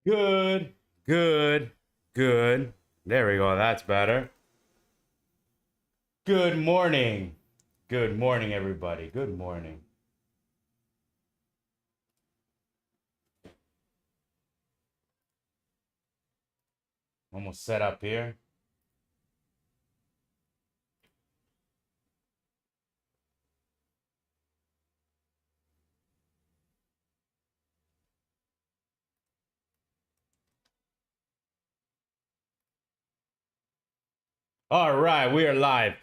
Good, good, good. There we go. That's better. Good morning. Good morning, everybody. Good morning. Almost set up here. All right, we are live.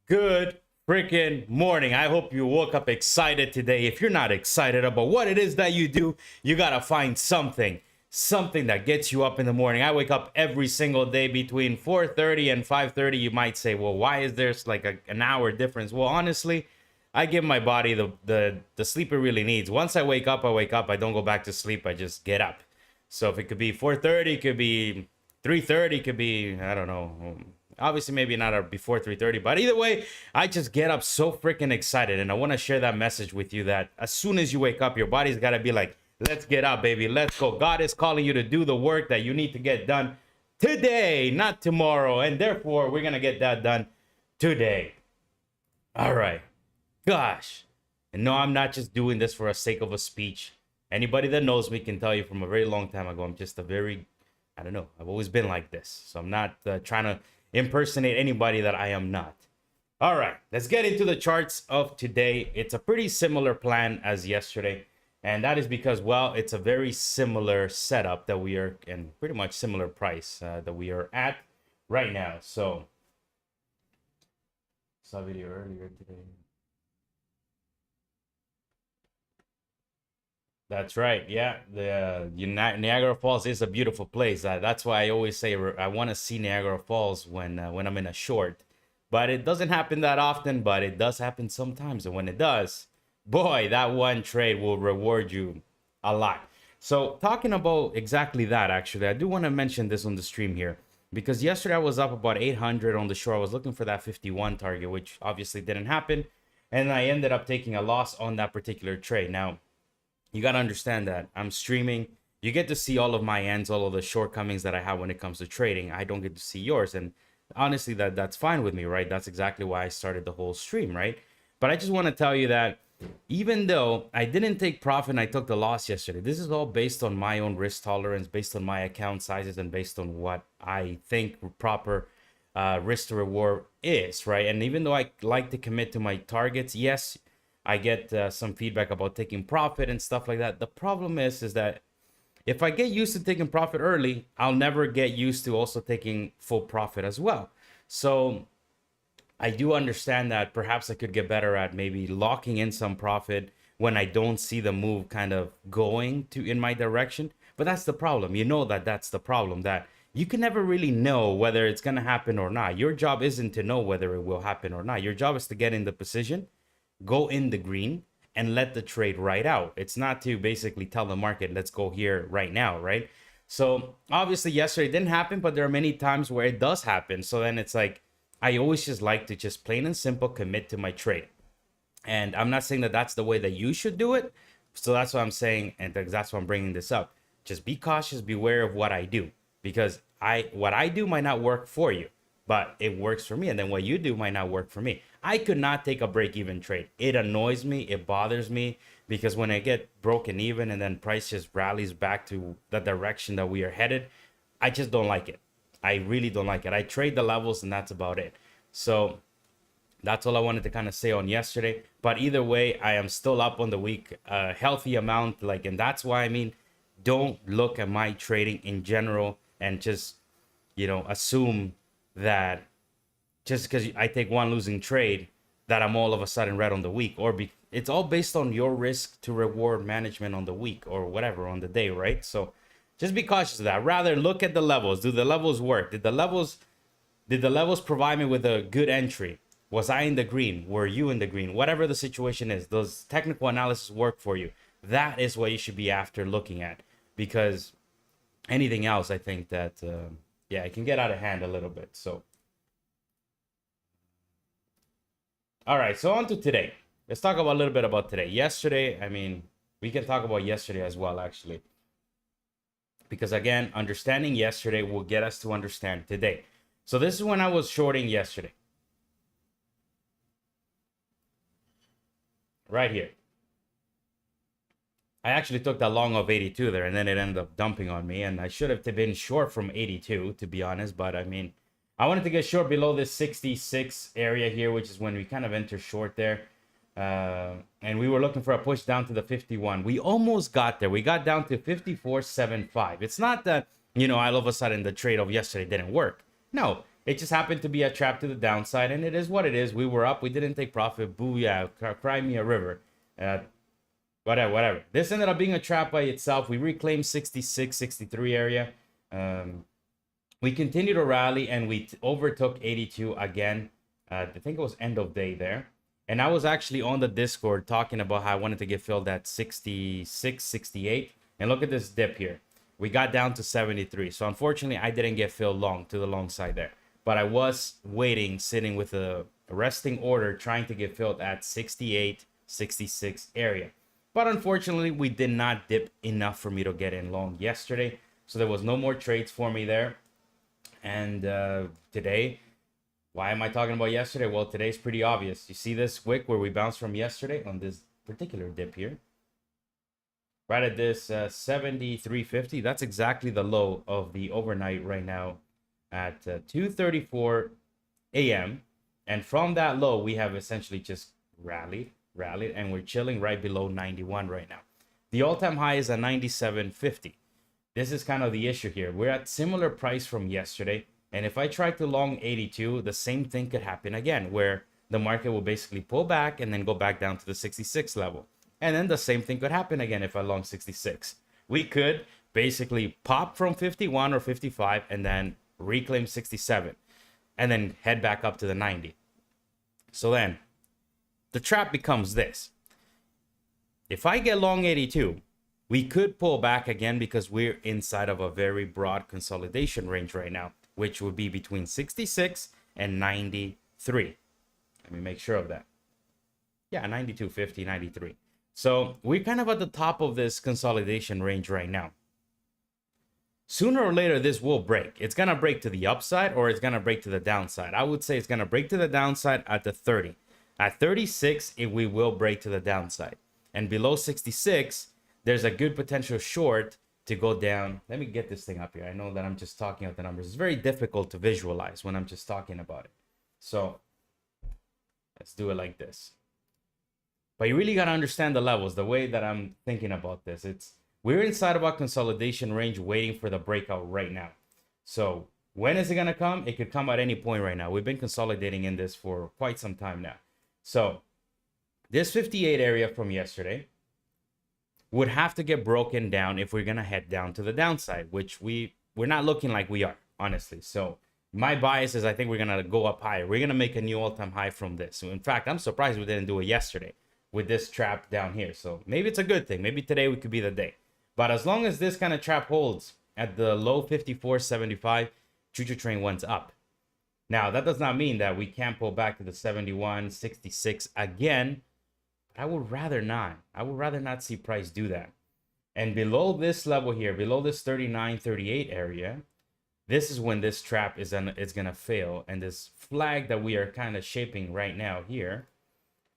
Good freaking morning. I hope you woke up excited today. If you're not excited about what it is that you do, you got to find something that gets you up in the morning. I wake up every single day between 4:30 and 5:30. You might say, "Well, why is there like an hour difference?" Well, honestly, I give my body the sleep it really needs. Once I wake up, I wake up. I don't go back to sleep. I just get up. So if it could be 4:30, it could be 3:30, it could be, I don't know. Obviously, maybe not before 3:30, but either way, I just get up so freaking excited, and I want to share that message with you that as soon as you wake up, your body's got to be like, "Let's get up, baby. Let's go." God is calling you to do the work that you need to get done today, not tomorrow, and therefore, we're gonna get that done today. All right. Gosh. And no, I'm not just doing this for the sake of a speech. Anybody that knows me can tell you from a very long time ago, I'm just a very, I don't know, I've always been like this. So I'm not trying to impersonate anybody that I am not. All right, let's get into the charts of today. It's a pretty similar plan as yesterday. And that is because, well, it's a very similar setup that we are, and pretty much similar price that we are at right now. So, saw a video earlier today. That's right. Yeah, the Niagara Falls is a beautiful place. That's why I always say I want to see Niagara Falls when I'm in a short. But it doesn't happen that often, but it does happen sometimes. And when it does, boy, that one trade will reward you a lot. So talking about exactly that, actually, I do want to mention this on the stream here because yesterday I was up about 800 on the shore. I was looking for that 51 target, which obviously didn't happen, and I ended up taking a loss on that particular trade. Now you got to understand that I'm streaming. You get to see all of my ends, all of the shortcomings that I have when it comes to trading. I don't get to see yours. And honestly, that's fine with me, right? That's exactly why I started the whole stream, right? But I just want to tell you that even though I didn't take profit and I took the loss yesterday, this is all based on my own risk tolerance, based on my account sizes, and based on what I think proper risk to reward is, right? And even though I like to commit to my targets, yes, I get some feedback about taking profit and stuff like that. The problem is that if I get used to taking profit early, I'll never get used to also taking full profit as well. So I do understand that perhaps I could get better at maybe locking in some profit when I don't see the move kind of going to in my direction. But that's the problem. You know that that's the problem, that you can never really know whether it's going to happen or not. Your job isn't to know whether it will happen or not. Your job is to get in the position, go in the green, and let the trade ride out. It's not to basically tell the market, let's go here right now, right? So obviously yesterday it didn't happen, but there are many times where it does happen. So then it's like, I always just like to just plain and simple commit to my trade. And I'm not saying that that's the way that you should do it. So that's what I'm saying. And that's why I'm bringing this up. Just be cautious, beware of what I do, because what I do might not work for you, but it works for me. And then what you do might not work for me. I could not take a break even trade. It annoys me. It bothers me because when I get broken even and then price just rallies back to the direction that we are headed, I just don't like it. I really don't like it. I trade the levels and that's about it. So that's all I wanted to kind of say on yesterday. But either way, I am still up on the week, a healthy amount. Like, and that's why I mean, don't look at my trading in general and just, assume that just because I take one losing trade, that I'm all of a sudden red on the week, it's all based on your risk to reward management on the week or whatever on the day, right? So just be cautious of that. Rather look at the levels. Do the levels work? Did the levels provide me with a good entry? Was I in the green? Were you in the green? Whatever the situation is, those technical analysis work for you. That is what you should be after looking at, because anything else, I think that yeah, it can get out of hand a little bit. So all right, so on to today. Let's talk about a little bit about today. Yesterday, I mean, we can talk about yesterday as well, actually. because again, understanding yesterday will get us to understand today. So this is when I was shorting yesterday. Right here. I actually took that long of 82 there, and then it ended up dumping on me, and I should have been short from 82, to be honest, but I mean, I wanted to get short below this 66 area here, which is when we kind of enter short there. And we were looking for a push down to the 51. We almost got there. We got down to 54.75. It's not that, all of a sudden the trade of yesterday didn't work. No, it just happened to be a trap to the downside, and it is what it is. We were up. We didn't take profit. Booyah. Cry me a river. Whatever. This ended up being a trap by itself. We reclaimed 66, 63 area. We continued to rally, and we overtook 82 again. I think it was end of day there. And I was actually on the Discord talking about how I wanted to get filled at 66, 68. And look at this dip here. We got down to 73. So unfortunately, I didn't get filled long to the long side there. But I was waiting, sitting with a resting order, trying to get filled at 68, 66 area. But unfortunately, we did not dip enough for me to get in long yesterday. So there was no more trades for me there. And today... Why am I talking about yesterday? Well, today's pretty obvious. You see this wick where we bounced from yesterday on this particular dip here? Right at this 73.50. That's exactly the low of the overnight right now at 2:34 a.m. And from that low, we have essentially just rallied, and we're chilling right below 91 right now. The all-time high is at 97.50. This is kind of the issue here. We're at similar price from yesterday. And if I try to long 82, the same thing could happen again, where the market will basically pull back and then go back down to the 66 level. And then the same thing could happen again if I long 66. We could basically pop from 51 or 55 and then reclaim 67 and then head back up to the 90. So then the trap becomes this. If I get long 82, we could pull back again because we're inside of a very broad consolidation range right now, which would be between 66 and 93. Let me make sure of that. Yeah, 92.50, 93. So we're kind of at the top of this consolidation range right now. Sooner or later, this will break. It's going to break to the upside or it's going to break to the downside. I would say it's going to break to the downside at the 30. At 36, we will break to the downside. And below 66, there's a good potential short to go down. Let me get this thing up here. I know that I'm just talking out the numbers. It's very difficult to visualize when I'm just talking about it. So let's do it like this. But you really got to understand the levels, the way that I'm thinking about this. We're inside of our consolidation range waiting for the breakout right now. So when is it going to come? It could come at any point right now. We've been consolidating in this for quite some time now. So this 58 area from yesterday would have to get broken down if we're going to head down to the downside, which we're not looking like we are, honestly. So my bias is I think we're going to go up higher. We're going to make a new all-time high from this. So in fact, I'm surprised we didn't do it yesterday with this trap down here. So maybe it's a good thing. Maybe today could be the day. But as long as this kind of trap holds at the low 54.75, choo-choo train went up. Now, that does not mean that we can't pull back to the 71.66 again. I would rather not. I would rather not see price do that. And below this level here, below this 39.38 area, this is when this trap is gonna fail. And this flag that we are kind of shaping right now here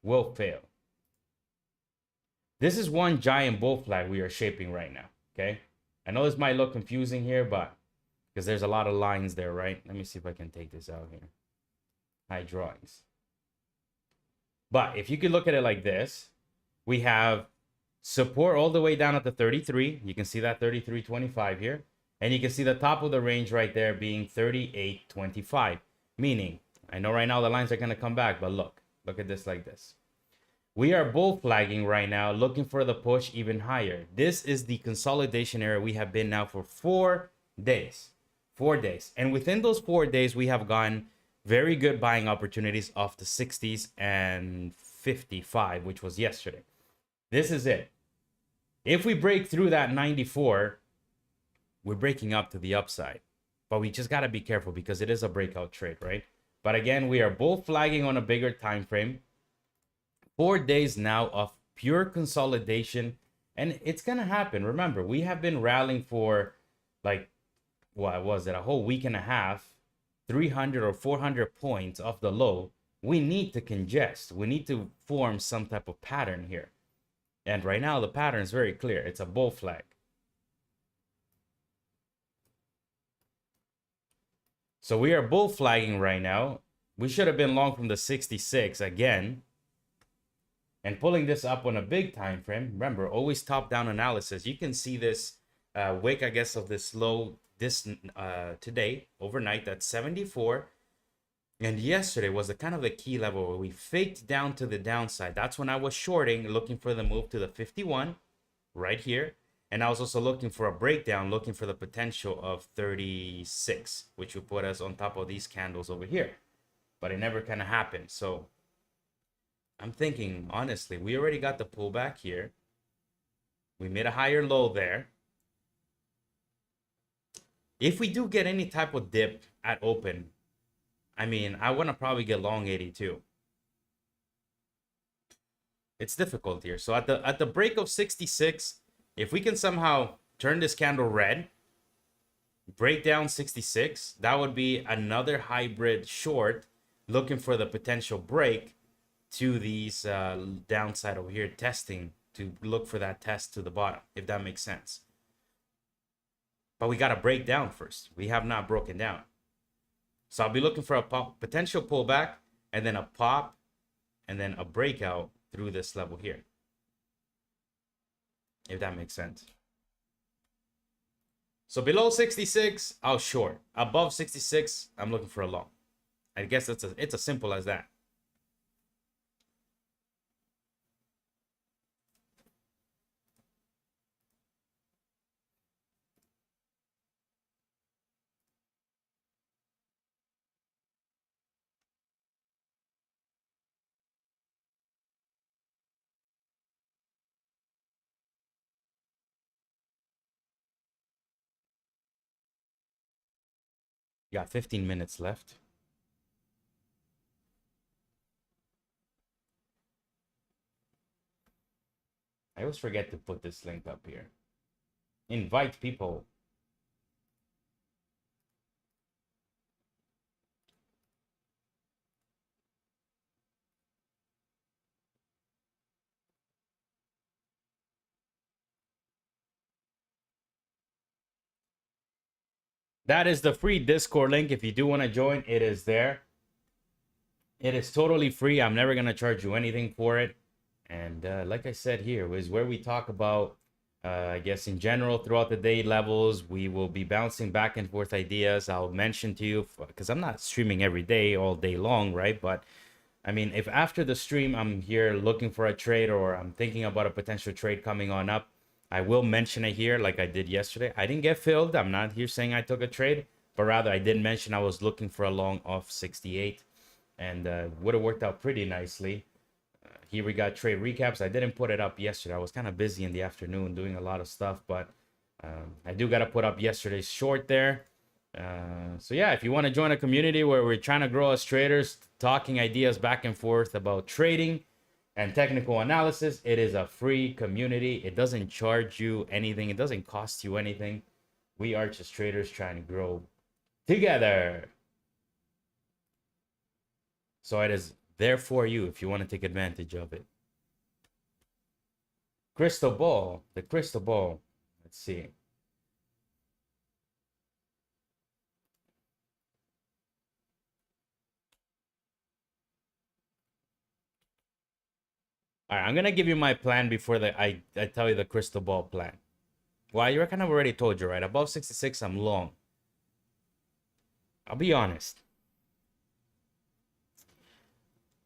will fail. This is one giant bull flag we are shaping right now, okay? I know this might look confusing here, but because there's a lot of lines there, right? Let me see if I can take this out here. High drawings. But if you could look at it like this, we have support all the way down at the 33. You can see that 33.25 here. And you can see the top of the range right there being 38.25. Meaning, I know right now the lines are going to come back, but look at this like this. We are bull flagging right now, looking for the push even higher. This is the consolidation area we have been now for 4 days. 4 days. And within those 4 days, we have gotten very good buying opportunities off the 60s and 55, which was yesterday. This is it. If we break through that 94, we're breaking up to the upside. But we just got to be careful because it is a breakout trade, right? But again, we are bull flagging on a bigger time frame. 4 days now of pure consolidation, and it's going to happen. Remember, we have been rallying for like, what was it, a whole week and a half, 300 or 400 points off the low, we need to congest. We need to form some type of pattern here. And right now, the pattern is very clear. It's a bull flag. So we are bull flagging right now. We should have been long from the 66 again. And pulling this up on a big time frame. Remember, always top-down analysis. You can see this wick, I guess, of this low this today, overnight, at 74. And yesterday was the kind of the key level where we faked down to the downside. That's when I was shorting, looking for the move to the 51 right here. And I was also looking for a breakdown, looking for the potential of 36, which would put us on top of these candles over here. But it never kind of happened. So I'm thinking, honestly, we already got the pullback here. We made a higher low there. If we do get any type of dip at open, I mean, I want to probably get long 82. It's difficult here. So at the break of 66, if we can somehow turn this candle red, break down 66, that would be another hybrid short looking for the potential break to these downside over here, testing to look for that test to the bottom, if that makes sense. But we got to break down first. We have not broken down. So I'll be looking for a potential pullback, and then a pop, and then a breakout through this level here, if that makes sense. So below 66, I'll short. Above 66, I'm looking for a long. I guess it's as simple as that. Got 15 minutes left. I always forget to put this link up here. Invite people. That is the free Discord link. If you do want to join, it is there. It is totally free. I'm never going to charge you anything for it. And like I said, here is where we talk about, I guess, in general, throughout the day levels. We will be bouncing back and forth ideas. I'll mention to you, because I'm not streaming every day, all day long, right? But I mean, if after the stream I'm here looking for a trade, or I'm thinking about a potential trade coming on up, I will mention it here like I did yesterday. I didn't get filled. I'm not here saying I took a trade, but rather I did mention I was looking for a long off 68, and would have worked out pretty nicely. Here we got trade recaps. I didn't put it up yesterday. I was kind of busy in the afternoon doing a lot of stuff, but I do got to put up yesterday's short there. So yeah, if you want to join a community where we're trying to grow as traders, talking ideas back and forth about trading and technical analysis, it is a free community. It doesn't charge you anything. It doesn't cost you anything. We are just traders trying to grow together. So it is there for you if you want to take advantage of it. Crystal ball, the crystal ball. Let's see. All right, I'm gonna give you my plan before I tell you the crystal ball plan. Well, you kind of already told you, right? Above 66, I'm long. I'll be honest.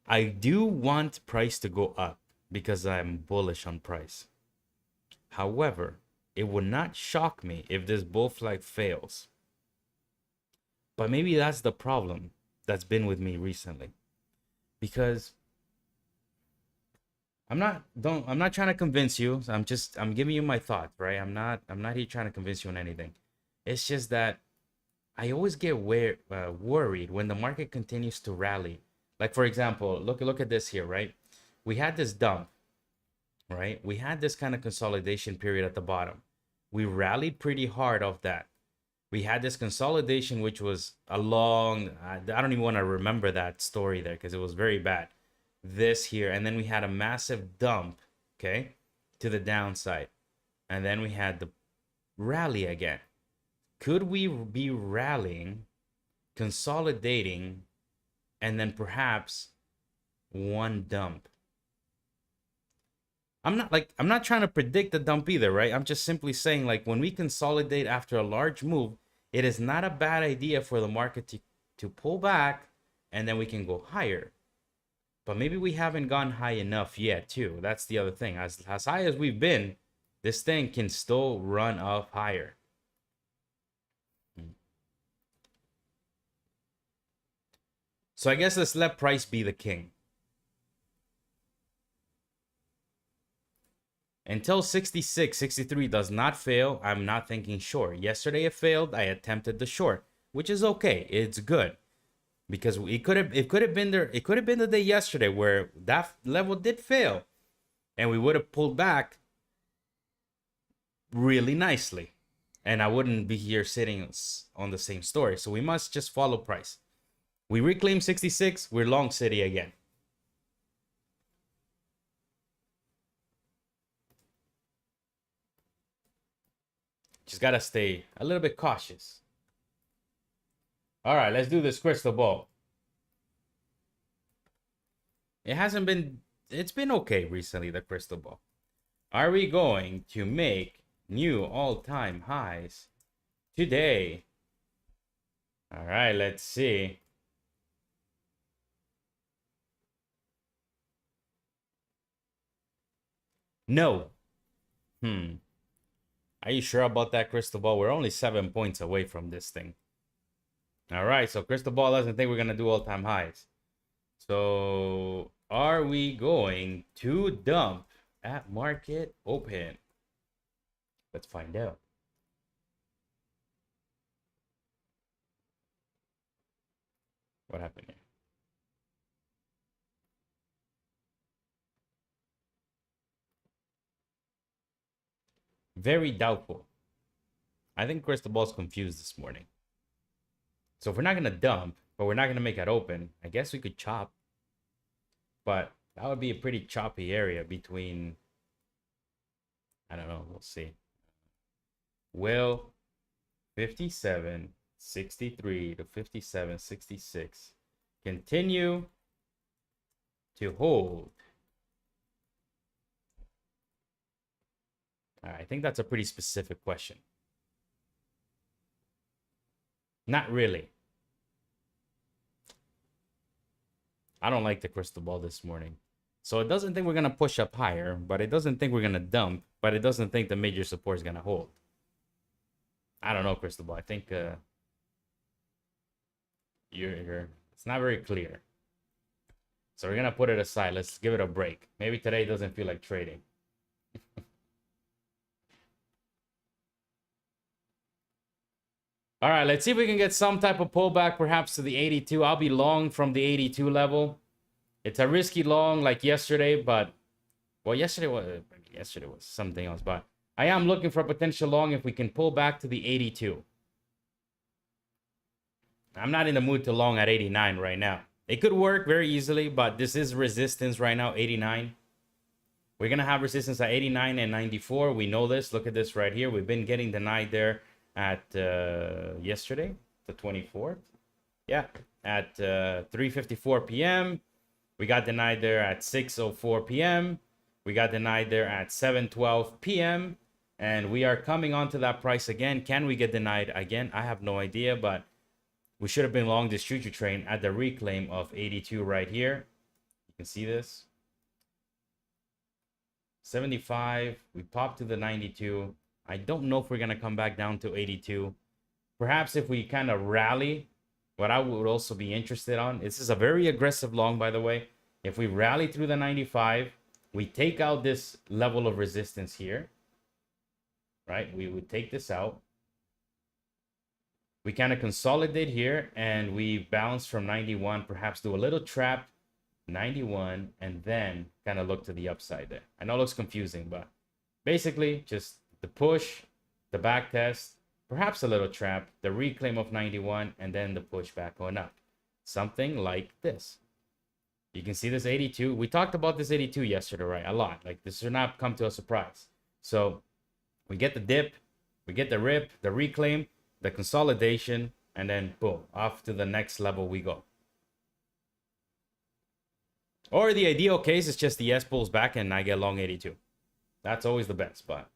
I do want price to go up because I'm bullish on price. However, it would not shock me if this bull flag fails. But maybe that's the problem that's been with me recently. Because I'm not trying to convince you. I'm giving you my thoughts, right? I'm not here trying to convince you on anything. It's just that I always get worried when the market continues to rally. Like, for example, look at this here, right? We had this dump, right? We had this kind of consolidation period at the bottom. We rallied pretty hard off that. we had this consolidation, which was a long, I don't even want to remember that story there because it was very bad. This here, and then we had a massive dump, okay, to the downside. And then we had the rally again. Could we be rallying, consolidating, and then perhaps one dump? I'm not trying to predict the dump either, right? I'm just simply saying, like, when we consolidate after a large move, it is not a bad idea for the market to pull back, and then we can go higher. But maybe we haven't gone high enough yet, too. That's the other thing. As high as we've been, this thing can still run up higher. So I guess let's let price be the king. Until 66, 63 does not fail, I'm not thinking short. Yesterday it failed, I attempted the short, which is okay. It's good. Because it could have been there, it could have been the day yesterday where that level did fail. And we would have pulled back really nicely. And I wouldn't be here sitting on the same story. So we must just follow price. We reclaim 66, we're long city again. Just gotta stay a little bit cautious. All right, let's do this crystal ball. It's been okay recently, the crystal ball. Are we going to make new all-time highs today? All right, let's see. No. Are you sure about that, crystal ball? We're only 7 points away from this thing. All right, so crystal ball doesn't think we're going to do all-time highs. So are we going to dump at market open? Let's find out. What happened here? Very doubtful. I think crystal ball's confused this morning. So if we're not going to dump, but we're not going to make it open, I guess we could chop. But that would be a pretty choppy area between, I don't know, we'll see. Will 57.63 to 57.66 continue to hold? All right, I think that's a pretty specific question. Not really. I don't like the crystal ball this morning. So it doesn't think we're going to push up higher, but it doesn't think we're going to dump, but it doesn't think the major support is going to hold. I don't know, crystal ball. I think it's not very clear. So we're going to put it aside. Let's give it a break. Maybe today doesn't feel like trading. All right, let's see if we can get some type of pullback, perhaps to the 82. I'll be long from the 82 level. It's a risky long like yesterday, but well, yesterday was something else. But I am looking for a potential long if we can pull back to the 82. I'm not in the mood to long at 89 right now. It could work very easily, but this is resistance right now, 89. We're gonna have resistance at 89 and 94. We know this. Look at this right here. We've been getting denied there at yesterday, the 24th. Yeah, at 3:54 p.m. We got denied there at 6:04 p.m. We got denied there at 7:12 p.m. And we are coming onto that price again. Can we get denied again? I have no idea, but we should have been long this future train at the reclaim of 82 right here. You can see this. 75. We popped to the 92. I don't know if we're going to come back down to 82. Perhaps if we kind of rally, what I would also be interested on, this is a very aggressive long, by the way. If we rally through the 95, we take out this level of resistance here, right? We would take this out. We kind of consolidate here and we bounce from 91, perhaps do a little trap, 91, and then kind of look to the upside there. I know it looks confusing, but basically just the push, the back test, perhaps a little trap, the reclaim of 91, and then the pushback on up. Something like this. You can see this 82. We talked about this 82 yesterday, right? A lot. Like, this should not come to a surprise. So we get the dip, we get the rip, the reclaim, the consolidation, and then boom, off to the next level we go. Or the ideal case is just the S pulls back and I get long 82. That's always the best, but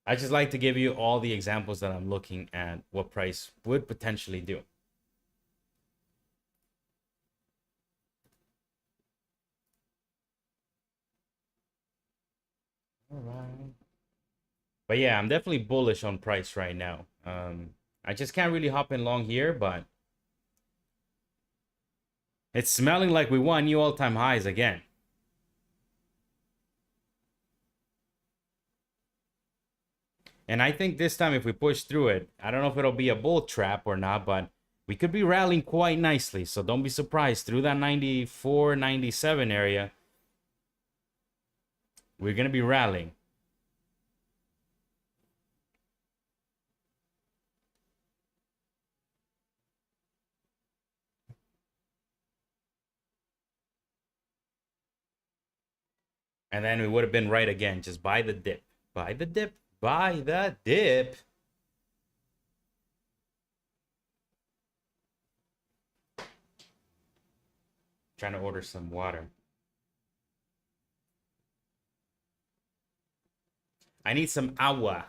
I just like to give you all the examples that I'm looking at what price would potentially do. All right. But yeah, I'm definitely bullish on price right now. I just can't really hop in long here, but it's smelling like we won new all-time highs again. And I think this time if we push through it, I don't know if it'll be a bull trap or not, but we could be rallying quite nicely. So don't be surprised through that 94, 97 area. We're going to be rallying. And then we would have been right again. Just buy the dip. Buy the dip. Buy the dip. Trying to order some water. I need some agua.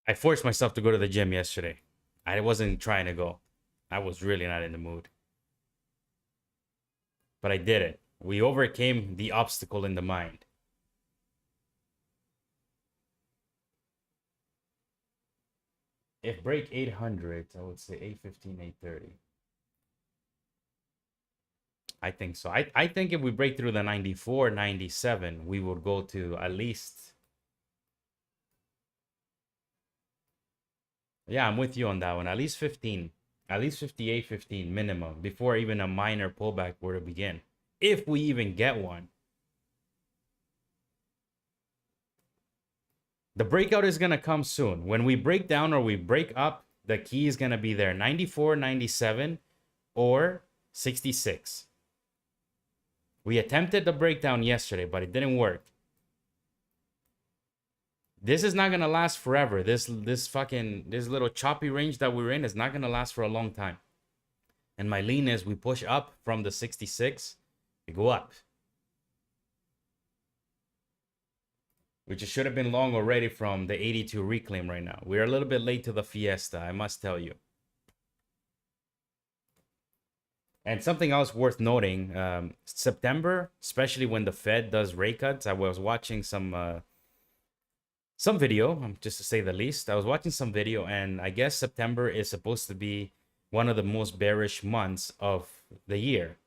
I forced myself to go to the gym yesterday. I wasn't trying to go. I was really not in the mood. But I did it. We overcame the obstacle in the mind. If break 800, I would say 815, 830. I think so. I think if we break through the 94, 97, we would go to at least. Yeah, I'm with you on that one. At least 15. At least 58, 15 minimum before even a minor pullback were to begin. If we even get one. The breakout is going to come soon. When we break down or we break up, the key is going to be there. 94, 97, or 66. We attempted the breakdown yesterday, but it didn't work. This is not going to last forever. This little choppy range that we're in is not going to last for a long time. And my lean is we push up from the 66, we go up. Which should have been long already from the 82 reclaim right now. We're a little bit late to the fiesta, I must tell you. And something else worth noting, September, especially when the Fed does rate cuts, I was watching some video, just to say the least. I was watching some video, and I guess September is supposed to be one of the most bearish months of the year.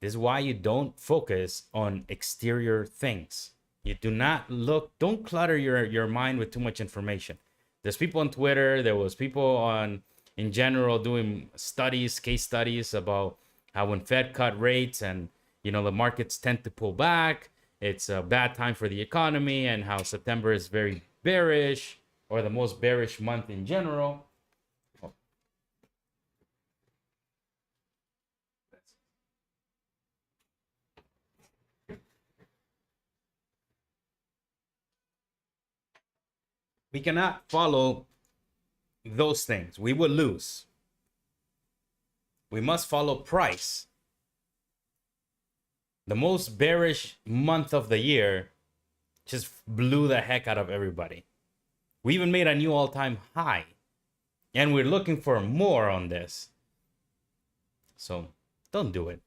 This is why you don't focus on exterior things. You do not don't clutter your mind with too much information. There's people on Twitter, there was people in general doing case studies about how when Fed cut rates and, the markets tend to pull back, it's a bad time for the economy, and how September is very bearish, or the most bearish month in general. We cannot follow those things. We will lose. We must follow price. The most bearish month of the year Just blew the heck out of everybody. We even made a new all-time high. And we're looking for more on this. So don't do it.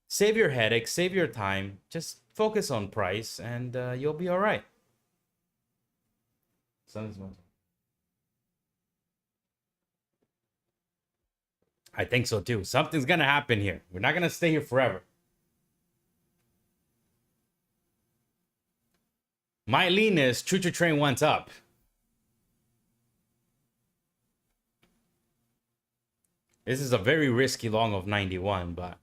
Save your headache, save your time. Just focus on price and you'll be all right. I think so too. Something's going to happen here. We're not going to stay here forever. My lean is choo-choo train went up. This is a very risky long of 91, but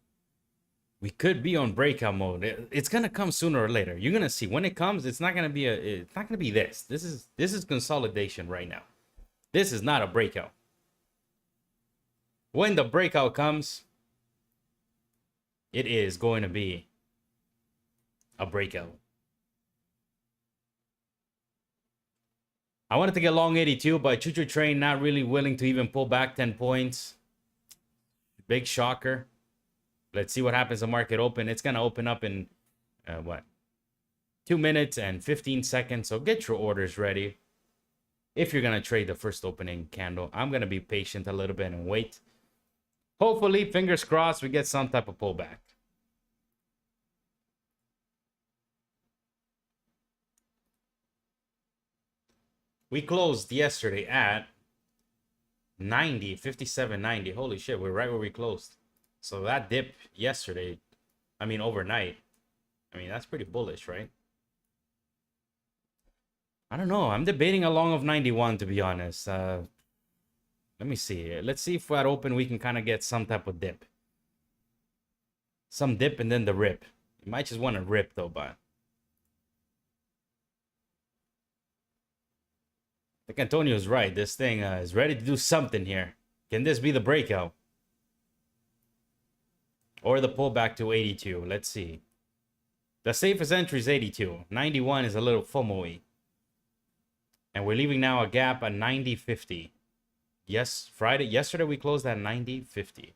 we could be on breakout mode. It's gonna come sooner or later. You're gonna see when it comes. It's not gonna be this. This is consolidation right now. This is not a breakout. When the breakout comes, it is going to be a breakout. I wanted to get long 82, but choo-choo train not really willing to even pull back 10 points. Big shocker. Let's see what happens to market open. It's going to open up in, 2 minutes and 15 seconds. So get your orders ready. If you're going to trade the first opening candle, I'm going to be patient a little bit and wait. Hopefully, fingers crossed, we get some type of pullback. We closed yesterday at 90, 57.90. Holy shit, we're right where we closed. So that dip yesterday, overnight, that's pretty bullish, right? I don't know. I'm debating a long of 91, to be honest. Let me see. Let's see if at open we can kind of get some type of dip. Some dip and then the rip. You might just want to rip, though, but I think Antonio's right. This thing is ready to do something here. Can this be the breakout? Or the pullback to 82? Let's see. The safest entry is 82. 91 is a little FOMO-y. And we're leaving now a gap at 90.50. Yes, yesterday we closed at 90.50.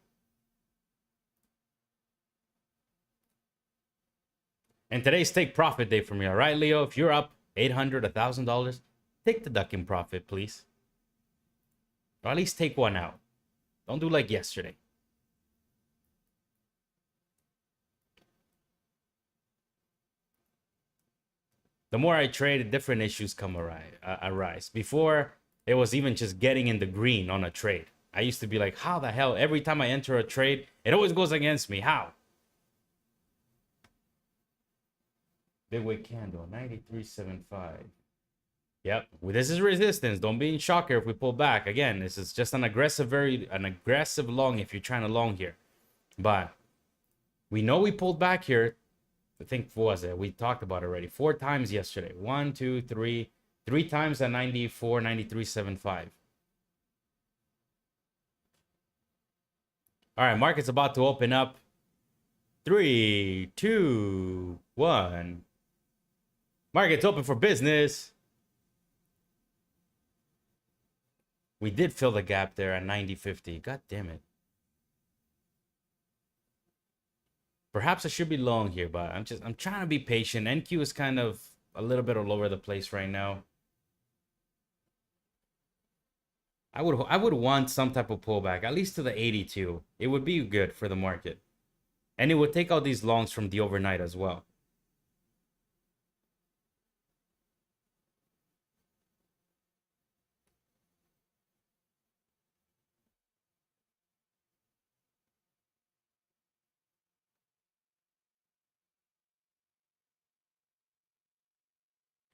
And today's take profit day for me, all right, Leo? If you're up $800, $1,000, take the duck in profit, please. Or at least take one out. Don't do like yesterday. The more I trade, different issues come arise. Before, it was even just getting in the green on a trade. I used to be like, how the hell? Every time I enter a trade, it always goes against me. How? Big wick candle, 93.75. Yep, this is resistance. Don't be in shock here if we pull back. Again, this is just an aggressive long if you're trying to long here. But we know we pulled back here. I think what was it? We talked about it already. 4 times yesterday. 1, 2, 3. 3 times at 94, 93.75. All right, market's about to open up. 3, 2, 1. Market's open for business. We did fill the gap there at 90.50. God damn it. Perhaps I should be long here, but I'm trying to be patient. NQ is kind of a little bit all over the place right now. I would want some type of pullback, at least to the 82. It would be good for the market. And it would take out these longs from the overnight as well.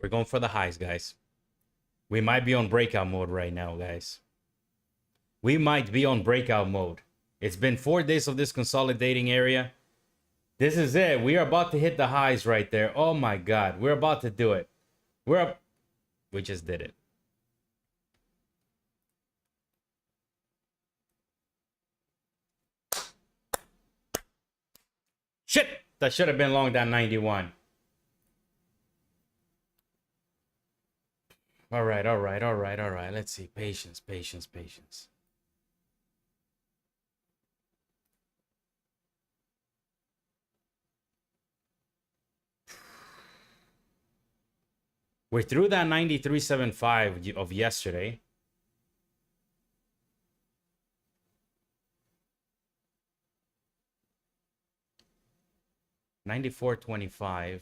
We're going for the highs, guys. We might be on breakout mode right now, guys. We might be on breakout mode. It's been 4 days of this consolidating area. This is it. We are about to hit the highs right there. Oh my God. We're about to do it. We're up. We just did it. Shit. That should have been long down 91. All right. Let's see. Patience. We're through that 93.75 of yesterday. $94.25.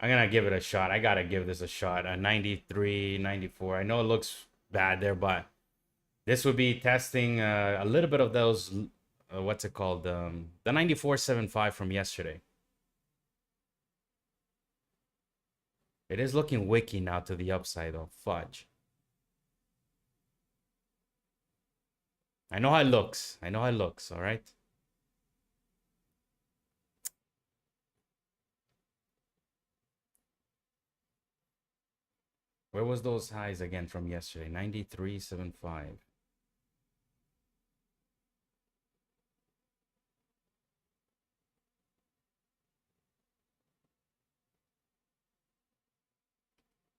I'm gonna give it a shot. I gotta give this a shot. A 93, 94. I know it looks bad there, but this would be testing a little bit of those. What's it called? The 94.75 from yesterday. It is looking wicky now to the upside, though. Fudge. I know how it looks. I know how it looks. All right. Where was those highs again from yesterday? 93.75.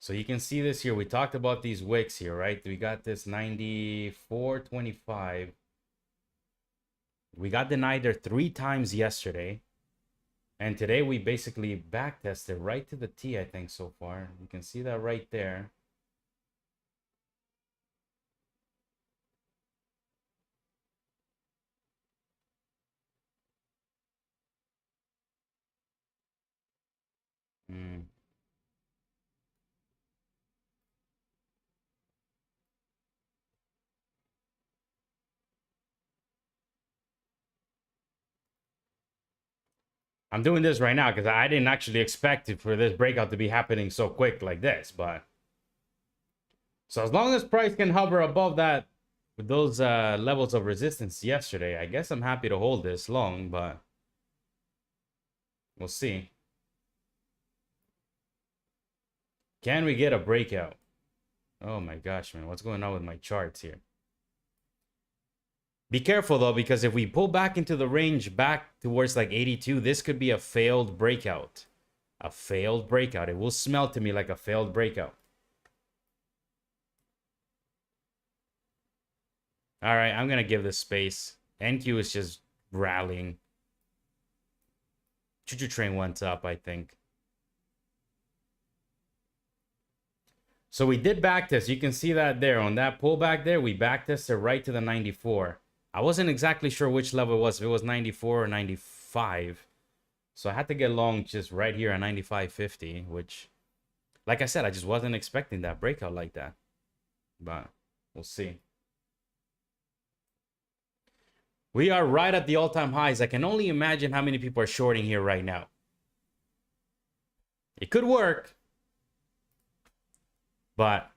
So you can see this here. We talked about these wicks here, right? We got this 94.25. We got denied there 3 times yesterday. And today we basically back tested right to the T, I think, so far. You can see that right there. I'm doing this right now because I didn't actually expect it for this breakout to be happening so quick like this, but so as long as price can hover above that with those levels of resistance yesterday, I guess I'm happy to hold this long, but we'll see. Can we get a breakout? Oh my gosh, man, what's going on with my charts here? Be careful though, because if we pull back into the range back towards like 82, this could be a failed breakout. A failed breakout. It will smell to me like a failed breakout. All right, I'm going to give this space. NQ is just rallying. Choo-choo train went up, I think. So we did backtest. You can see that there. On that pullback there, we backtested right to the 94. I wasn't exactly sure which level it was. If it was 94 or 95. So I had to get long just right here at 95.50, which, like I said, I just wasn't expecting that breakout like that. But we'll see. We are right at the all-time highs. I can only imagine how many people are shorting here right now. It could work, but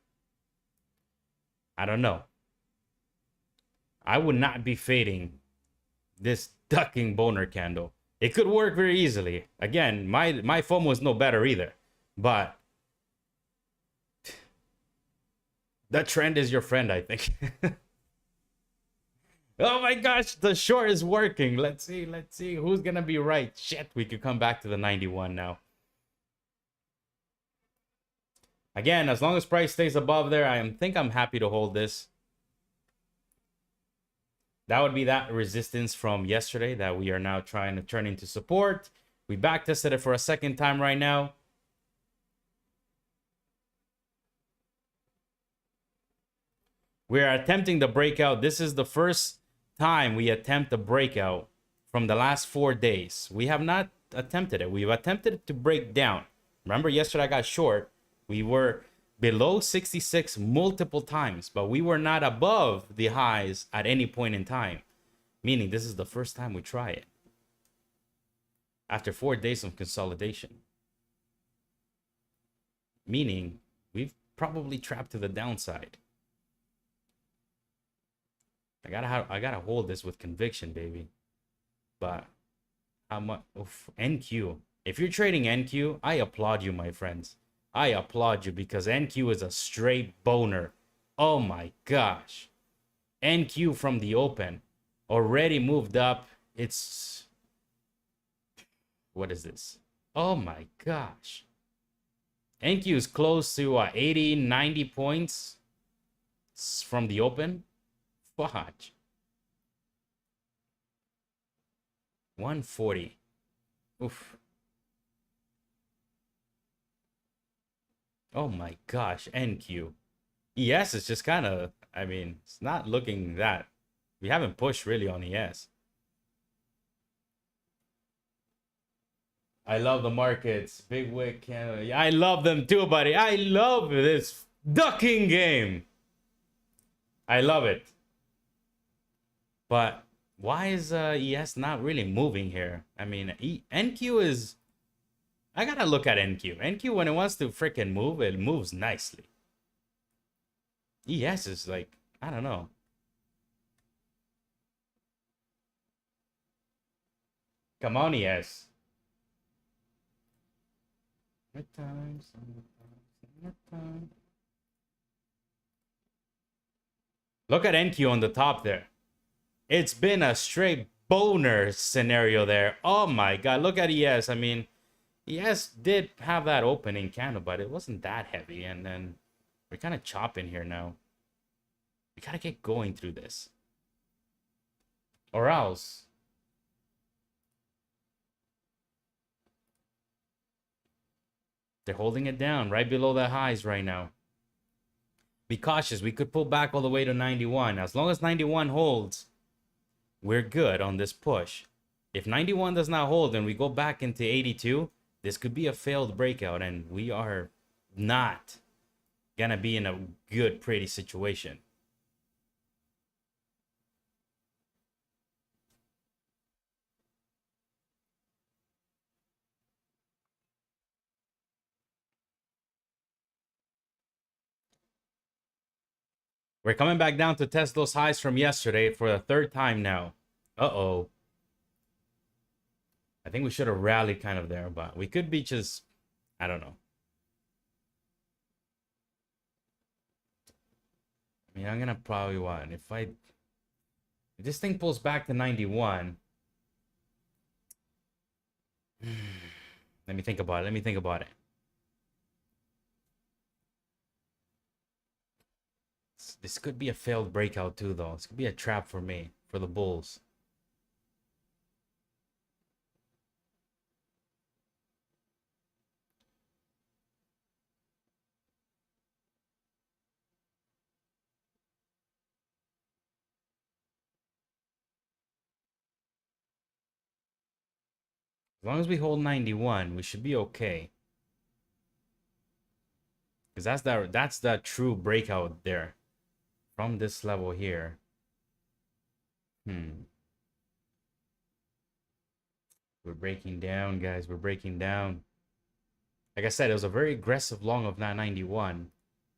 I don't know. I would not be fading this ducking boner candle. It could work very easily. Again, my FOMO is no better either. But that trend is your friend, I think. Oh my gosh, the short is working. Let's see who's gonna be right. Shit, we could come back to the 91 now. Again, as long as price stays above there, I think I'm happy to hold this. That would be that resistance from yesterday that we are now trying to turn into support. We back tested it for a second time right now. We are attempting the breakout. This is the first time we attempt a breakout from the last 4 days. We have not attempted it. We've attempted to break down. Remember, yesterday I got short. We were below 66 multiple times, but we were not above the highs at any point in time. Meaning this is the first time we try it. After 4 days of consolidation. Meaning we've probably trapped to the downside. I gotta hold this with conviction, baby. But how much? NQ. If you're trading NQ, I applaud you, my friends. I applaud you because NQ is a straight boner. Oh my gosh. NQ from the open already moved up. It's, what is this? Oh my gosh. NQ is close to 80, 90 points from the open. Fudge. 140. Oof. Oh my gosh, NQ. ES is just kind of, I mean, it's not looking that. We haven't pushed really on ES. I love the markets. Big Wick, Canada. I love them too, buddy. I love this ducking game. I love it. But why is ES not really moving here? I mean, NQ is... I gotta look at NQ. NQ, when it wants to freaking move, it moves nicely. ES is like, I don't know. Come on, ES. Look at NQ on the top there. It's been a straight boner scenario there. Oh my god, look at ES. I mean, ES did have that opening candle, but it wasn't that heavy. And then we're kind of chopping here now. We gotta get going through this. Or else... They're holding it down right below the highs right now. Be cautious. We could pull back all the way to 91. As long as 91 holds, we're good on this push. If 91 does not hold and we go back into 82, this could be a failed breakout, and we are not gonna be in a good, pretty situation. We're coming back down to test those highs from yesterday for the third time now. Uh-oh. I think we should have rallied kind of there, but we could be just... I don't know. I mean, I'm gonna probably what? If this thing pulls back to 91... Let me think about it. This could be a failed breakout too, though. This could be a trap for me, for the bulls. As long as we hold 91, we should be okay. Because that's the true breakout there. From this level here. We're breaking down, guys. We're breaking down. Like I said, it was a very aggressive long of 991.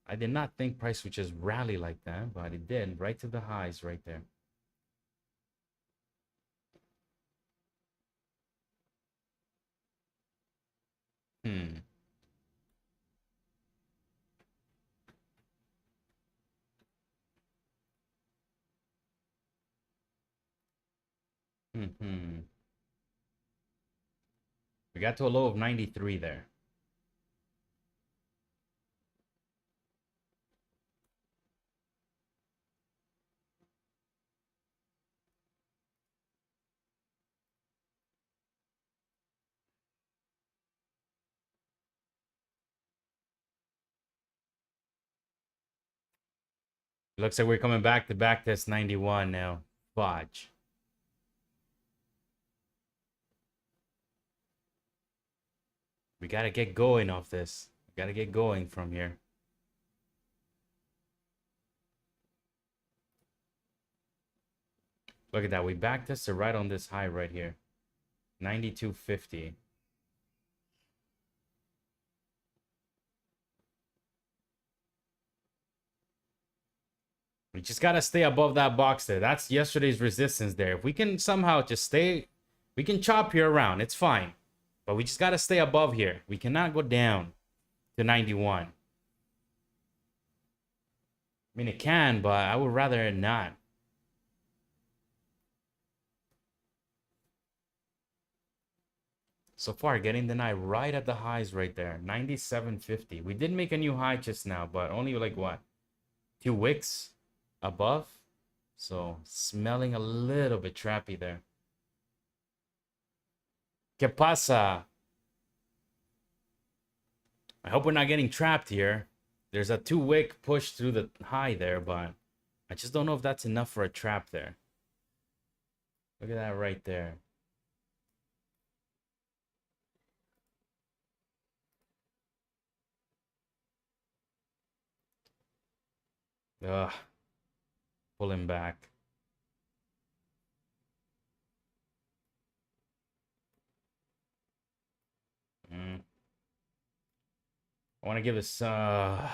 I did not think price would just rally like that, but it did. Right to the highs right there. We got to a low of 93 there. Looks like we're coming back to back test 91 now. Fudge. We gotta get going off this. We gotta get going from here. Look at that. We back tested right on this high right here. 92.50. We just gotta stay above that box there. That's yesterday's resistance there. If we can somehow just stay, we can chop here around. It's fine. But we just gotta stay above here. We cannot go down to 91. I mean, it can, but I would rather not. So far, getting the night right at the highs right there. 97.50. We did make a new high just now, but only like what? 2 wicks above. So smelling a little bit trappy there. ¿Qué pasa? I hope we're not getting trapped here. There's a 2-wick push through the high there, but I just don't know if that's enough for a trap there. Look at that right there. Ugh. Pull him back. I want to give this. I'm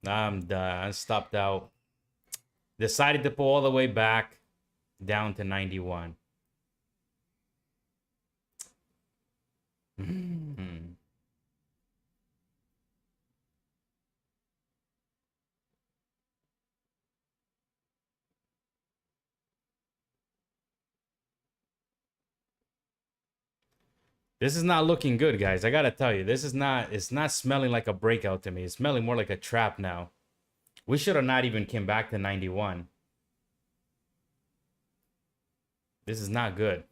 done. I stopped out. Decided to pull all the way back down to 91. This is not looking good, guys. I gotta tell you, this is not. It's not smelling like a breakout to me. It's smelling more like a trap now. We should have not even came back to 91. This is not good.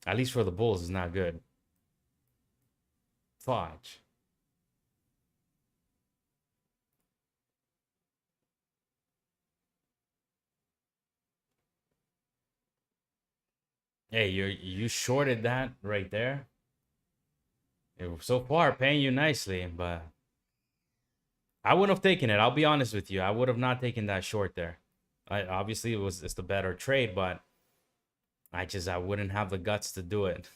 At least for the bulls, it's not good. Fudge. Hey, you shorted that right there. It was so far paying you nicely, but I wouldn't have taken it. I'll be honest with you. I would have not taken that short there. Obviously it's the better trade, but I wouldn't have the guts to do it.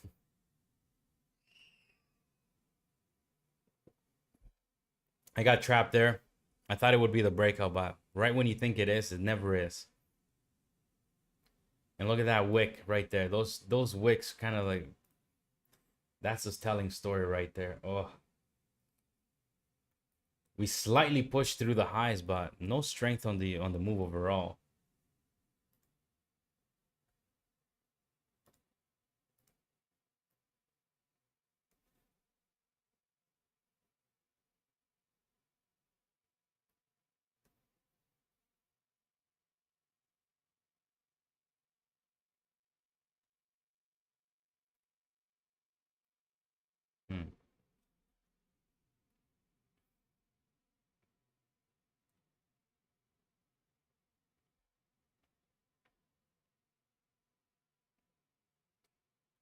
I got trapped there. I thought it would be the breakout, but right when you think it is, it never is. And look at that wick right there. Those wicks kind of like, that's a telling story right there. Oh. We slightly pushed through the highs, but no strength on the move overall.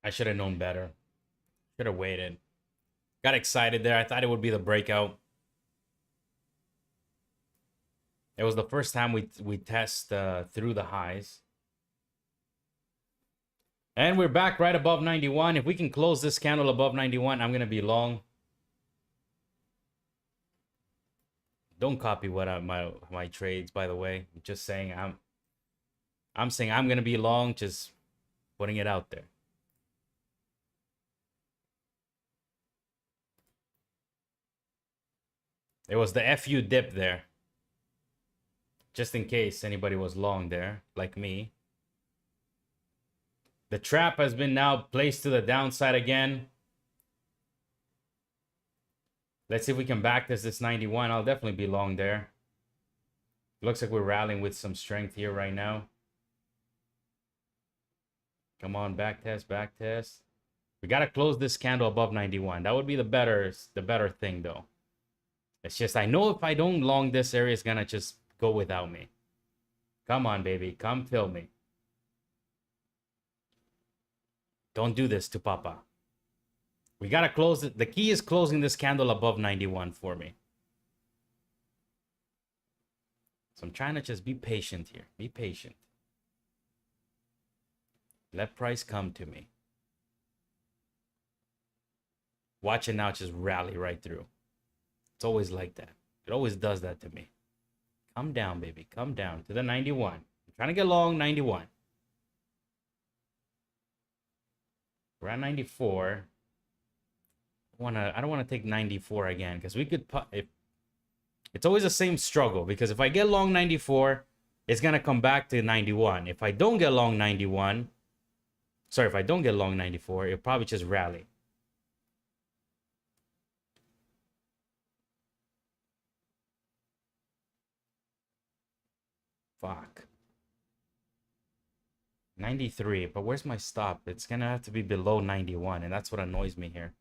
I should have known better. Should have waited. Got excited there. I thought it would be the breakout. It was the first time we test through the highs. And we're back right above 91. If we can close this candle above 91, I'm going to be long. Don't copy what my trades, by the way. I'm just saying I'm saying I'm going to be long, just putting it out there. It was the FU dip there. Just in case anybody was long there, like me. The trap has been now placed to the downside again. Let's see if we can backtest this 91. I'll definitely be long there. Looks like we're rallying with some strength here right now. Come on, backtest, backtest. We got to close this candle above 91. That would be the better thing, though. It's just, I know if I don't long this area, it's going to just go without me. Come on, baby. Come fill me. Don't do this to Papa. We got to close it. The key is closing this candle above 91 for me. So I'm trying to just be patient here. Be patient. Let price come to me. Watch it now just rally right through. It's always like that. It always does that to me. Come down, baby. Come down to the 91. I'm trying to get long 91. We're at 94. I don't want to take 94 again because we could it's always the same struggle, because if I get long 94, it's going to come back to 91. If I don't get long 91, sorry, if I don't get long 94, it'll probably just rally. Fuck. 93, but where's my stop? It's gonna have to be below 91, and that's what annoys me here.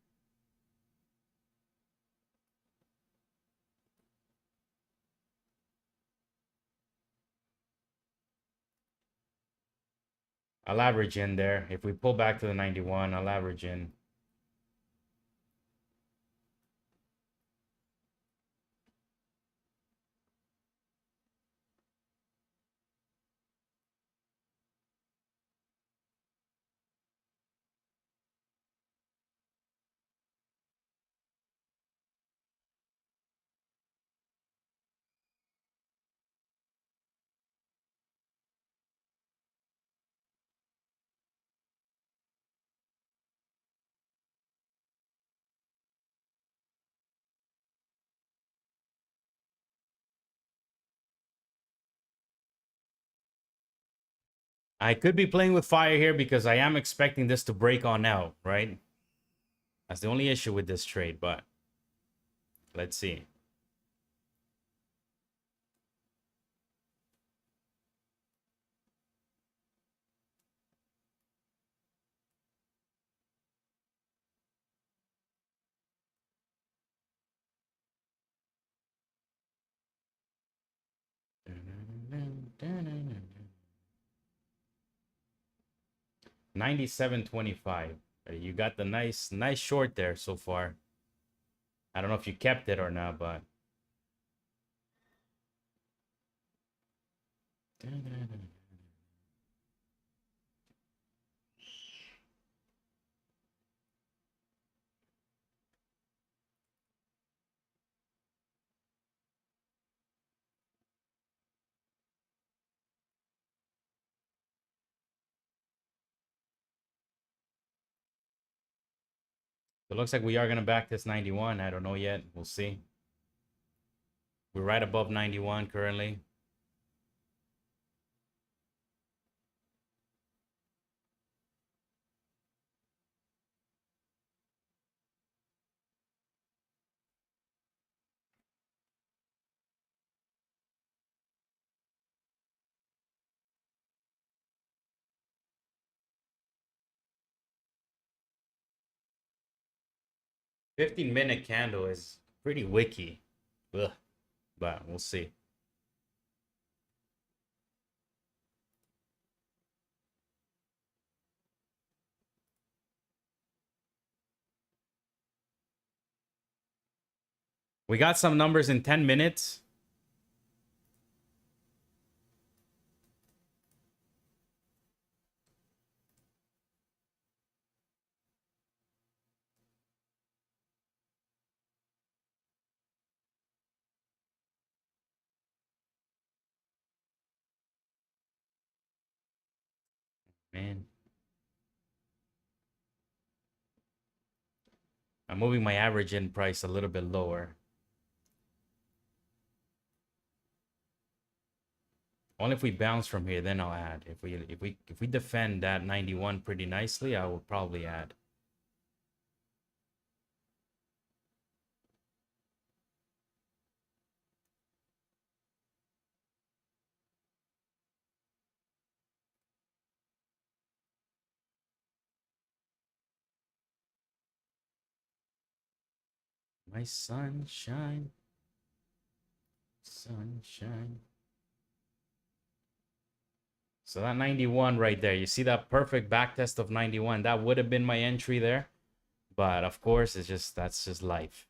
I'll average in there. If we pull back to the 91, I'll average in. I could be playing with fire here because I am expecting this to break on out, right? That's the only issue with this trade, but let's see. $97.25. You got the nice short there so far. I don't know if you kept it or not, but it looks like we are gonna back this 91. I don't know yet. We'll see. We're right above 91 currently. $15-minute candle is pretty wicky. Ugh. But we'll see. We got some numbers in 10 minutes. Man. I'm moving my average in price a little bit lower. Only if we bounce from here, then I'll add. If we defend that 91 pretty nicely, I will probably add. My sunshine, sunshine. So that 91 right there, you see that perfect back test of 91. That would have been my entry there. But of course, that's just life.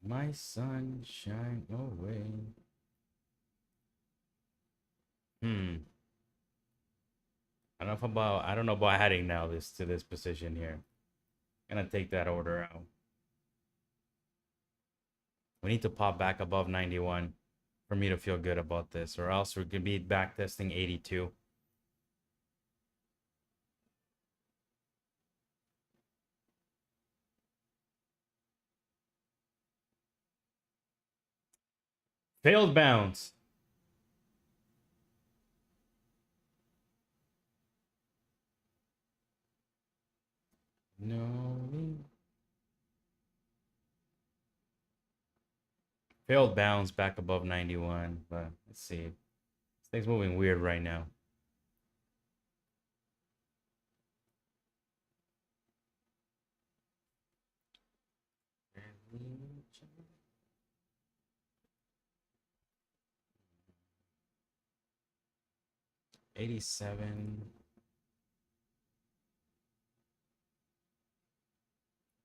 My sunshine away. I don't know about adding now this to this position here. Gonna take that order out. We need to pop back above 91 for me to feel good about this, or else we're gonna be back testing 82. Failed bounce. No. Failed bounce back above 91, but let's see. Things moving weird right now. $87,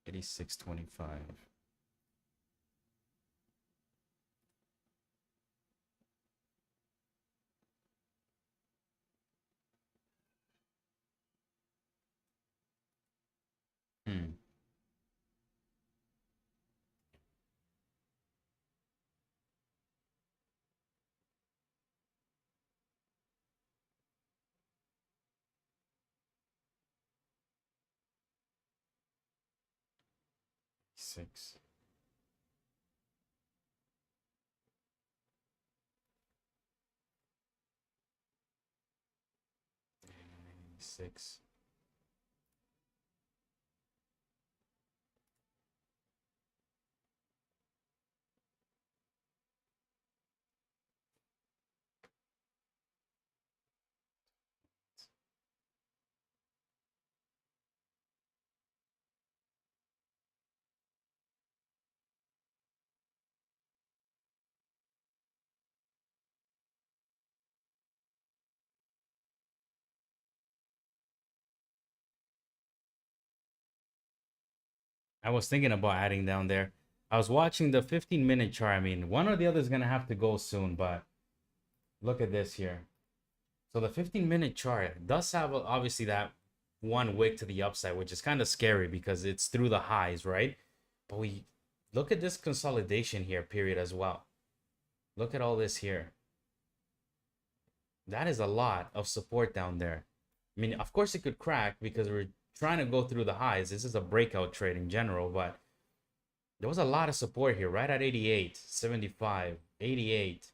86.25. Hmm. Six. Six. I was thinking about adding down there. I was watching the 15-minute chart. I mean, one or the other is gonna have to go soon, but look at this here. So the 15-minute chart does have obviously that one wick to the upside, which is kind of scary because it's through the highs, right? But we look at this consolidation here, period, as well. Look at all this here. That is a lot of support down there. I mean, of course it could crack because we're trying to go through the highs. This is a breakout trade in general, but there was a lot of support here, right at 88, 75, 88.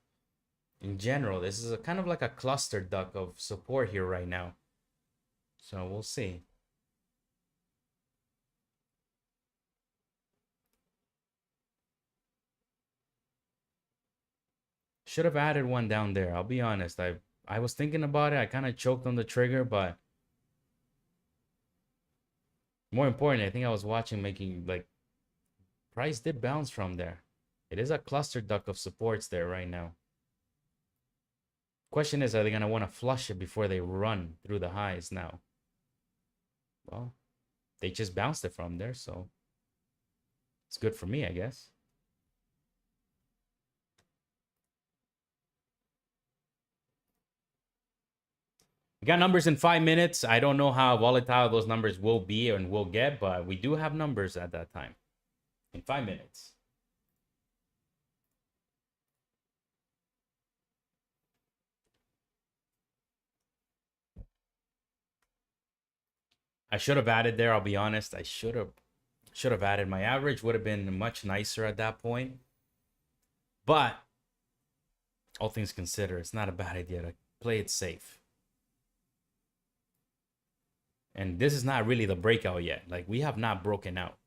In general, this is a kind of like a cluster duck of support here right now. So we'll see. Should have added one down there. I'll be honest. I was thinking about it. I kind of choked on the trigger, but more important, I think I was watching making like price did bounce from there. It is a cluster duck of supports there right now. Question is, are they gonna want to flush it before they run through the highs now? Well, they just bounced it from there, so it's good for me, I guess. We got numbers in 5 minutes. I don't know how volatile those numbers will be and will get, but we do have numbers at that time in 5 minutes. I should have added there. I'll be honest. I should have added. My average would have been much nicer at that point. But all things considered, it's not a bad idea to play it safe. And this is not really the breakout yet. Like, we have not broken out.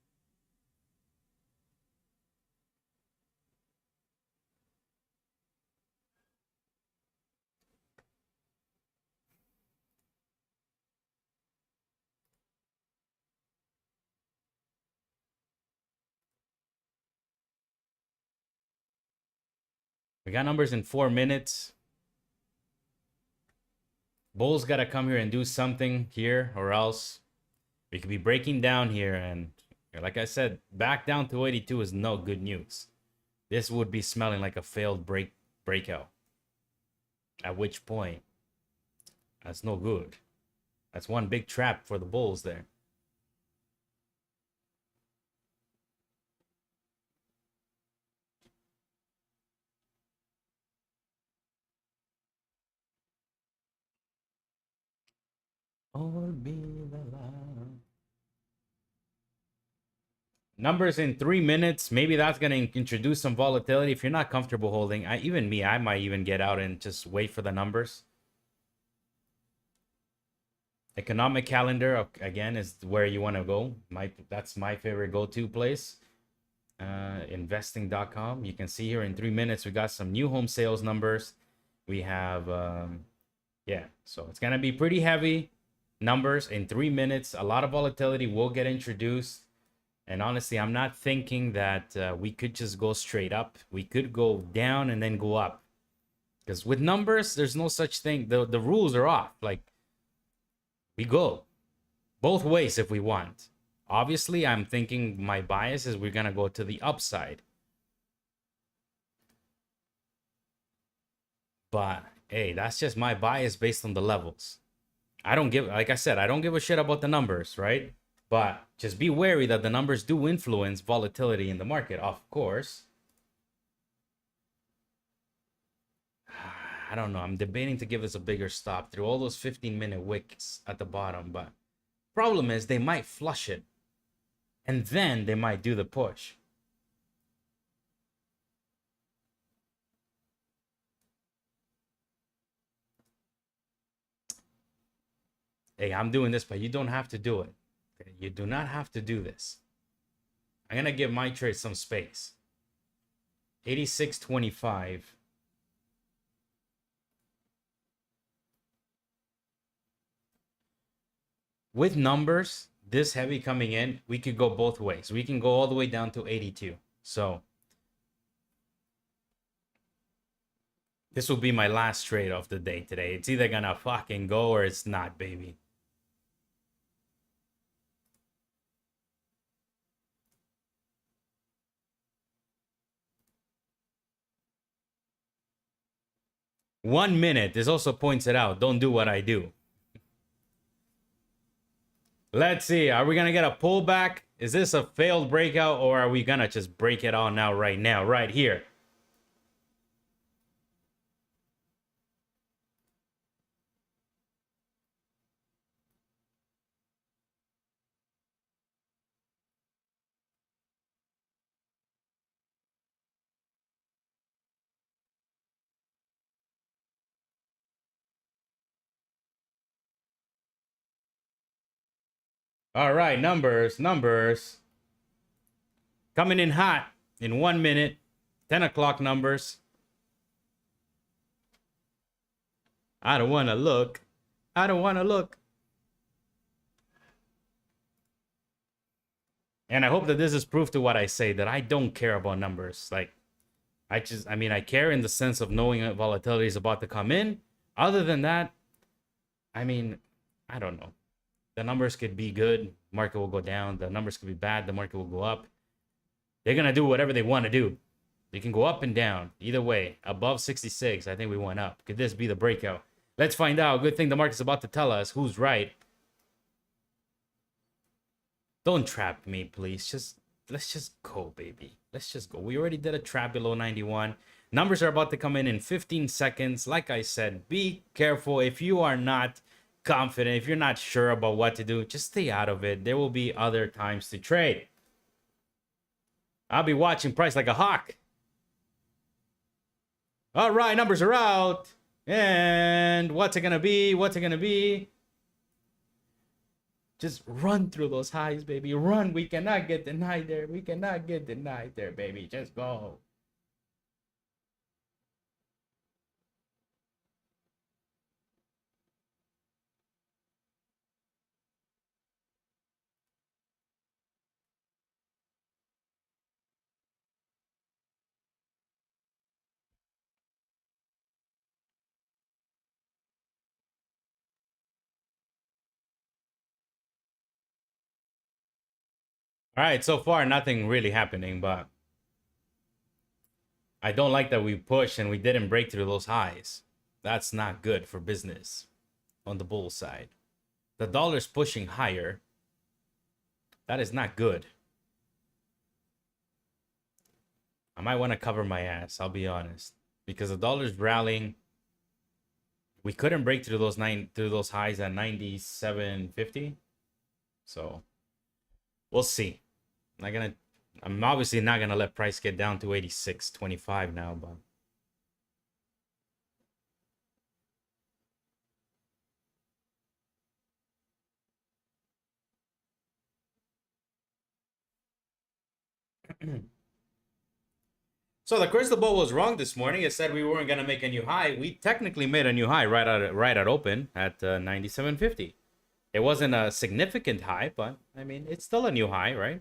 We got numbers in 4 minutes. Bulls got to come here and do something here, or else we could be breaking down here. And like I said, back down to 82 is no good news. This would be smelling like a failed breakout. At which point, that's no good. That's one big trap for the Bulls there. All be the love. Numbers in 3 minutes. Maybe that's going to introduce some volatility. If you're not comfortable holding, even me, I might even get out and just wait for the numbers. Economic calendar, again, is where you want to go. That's my favorite go-to place. Investing.com. You can see here in 3 minutes, we got some new home sales numbers. We have, yeah, so it's going to be pretty heavy numbers in 3 minutes. A lot of volatility will get introduced. And honestly, I'm not thinking that we could just go straight up. We could go down and then go up. Because with numbers, there's no such thing. The rules are off. Like, we go both ways if we want. Obviously, I'm thinking my bias is we're going to go to the upside. But, hey, that's just my bias based on the levels. I don't give, like I said, I don't give a shit about the numbers, right? But just be wary that the numbers do influence volatility in the market, of course. I don't know. I'm debating to give this a bigger stop through all those 15-minute wicks at the bottom. But problem is they might flush it. And then they might do the push. Hey, I'm doing this, but you don't have to do it. Okay? You do not have to do this. I'm going to give my trade some space. 86.25. With numbers this heavy coming in, we could go both ways. We can go all the way down to 82. So this will be my last trade of the day today. It's either gonna fucking go or it's not, baby. One minute. This also points it out. Don't do what I do. Let's see. Are we gonna get a pullback? Is this a failed breakout, or are we gonna just break it all now, right here? All right, numbers. Coming in hot in 1 minute. 10 o'clock numbers. I don't want to look. I don't want to look. And I hope that this is proof to what I say, that I don't care about numbers. Like, I mean, I care in the sense of knowing that volatility is about to come in. Other than that, I mean, I don't know. The numbers could be good, market will go down. The numbers could be bad, the market will go up. They're going to do whatever they want to do. They can go up and down. Either way, above 66, I think we went up. Could this be the breakout? Let's find out. Good thing the market's about to tell us who's right. Don't trap me, please. Let's just go, baby. Let's just go. We already did a trap below 91. Numbers are about to come in 15 seconds. Like I said, be careful. If you are not confident, if you're not sure about what to do, just stay out of it. There will be other times to trade. I'll be watching price like a hawk. All right, numbers are out. And what's it gonna be? What's it gonna be? Just run through those highs, baby. Run. We cannot get denied there. We cannot get denied there, baby. Just go. All right, so far nothing really happening, but I don't like that we pushed and we didn't break through those highs. That's not good for business on the bull side. The dollar's pushing higher. That is not good. I might want to cover my ass, I'll be honest, because the dollar's rallying. We couldn't break through those highs at 97.50. So we'll see. I'm obviously not gonna let price get down to 86.25 now, but So the crystal ball was wrong this morning. It said we weren't gonna make a new high. We technically made a new high right at open at 97.50. It wasn't a significant high, but I mean it's still a new high, right?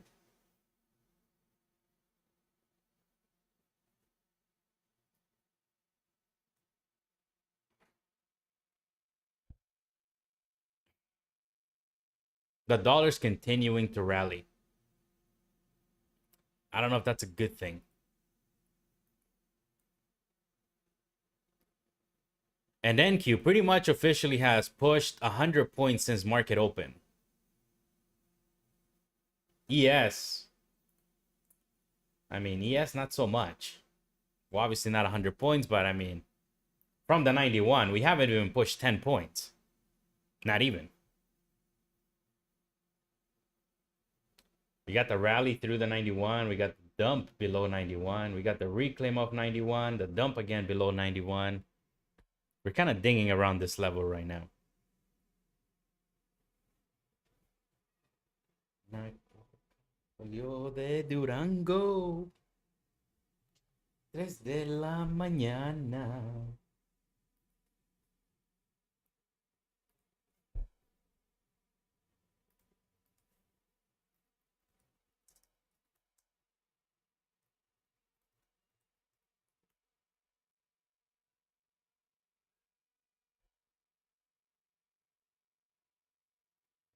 The dollar's continuing to rally. I don't know if that's a good thing. And NQ pretty much officially has pushed 100 points since market open. ES. I mean, ES not so much. Well, obviously not 100 points, but I mean, from the 91, we haven't even pushed 10 points. Not even. We got the rally through the 91. We got the dump below 91. We got the reclaim of 91. The dump again below 91. We're kind of dinging around this level right now. Julio de Durango. 3 de la mañana.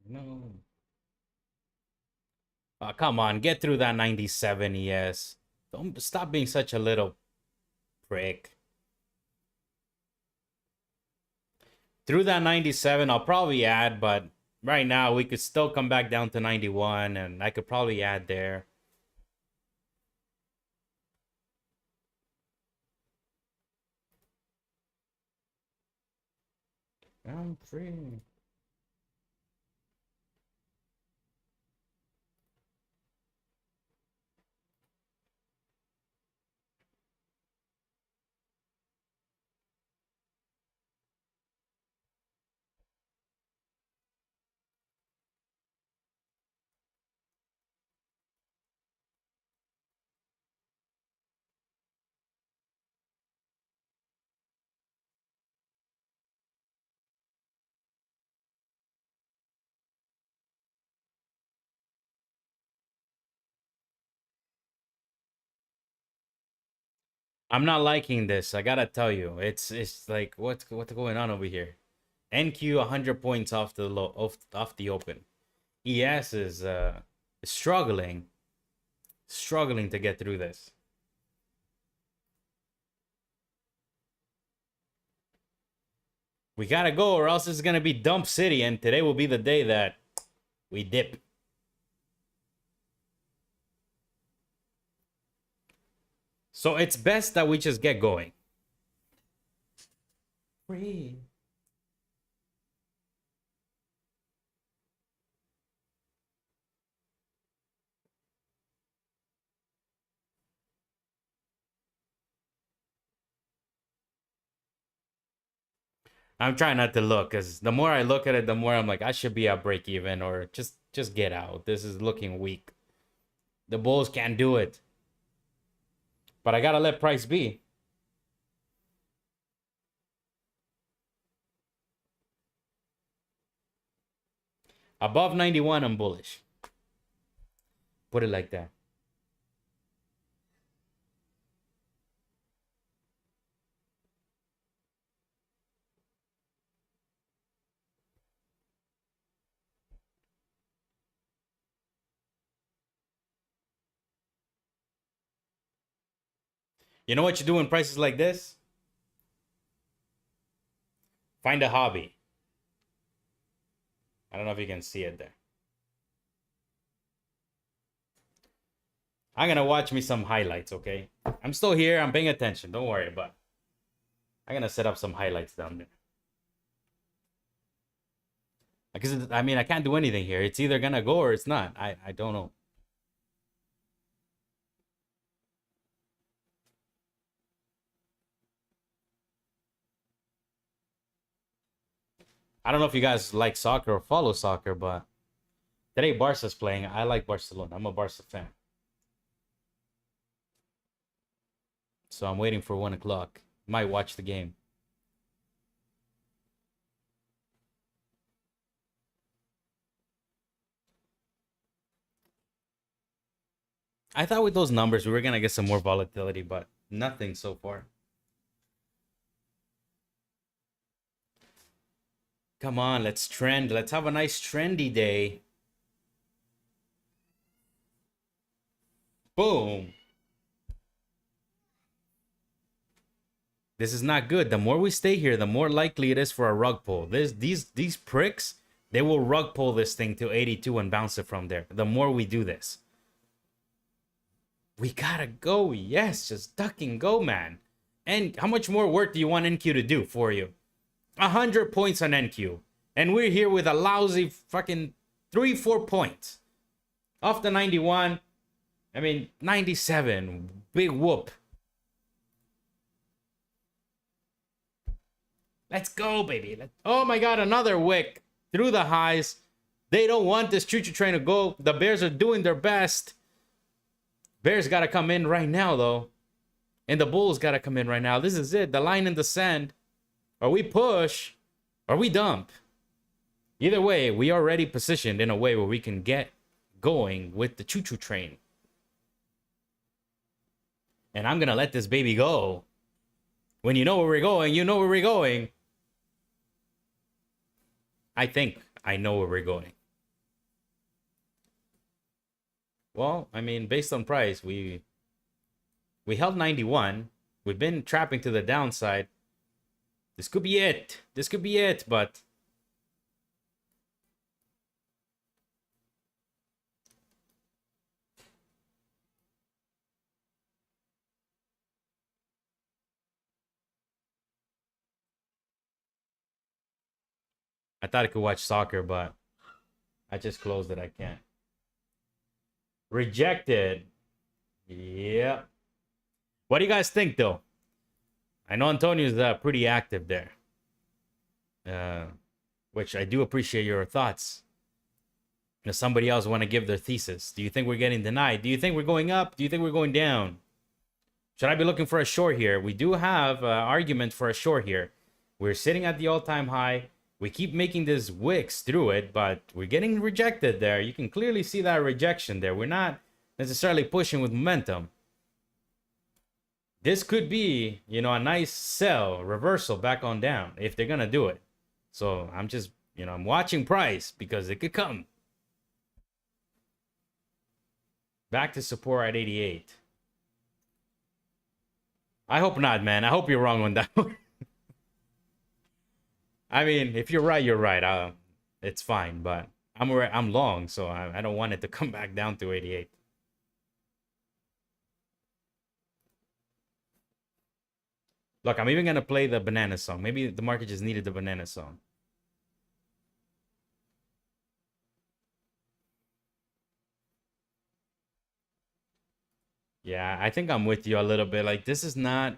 No. Oh, come on, get through that 97 ES. Don't stop being such a little prick. Through that 97, I'll probably add, but right now we could still come back down to 91, and I could probably add there. I'm free. I'm not liking this. I gotta tell you, it's like what's going on over here. NQ 100 points off the low off the open. ES is struggling to get through this. We gotta go, or else it's gonna be dump city, and today will be the day that we dip. So it's best that we just get going. Free. I'm trying not to look, because the more I look at it, the more I'm like, I should be at break even, or just get out. This is looking weak. The Bulls can't do it. But I gotta let price be. Above 91, I'm bullish. Put it like that. You know what you do in prices like this? Find a hobby. I don't know if you can see it there. I'm gonna watch me some highlights, okay? I'm still here. I'm paying attention. Don't worry, but I'm gonna set up some highlights down there. Because I mean, I can't do anything here. It's either gonna go or it's not. I don't know. I don't know if you guys like soccer or follow soccer, but today Barca's playing. I like Barcelona. I'm a Barca fan. So I'm waiting for 1 o'clock. Might watch the game. I thought with those numbers we were gonna get some more volatility, but nothing so far. Come on, let's trend. Let's have a nice trendy day. Boom. This is not good. The more we stay here, the more likely it is for a rug pull. These pricks, they will rug pull this thing to 82 and bounce it from there. The more we do this. We gotta go. Yes, just duck and go, man. And how much more work do you want NQ to do for you? 100 points on NQ. And we're here with a lousy fucking 3-4 points. Off the 91. I mean, 97. Big whoop. Let's go, baby. Oh my God, another wick through the highs. They don't want this choo-choo train to go. The Bears are doing their best. Bears got to come in right now, though. And the Bulls got to come in right now. This is it. The line in the sand. Or we push, or we dump. Either way, we are already positioned in a way where we can get going with the choo-choo train. And I'm going to let this baby go. When you know where we're going, you know where we're going. I think I know where we're going. Well, I mean, based on price, we held 91. We've been trapping to the downside. This could be it. This could be it, but I thought I could watch soccer, but I just closed it. I can't. Rejected. Yeah. What do you guys think, though? I know Antonio's pretty active there. Which I do appreciate your thoughts. Does somebody else want to give their thesis? Do you think we're getting denied? Do you think we're going up? Do you think we're going down? Should I be looking for a short here? We do have argument for a short here. We're sitting at the all-time high. We keep making these wicks through it, but we're getting rejected there. You can clearly see that rejection there. We're not necessarily pushing with momentum. This could be, you know, a nice sell, reversal back on down if they're going to do it. So I'm just, you know, I'm watching price because it could come. Back to support at 88. I hope not, man. I hope you're wrong on that one. I mean, if you're right, you're right. It's fine, but I'm long, so I don't want it to come back down to 88. Look, I'm even gonna play the banana song. Maybe the market just needed the banana song. Yeah, I think I'm with you a little bit. Like, this is not...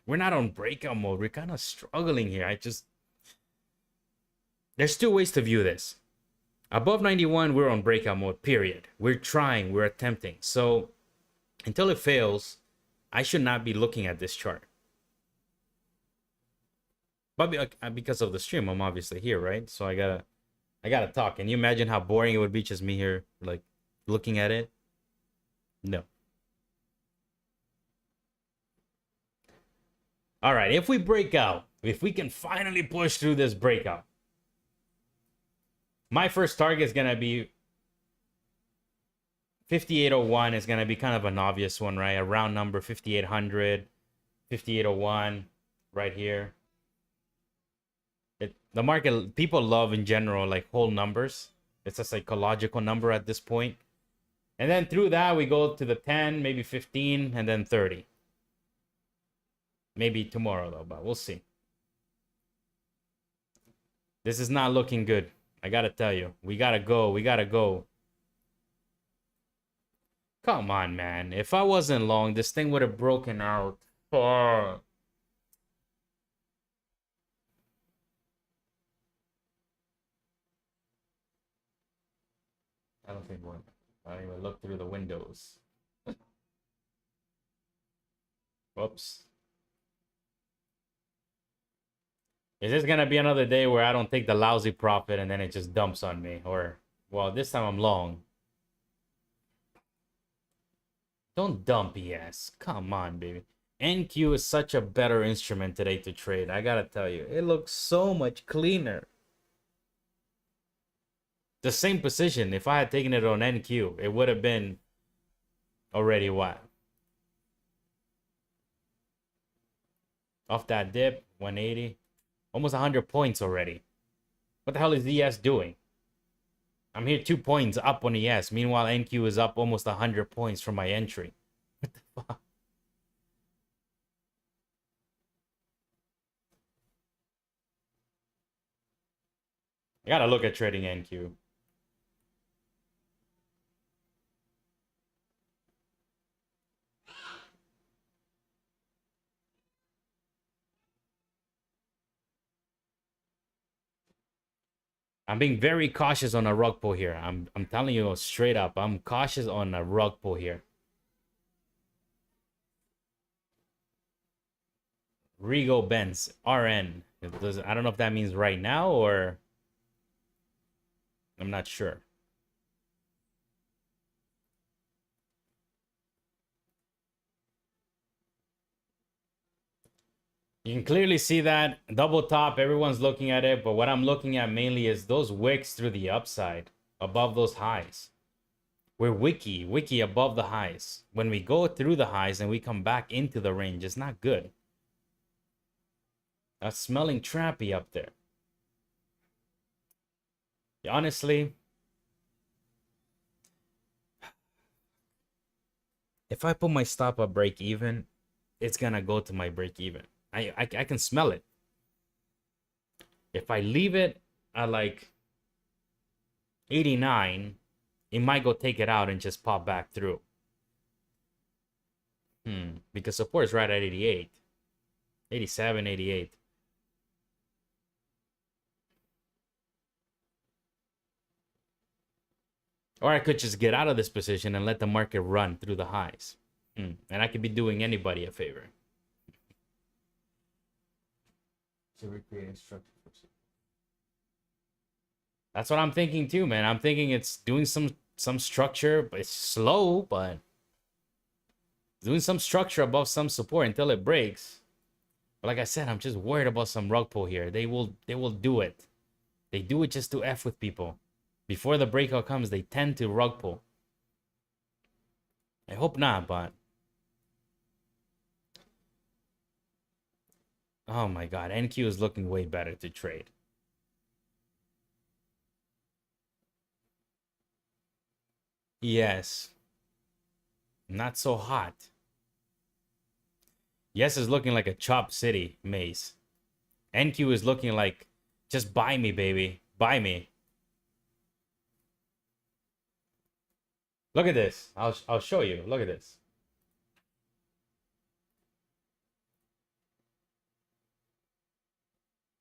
We're not on breakout mode. We're kind of struggling here. There's two ways to view this. Above 91, we're on breakout mode, period. We're trying, we're attempting. So until it fails, I should not be looking at this chart. But because of the stream, I'm obviously here, right? So I gotta talk. Can you imagine how boring it would be just me here, like, looking at it? No. All right, if we break out, if we can finally push through this breakout, my first target is going to be 5801 is going to be kind of an obvious one, right? A round number, 5800, 5801 right here. The market, people love in general, like, whole numbers. It's a psychological number at this point. And then through that, we go to the 10, maybe 15, and then 30. Maybe tomorrow, though, but we'll see. This is not looking good. I gotta tell you. We gotta go. We gotta go. Come on, man. If I wasn't long, this thing would have broken out. Oh. I don't think one. I don't even look through the windows. Whoops. Is this gonna be another day where I don't take the lousy profit and then it just dumps on me? Or, well, this time I'm long. Don't dump ES. Come on, baby. NQ is such a better instrument today to trade. I gotta tell you, it looks so much cleaner. The same position, if I had taken it on NQ, it would have been already what? Off that dip, 180. Almost 100 points already. What the hell is ES doing? I'm here 2 points up on ES. Meanwhile, NQ is up almost 100 points from my entry. What the fuck? I gotta look at trading NQ. I'm being very cautious on a rug pull here. I'm telling you straight up. I'm cautious on a rug pull here. Rigo Benz RN. I don't know if that means right now or I'm not sure. You can clearly see that double top. Everyone's looking at it, but what I'm looking at mainly is those wicks through the upside above those highs. We're wiki above the highs. When we go through the highs and we come back into the range, it's not good. That's smelling trappy up there. Honestly, if I put my stop at break even, it's gonna go to my break even. I can smell it. If I leave it at like 89, it might go take it out and just pop back through. Because support is right at 88. 87, 88. Or I could just get out of this position and let the market run through the highs. And I could be doing anybody a favor. To recreate instructor. That's what I'm thinking too, man. I'm thinking it's doing some structure, but it's slow, but doing some structure above some support until it breaks. But like I said, I'm just worried about some rug pull here. They will do it. They do it just to F with people. Before the breakout comes, they tend to rug pull. I hope not, but oh my god, NQ is looking way better to trade. Yes. Not so hot. Yes is looking like a chop city maze. NQ is looking like, just buy me, baby. Buy me. Look at this. I'll show you. Look at this.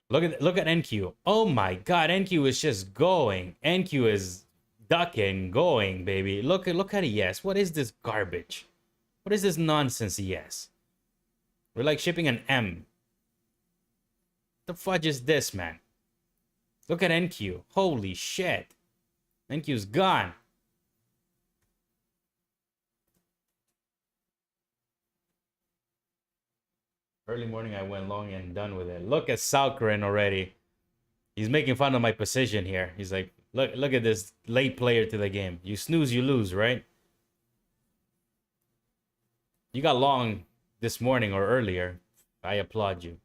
Look at NQ. Oh my god, NQ is just going. NQ is ducking, going, baby. Look at ES. What is this garbage? What is this nonsense, ES? We're like shipping an M. The fudge is this, man? Look at NQ. Holy shit. NQ's gone. Early morning, I went long and done with it. Look at Salkrin already. He's making fun of my position here. He's like, look at this late player to the game. You snooze, you lose, right? You got long this morning or earlier. I applaud you.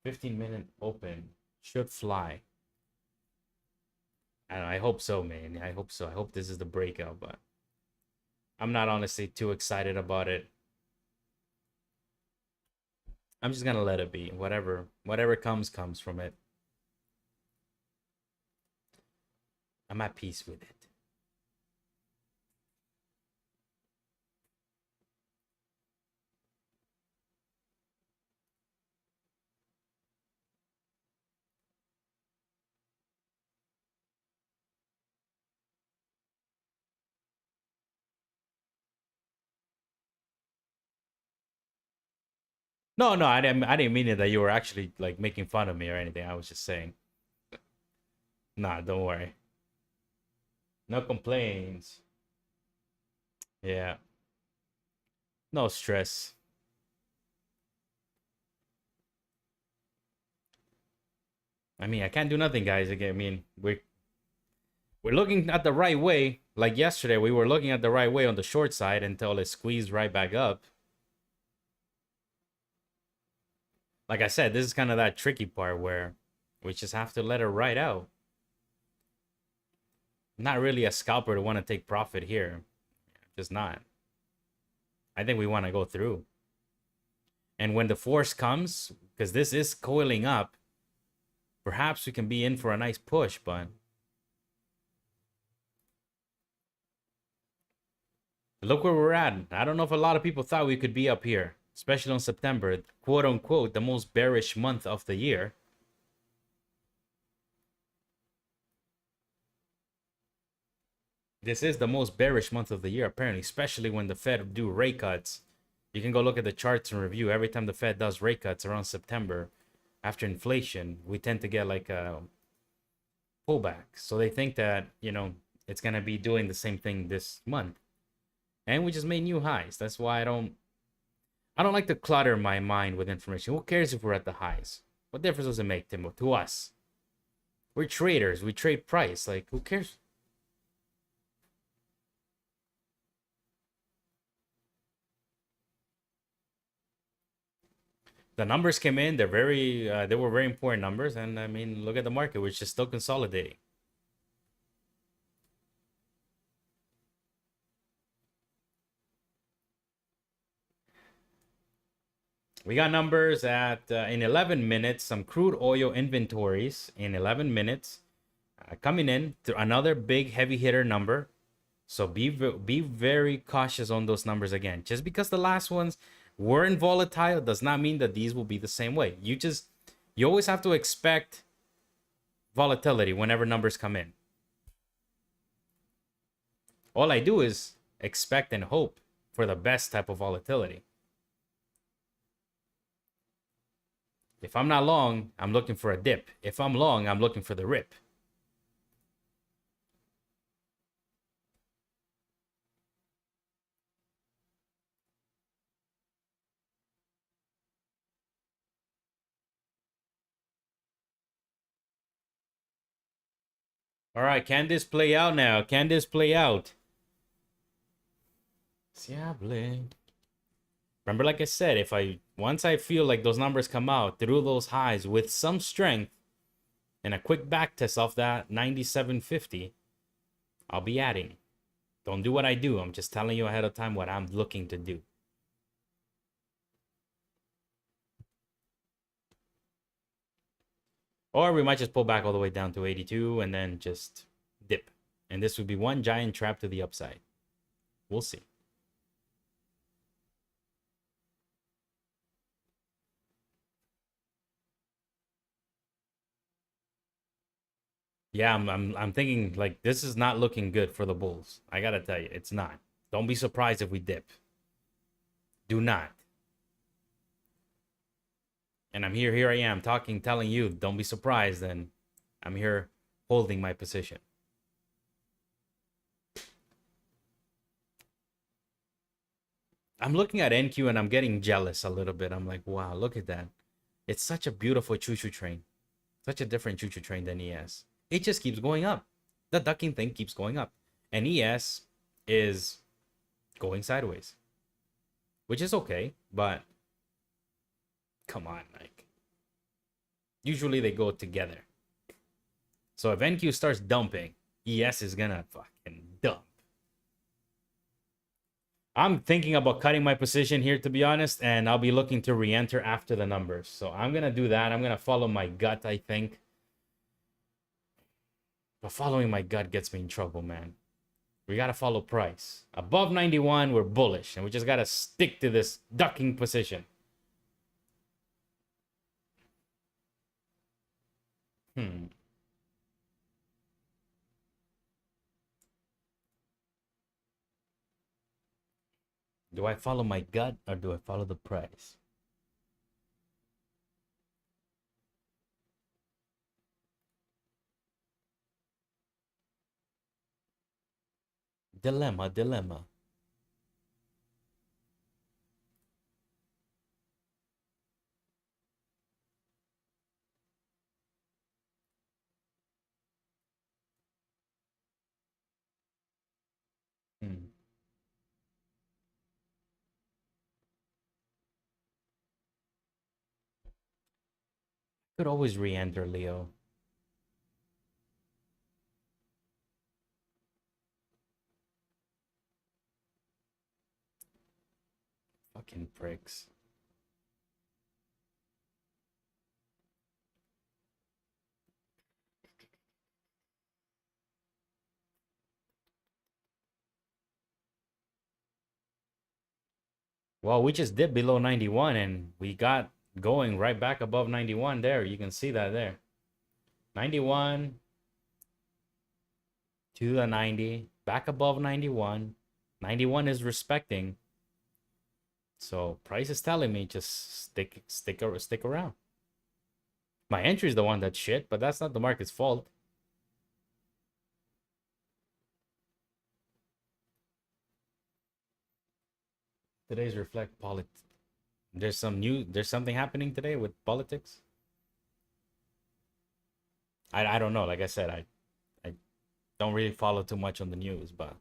15-minute open. Should fly. I don't know, I hope so, man. I hope so. I hope this is the breakout, but I'm not honestly too excited about it. I'm just gonna let it be. Whatever comes from it. I'm at peace with it. No, I didn't mean it that you were actually like making fun of me or anything. I was just saying. Nah, don't worry. No complaints. Yeah. No stress. I mean, I can't do nothing, guys. Again, I mean, we're looking at the right way. Like yesterday, we were looking at the right way on the short side until it squeezed right back up. Like I said, this is kind of that tricky part where we just have to let it ride out. I'm not really a scalper to want to take profit here. Just not. I think we want to go through. And when the force comes, because this is coiling up, perhaps we can be in for a nice push, but look where we're at. I don't know if a lot of people thought we could be up here, especially on September, quote unquote, the most bearish month of the year. This is the most bearish month of the year, apparently, especially when the Fed do rate cuts. You can go look at the charts and review. Every time the Fed does rate cuts around September, after inflation, we tend to get like a pullback. So they think that, it's going to be doing the same thing this month. And we just made new highs. That's why I don't like to clutter my mind with information. Who cares if we're at the highs? What difference does it make, Timo, to us? We're traders. We trade price. Like, who cares? The numbers came in. They were very important numbers. And I mean, look at the market, which is still consolidating. We got numbers at in 11 minutes, some crude oil inventories in 11 minutes coming in to another big heavy hitter number. So be very cautious on those numbers again. Just because the last ones weren't volatile does not mean that these will be the same way. You always have to expect volatility whenever numbers come in. All I do is expect and hope for the best type of volatility. If I'm not long, I'm looking for a dip. If I'm long, I'm looking for the rip. All right, can this play out now? Can this play out? Remember, like I said, once I feel like those numbers come out through those highs with some strength and a quick back test off that 97.50, I'll be adding. Don't do what I do. I'm just telling you ahead of time what I'm looking to do. Or we might just pull back all the way down to 82 and then just dip. And this would be one giant trap to the upside. We'll see. Yeah, I'm thinking like this is not looking good for the Bulls. I gotta tell you, it's not. Don't be surprised if we dip. Do not. And here I am talking, telling you, don't be surprised, and I'm here holding my position. I'm looking at NQ and I'm getting jealous a little bit. I'm like, wow, look at that. It's such a beautiful choo-choo train. Such a different choo-choo train than ES. It just keeps going up. The ducking thing keeps going up. And ES is going sideways. Which is okay, but come on, like. Usually they go together. So if NQ starts dumping, ES is gonna fucking dump. I'm thinking about cutting my position here, to be honest, and I'll be looking to re-enter after the numbers. So I'm gonna do that. I'm gonna follow my gut, I think. But following my gut gets me in trouble, man. We gotta follow price. Above 91, we're bullish, and we just gotta stick to this ducking position. Do I follow my gut or do I follow the price? Dilemma, dilemma. Hmm. Could always re-enter, Leo. Fucking pricks. Well, we just dipped below 91 and we got going right back above 91 there. You can see that there. 91 to the 90, back above 91. 91 is respecting. So price is telling me just stick around. My entry is the one that's shit, but that's not the market's fault. Today's reflect politics. There's something happening today with politics. I don't know. Like I said, I don't really follow too much on the news, but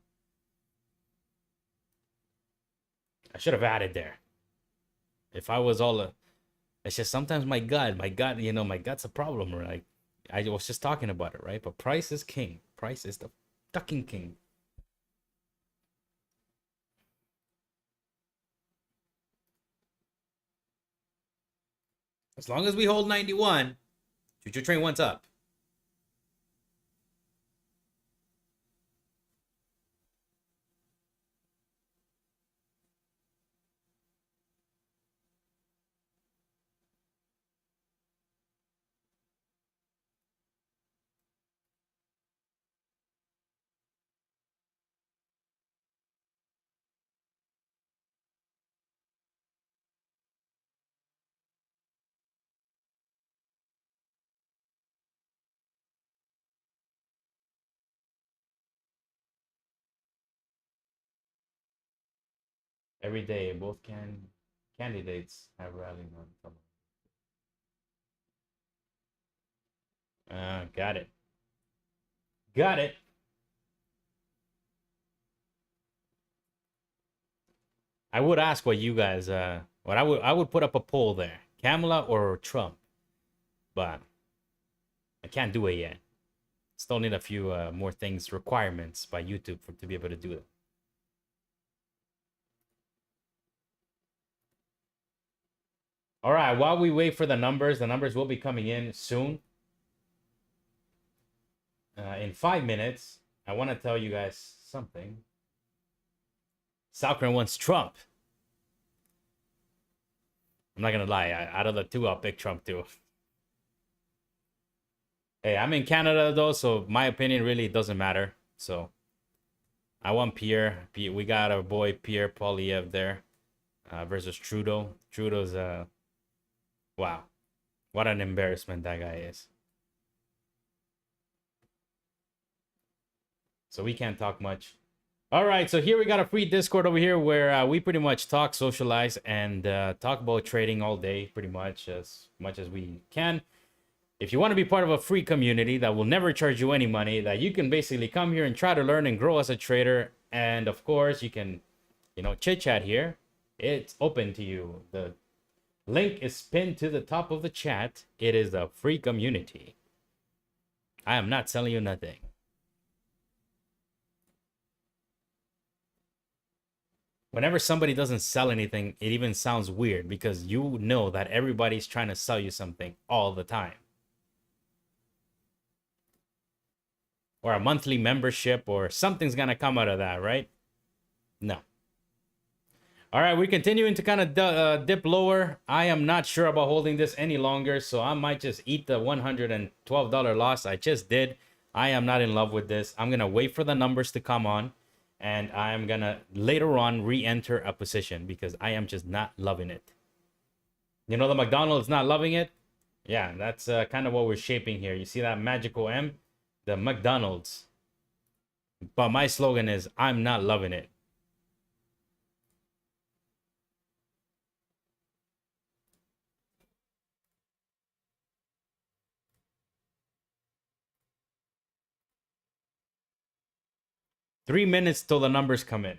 I should have added there. If I was all it's just sometimes my gut, my gut's a problem. Like I was just talking about it, right? But price is king. Price is the fucking king. As long as we hold 91, choo-choo train once up. Every day, both candidates have rallied on. Got it. Got it. I would ask what you guys what I would put up a poll there. Kamala or Trump. But I can't do it yet. Still need a few more things, requirements by YouTube to be able to do it. All right, while we wait for the numbers will be coming in soon. In 5 minutes, I want to tell you guys something. Southern wants Trump. I'm not gonna lie. Out of the two, I'll pick Trump too. Hey, I'm in Canada though, so my opinion really doesn't matter. So I want Pierre. We got our boy Pierre Poilievre there versus Trudeau. Trudeau's wow, what an embarrassment that guy is. So we can't talk much. All right, so here we got a free Discord over here where we pretty much talk, socialize, and talk about trading all day, pretty much as we can. If you want to be part of a free community that will never charge you any money, that you can basically come here and try to learn and grow as a trader, and of course you can, chit chat here. It's open to you. The link is pinned to the top of the chat. It is a free community. I am not selling you nothing. Whenever somebody doesn't sell anything, it even sounds weird because you know that everybody's trying to sell you something all the time. Or a monthly membership or something's going to come out of that, right? No. All right, we're continuing to kind of dip lower. I am not sure about holding this any longer, so I might just eat the $112 loss I just did. I am not in love with this. I'm going to wait for the numbers to come on, and I'm going to later on re-enter a position because I am just not loving it. You know the McDonald's not loving it? Yeah, that's kind of what we're shaping here. You see that magical M? The McDonald's. But my slogan is, I'm not loving it. Three minutes till the numbers come in.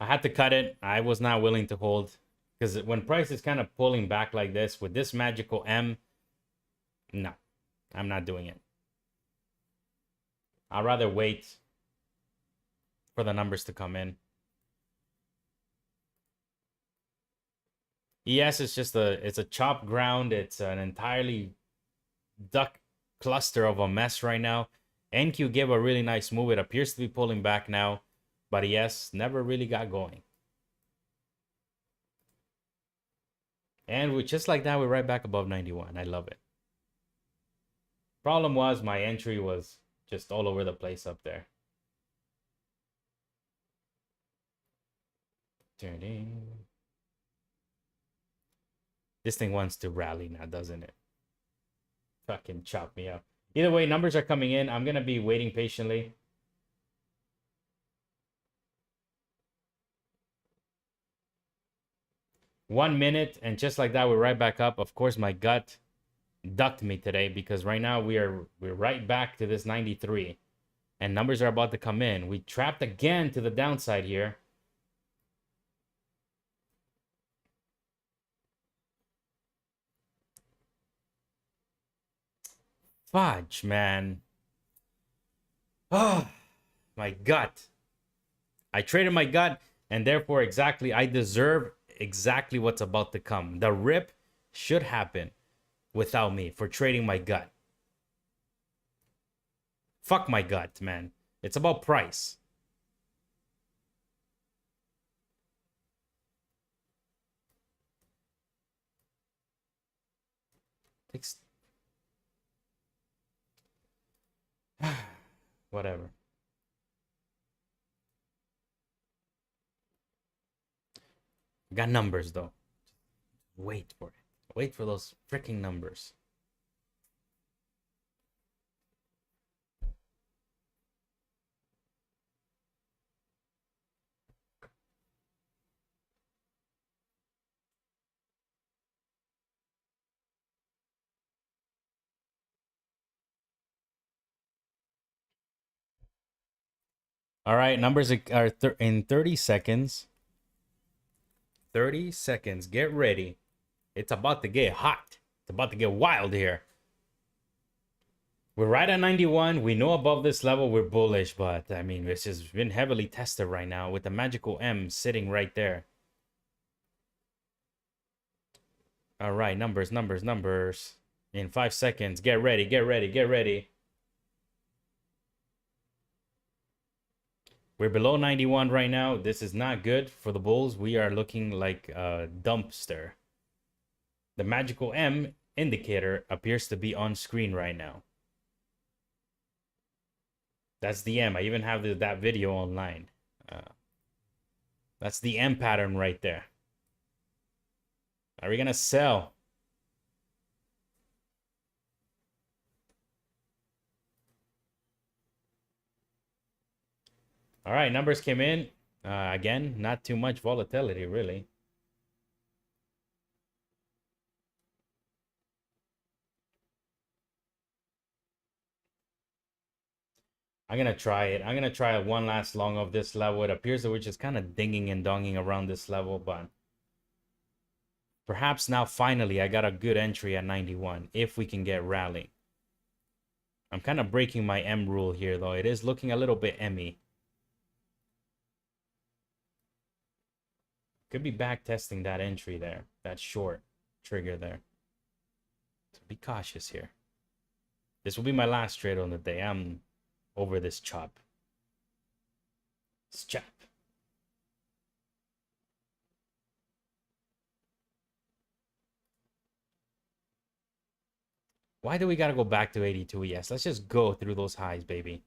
I had to cut it. I was not willing to hold. Because when price is kind of pulling back like this, with this magical M, no, I'm not doing it. I'd rather wait for the numbers to come in. ES is just it's a chopped ground. It's an entirely duck cluster of a mess right now. NQ gave a really nice move. It appears to be pulling back now, but ES never really got going. And we just like that, we're right back above 91. I love it. Problem was my entry was just all over the place up there. This thing wants to rally now, doesn't it? Fucking chop me up. Either way, numbers are coming in. I'm going to be waiting patiently. One minute, and just like that, we're right back up. Of course, my gut ducked me today because right now we're right back to this 93. And numbers are about to come in. We trapped again to the downside here. Fudge, man. Oh, my gut. I traded my gut, and therefore exactly I deserve exactly what's about to come. The rip should happen without me for trading my gut. Fuck my gut, man. It's about price. Whatever. Got numbers though. Wait for it. Wait for those freaking numbers. All right, numbers are in 30 seconds. 30 seconds. Get ready. It's about to get hot. It's about to get wild here. We're right at 91. We know above this level we're bullish, but I mean, this has been heavily tested right now with the magical M sitting right there. All right, numbers. In 5 seconds. Get ready. We're below 91 right now. This is not good for the bulls. We are looking like a dumpster. The magical M indicator appears to be on screen right now. That's the M. I even have that video online. That's the M pattern right there. Are we going to sell? All right, numbers came in. Again, not too much volatility, really. I'm going to try it. I'm going to try one last long of this level. It appears that we're just kind of dinging and donging around this level, but perhaps now finally I got a good entry at 91 if we can get rallying. I'm kind of breaking my M rule here, though. It is looking a little bit M-y. Could be back testing that entry there, that short trigger there. So be cautious here. This will be my last trade on the day. I'm over this chop. This chop. Why do we gotta go back to 82? Yes, let's just go through those highs, baby.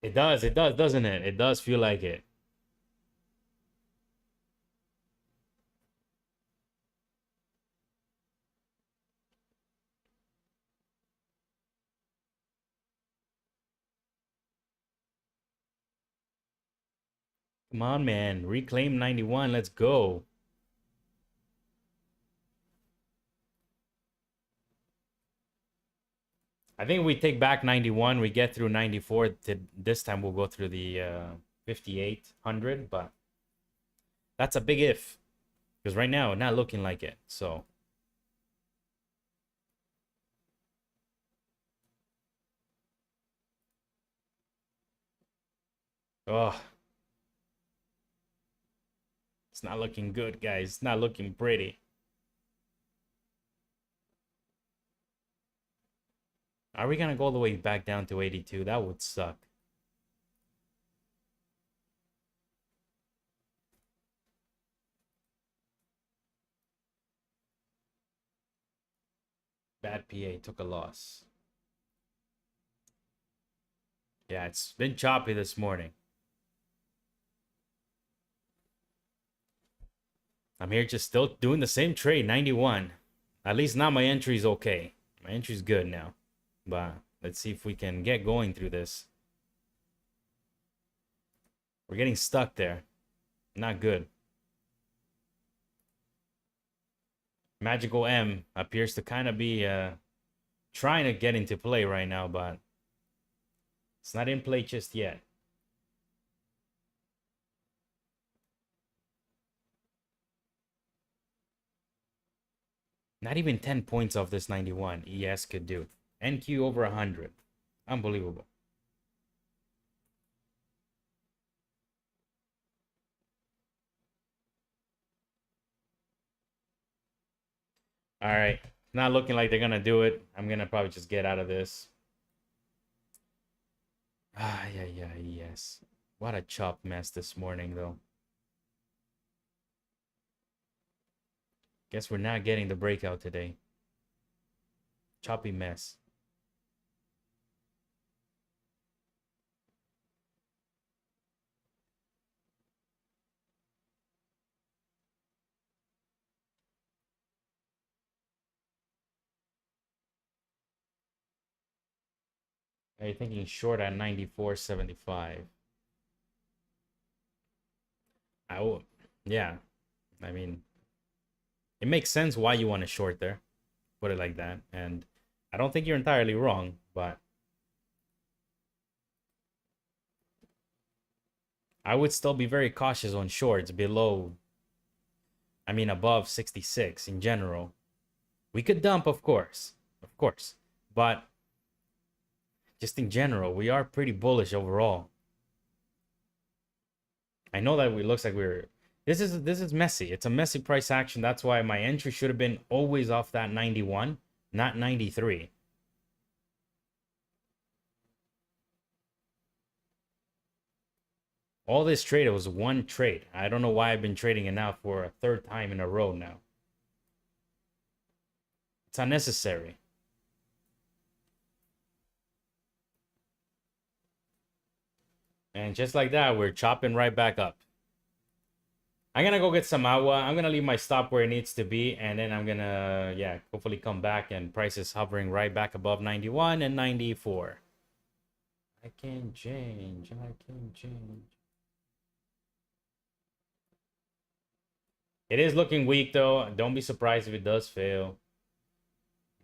It does, doesn't it? It does feel like it. Come on, man. Reclaim 91. Let's go. I think we take back 91. We get through 94. This time we'll go through the 5800. But that's a big if. Because right now, not looking like it. So. Oh. It's not looking good, guys. It's not looking pretty. Are we going to go all the way back down to 82? That would suck. Bad PA. Took a loss. Yeah, it's been choppy this morning. I'm here just still doing the same trade, 91. At least now my entry's okay. My entry's good now. But let's see if we can get going through this. We're getting stuck there. Not good. Magical M appears to kind of be trying to get into play right now, but it's not in play just yet. Not even 10 points off this 91 ES could do. NQ over 100. Unbelievable. All right. Not looking like they're going to do it. I'm going to probably just get out of this. Yeah, yes. What a chop mess this morning, though. Guess we're not getting the breakout today. Choppy mess. Are you thinking short at 94.75? I will. Yeah. I mean, it makes sense why you want to short there. Put it like that. And I don't think you're entirely wrong, but I would still be very cautious on shorts below, I mean, above 66 in general. We could dump, of course. Of course. But just in general, we are pretty bullish overall. I know that it looks like we're... This is messy. It's a messy price action. That's why my entry should have been always off that 91, not 93. All this trade, it was one trade. I don't know why I've been trading it now for a third time in a row now. It's unnecessary. And just like that, we're chopping right back up. I'm going to go get some agua. I'm going to leave my stop where it needs to be. And then I'm going to, yeah, hopefully come back. And prices hovering right back above 91 and 94. I can change. I can change. It is looking weak, though. Don't be surprised if it does fail.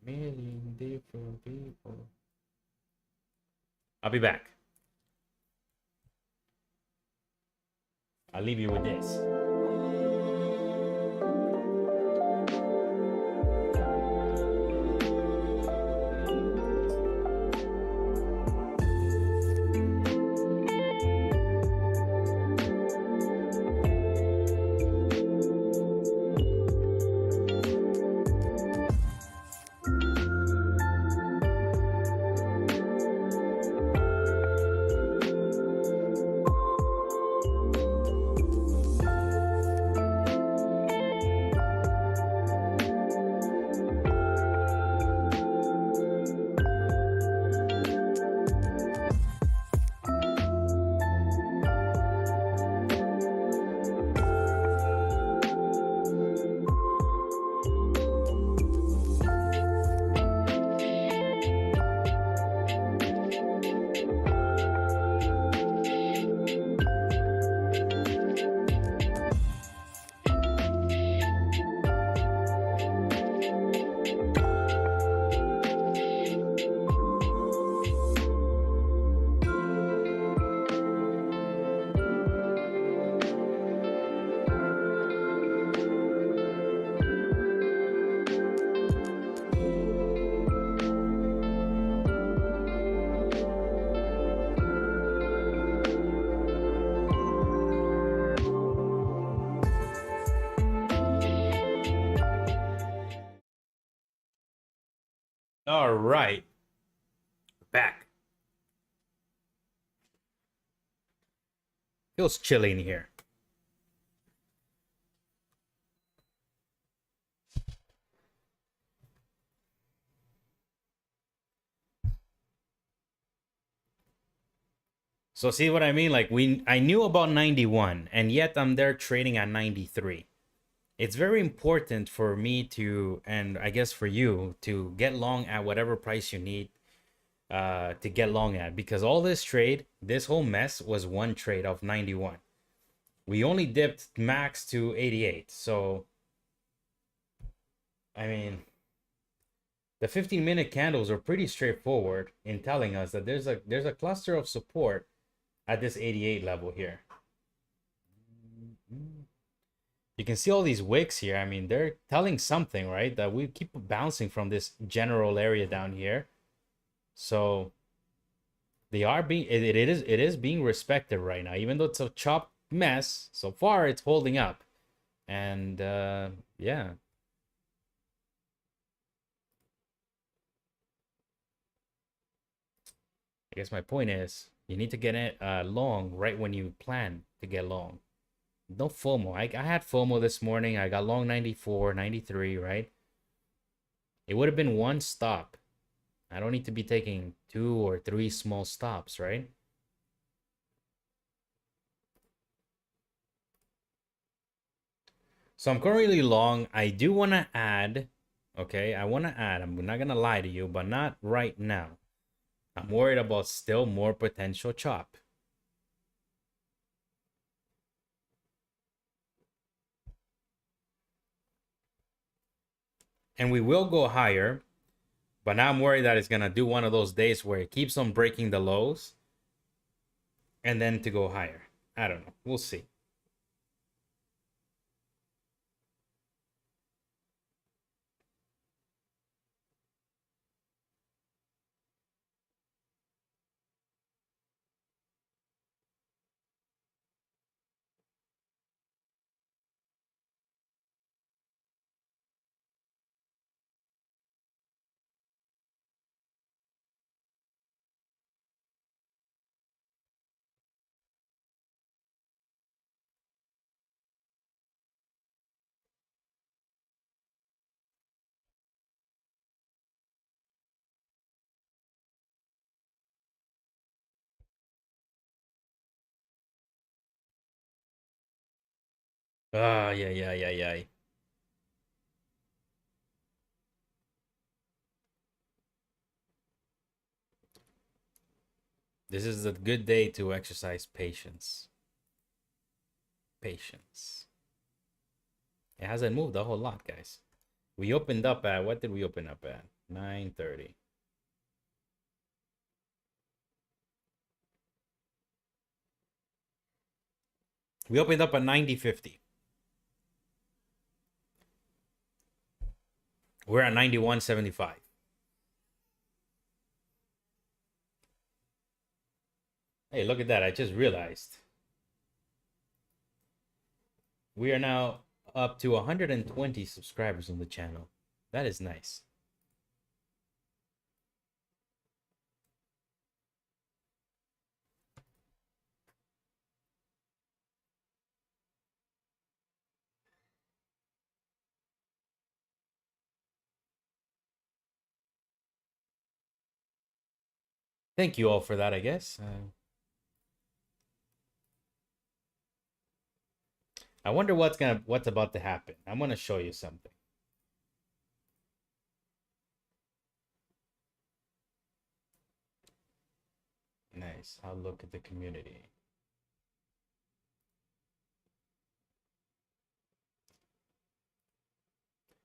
Million different people. I'll be back. I'll leave you with this. All right, back. Feels chilly in here. So see what I mean? Like I knew about 91, and yet I'm there trading at 93. It's very important for me to, and I guess for you, to get long at whatever price you need to get long at, because all this trade, this whole mess was one trade of 91. We only dipped max to 88. So I mean, the 15-minute candles are pretty straightforward in telling us that there's a cluster of support at this 88 level here. You can see all these wicks here. I mean, they're telling something, right? That we keep bouncing from this general area down here. So they are being it is being respected right now, even though it's a chopped mess. So far, it's holding up, and yeah. I guess my point is you need to get it long right when you plan to get long. No FOMO. I had FOMO this morning. I got long 94, 93, right? It would have been one stop. I don't need to be taking 2 or 3 small stops, right? So I'm currently long. I do want to add, okay? I want to add. I'm not going to lie to you, but not right now. I'm worried about still more potential chop. And we will go higher, but now I'm worried that it's going to do one of those days where it keeps on breaking the lows and then to go higher. I don't know. We'll see. Ah, yeah, yeah, yeah, yeah. This is a good day to exercise patience. Patience. It hasn't moved a whole lot, guys. We opened up at, what did we open up at? 9:30. We opened up at 90.50. We're at 91.75. Hey, look at that. I just realized. We are now up to 120 subscribers on the channel. That is nice. Thank you all for that, I guess. I wonder what's about to happen. I'm gonna show you something. Nice. I'll look at the community.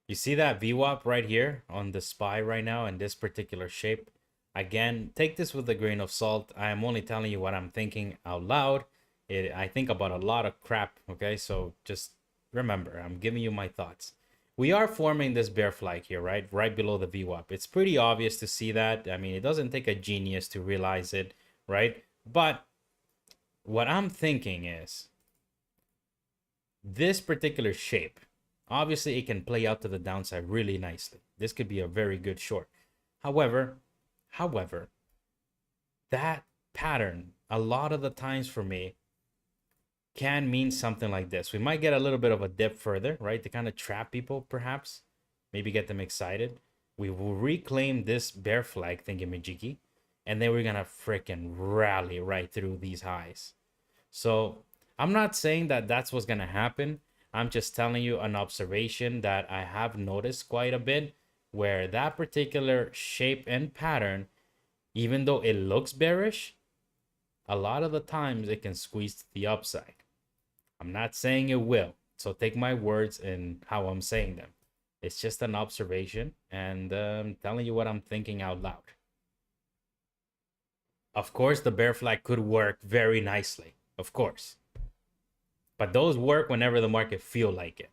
You see that VWAP right here on the SPY right now in this particular shape? Again, take this with a grain of salt. I am only telling you what I'm thinking out loud. I think about a lot of crap, okay? So just remember, I'm giving you my thoughts. We are forming this bear flag here, right? Right below the VWAP. It's pretty obvious to see that. I mean, it doesn't take a genius to realize it, right? But what I'm thinking is this particular shape, obviously it can play out to the downside really nicely. This could be a very good short. However, however, that pattern a lot of the times for me can mean something like this. We might get a little bit of a dip further, right? To kind of trap people, perhaps, maybe get them excited. We will reclaim this bear flag thingamajiggy, and then we're gonna freaking rally right through these highs. So I'm not saying that that's what's gonna happen. I'm just telling you an observation that I have noticed quite a bit, where that particular shape and pattern, even though it looks bearish, a lot of the times it can squeeze to the upside. I'm not saying it will, so take my words in how I'm saying them. It's just an observation, and I'm telling you what I'm thinking out loud. Of course, the bear flag could work very nicely, of course. But those work whenever the market feel like it.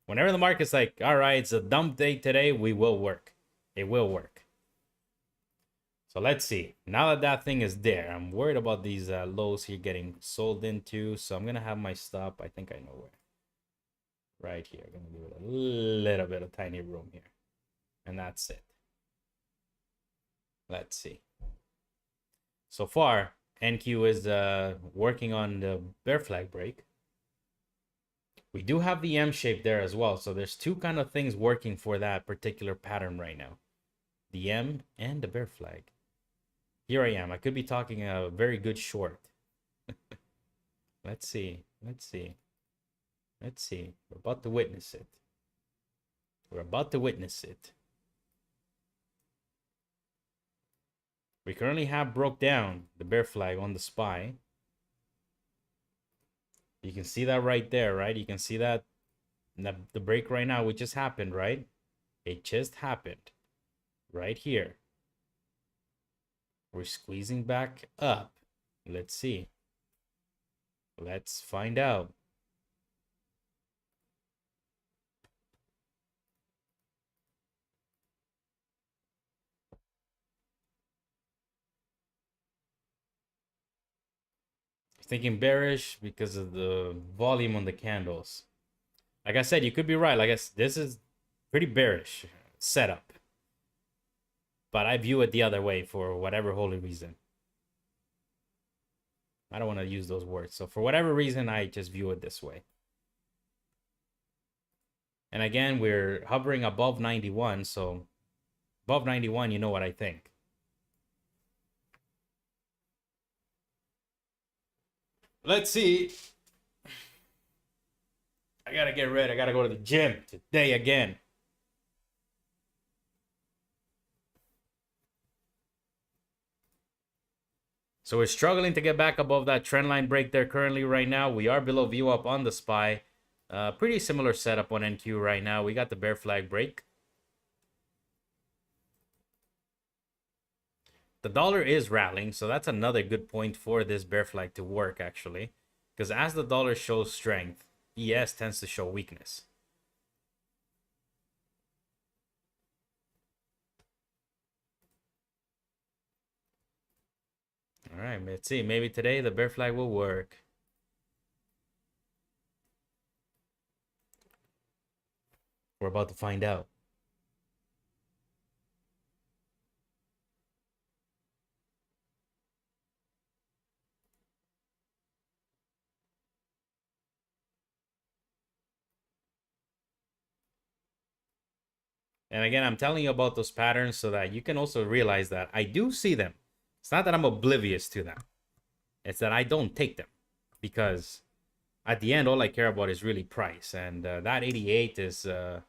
Whenever the market's like, all right, it's a dump day today, we will work. It will work. So let's see. Now that that thing is there, I'm worried about these lows here getting sold into. So I'm going to have my stop. I think I know where. Right here. I'm going to give it a little bit of tiny room here. And that's it. Let's see. So far, NQ is working on the bear flag break. We do have the M shape there as well. So there's two kind of things working for that particular pattern right now. The M and the bear flag. Here I am. I could be talking a very good short. Let's see. Let's see. Let's see. We're about to witness it. We're about to witness it. We currently have broke down the bear flag on the SPY. You can see that right there, right? You can see that the break right now, which just happened, right? It just happened right here. We're squeezing back up. Let's see. Let's find out. Thinking bearish because of the volume on the candles. Like I said, you could be right. Like this is pretty bearish setup. But I view it the other way for whatever holy reason. I don't want to use those words. So for whatever reason, I just view it this way. And again, we're hovering above 91. So above 91, you know what I think. Let's see. I gotta get ready. I gotta go to the gym today again. So we're struggling to get back above that trend line break there currently right now. We are below view up on the SPY. Pretty similar setup on NQ right now. We got the bear flag break. The dollar is rallying, so that's another good point for this bear flag to work, actually. Because as the dollar shows strength, ES tends to show weakness. All right, let's see. Maybe today the bear flag will work. We're about to find out. And again, I'm telling you about those patterns so that you can also realize that I do see them. It's not that I'm oblivious to them. It's that I don't take them. Because at the end, all I care about is really price. And that 88 is a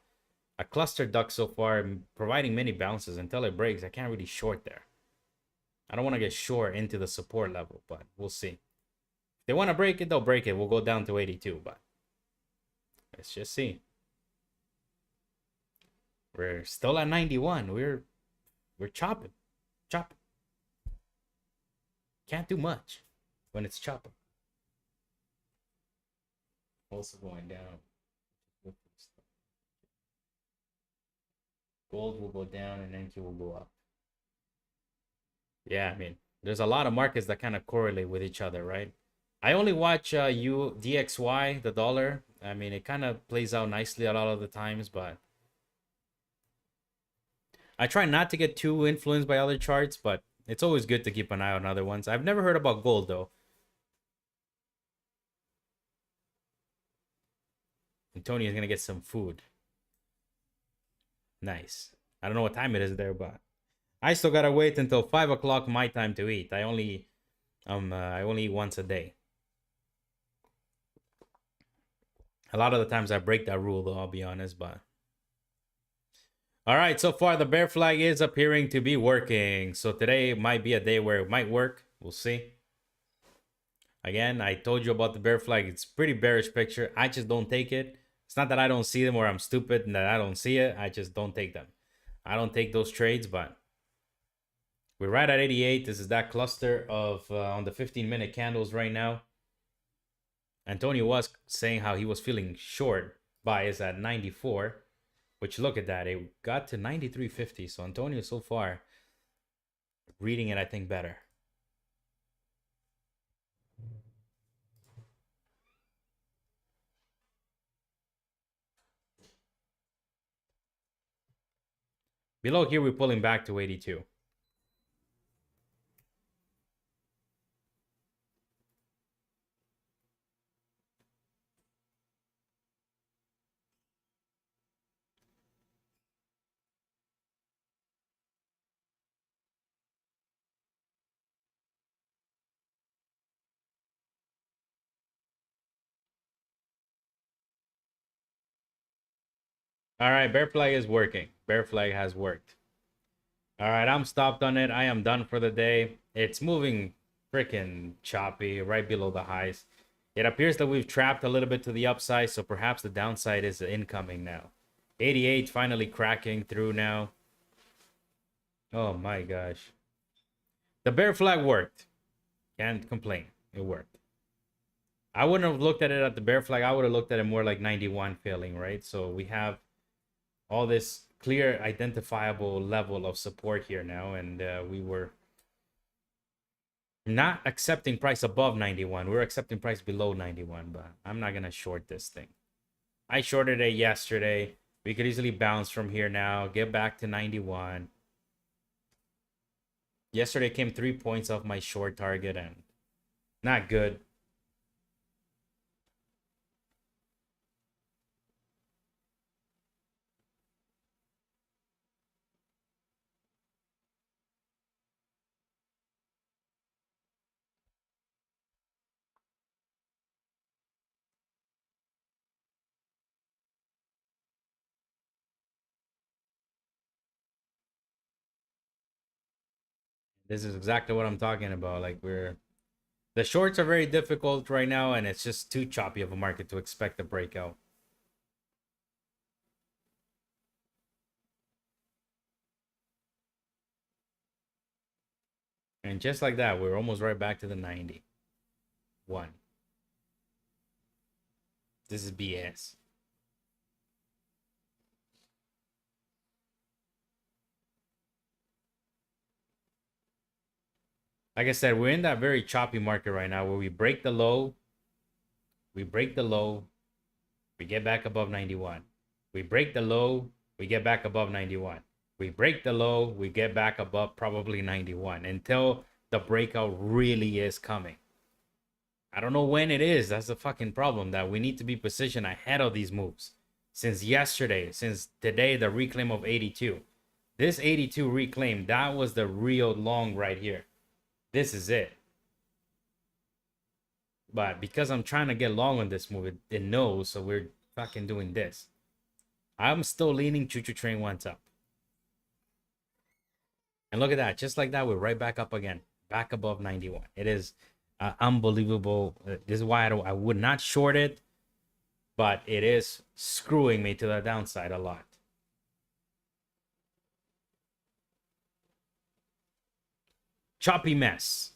cluster duck so far, providing many bounces until it breaks. I can't really short there. I don't want to get short into the support level, but we'll see. If they want to break it, they'll break it. We'll go down to 82, but let's just see. We're still at 91. We're chopping. Chopping. Can't do much when it's chopping. Also going down. Gold will go down and NQ will go up. Yeah, I mean, there's a lot of markets that kind of correlate with each other, right? I only watch DXY, the dollar. I mean, it kind of plays out nicely a lot of the times, but I try not to get too influenced by other charts, but it's always good to keep an eye on other ones. I've never heard about gold though. Antonio's gonna get some food. Nice. I don't know what time it is there, but I still gotta wait until 5 o'clock my time to eat. I only eat once a day. A lot of the times I break that rule though, I'll be honest, but all right, so far the bear flag is appearing to be working. So today might be a day where it might work. We'll see. Again, I told you about the bear flag. It's pretty bearish picture. I just don't take it. It's not that I don't see them or I'm stupid and that I don't see it. I just don't take them. I don't take those trades, but we're right at 88. This is that cluster of on the 15-minute candles right now. Antonio was saying how he was feeling short bias at 94. Which, look at that, it got to 93.50. So Antonio so far reading it, I think, better. Below here, we're pulling back to 82. All right, bear flag is working. Bear flag has worked. All right, I'm stopped on it. I am done for the day. It's moving freaking choppy right below the highs. It appears that we've trapped a little bit to the upside, so perhaps the downside is incoming now. 88 finally cracking through now. Oh my gosh. The bear flag worked. Can't complain. It worked. I wouldn't have looked at it at the bear flag. I would have looked at it more like 91 failing, right? So we have all this clear identifiable level of support here now, and we were not accepting price above 91. We're accepting price below 91, but I'm not gonna short this thing. I shorted it yesterday. We could easily bounce from here now, get back to 91. Yesterday came 3 points off my short target, and not good. This is exactly what I'm talking about. Like, the shorts are very difficult right now, and it's just too choppy of a market to expect a breakout. And just like that, we're almost right back to the 91. This is BS. Like I said, we're in that very choppy market right now where we break the low, we get back above 91. We break the low, we get back above 91. We break the low, we get back above probably 91 until the breakout really is coming. I don't know when it is. That's the fucking problem, that we need to be positioned ahead of these moves. Since yesterday, since today, the reclaim of 82. This 82 reclaim, that was the real long right here. This is it. But because I'm trying to get long on this move, it knows, so we're fucking doing this. I'm still leaning choo-choo train once up. And look at that. Just like that, we're right back up again. Back above 91. It is unbelievable. This is why I would not short it. But it is screwing me to the downside a lot. Choppy mess.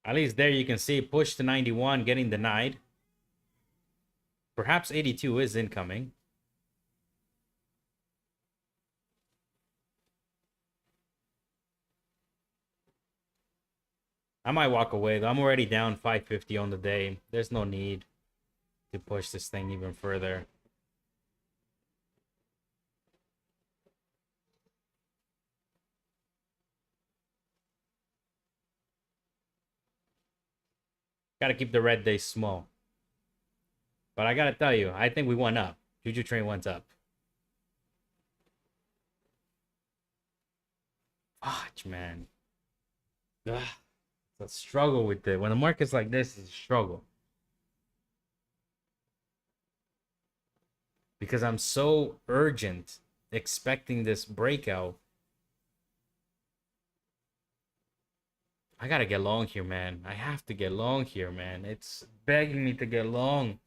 At least there you can see push to 91 getting denied. Perhaps 82 is incoming. I might walk away though. I'm already down 550 on the day. There's no need to push this thing even further. Gotta keep the red days small. But I gotta tell you, I think we went up. Juju train went up. Fudge, man. Ugh. It's a struggle with it. When the market's like this, it's a struggle. Because I'm so urgent expecting this breakout. I gotta get long here, man. I have to get long here, man. It's begging me to get long.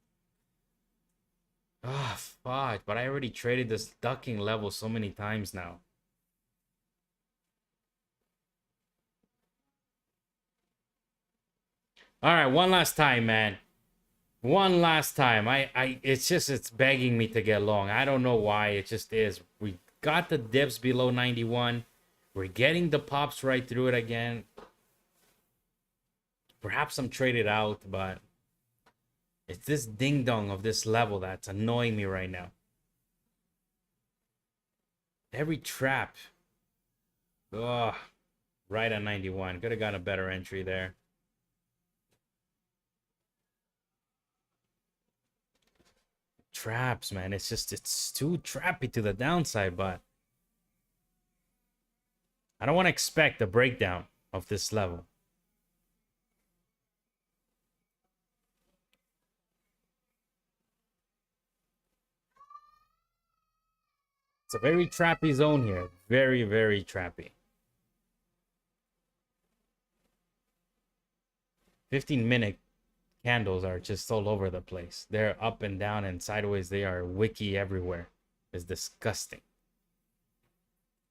Ah, fudge. But I already traded this ducking level so many times now. All right, one last time, man. One last time. It's begging me to get long. I don't know why. It just is. We got the dips below 91. We're getting the pops right through it again. Perhaps I'm traded out, but it's this ding dong of this level that's annoying me right now. Every trap. Ugh. Right at 91. Could have got a better entry there. Traps, man. It's too trappy to the downside, but I don't want to expect a breakdown of this level. It's a very trappy zone here. Very, very trappy. 15-minute candles are just all over the place. They're up and down and sideways. They are wicky everywhere. It's disgusting.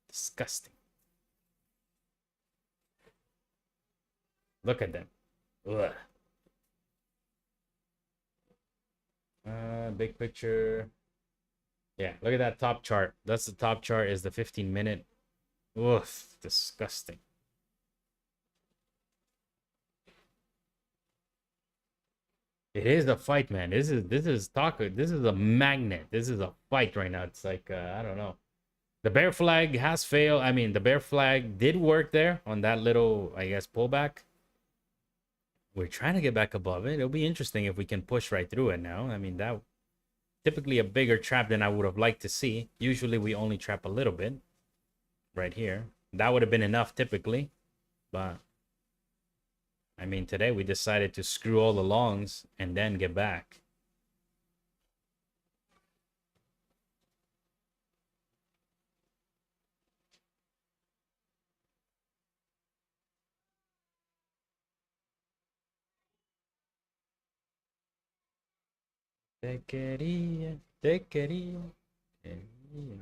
Disgusting. Look at them. Ugh. Big picture. Yeah, look at that top chart. That's the top chart is the 15-minute. Oof, disgusting. It is a fight, man. This is taco. This is a magnet. This is a fight right now. It's like I don't know. The bear flag has failed. I mean, the bear flag did work there on that little, I guess, pullback. We're trying to get back above it. It'll be interesting if we can push right through it now. I mean, that typically a bigger trap than I would have liked to see. Usually we only trap a little bit right here. That would have been enough typically, but I mean, today we decided to screw all the longs and then get back. Te quería, te quería, quería.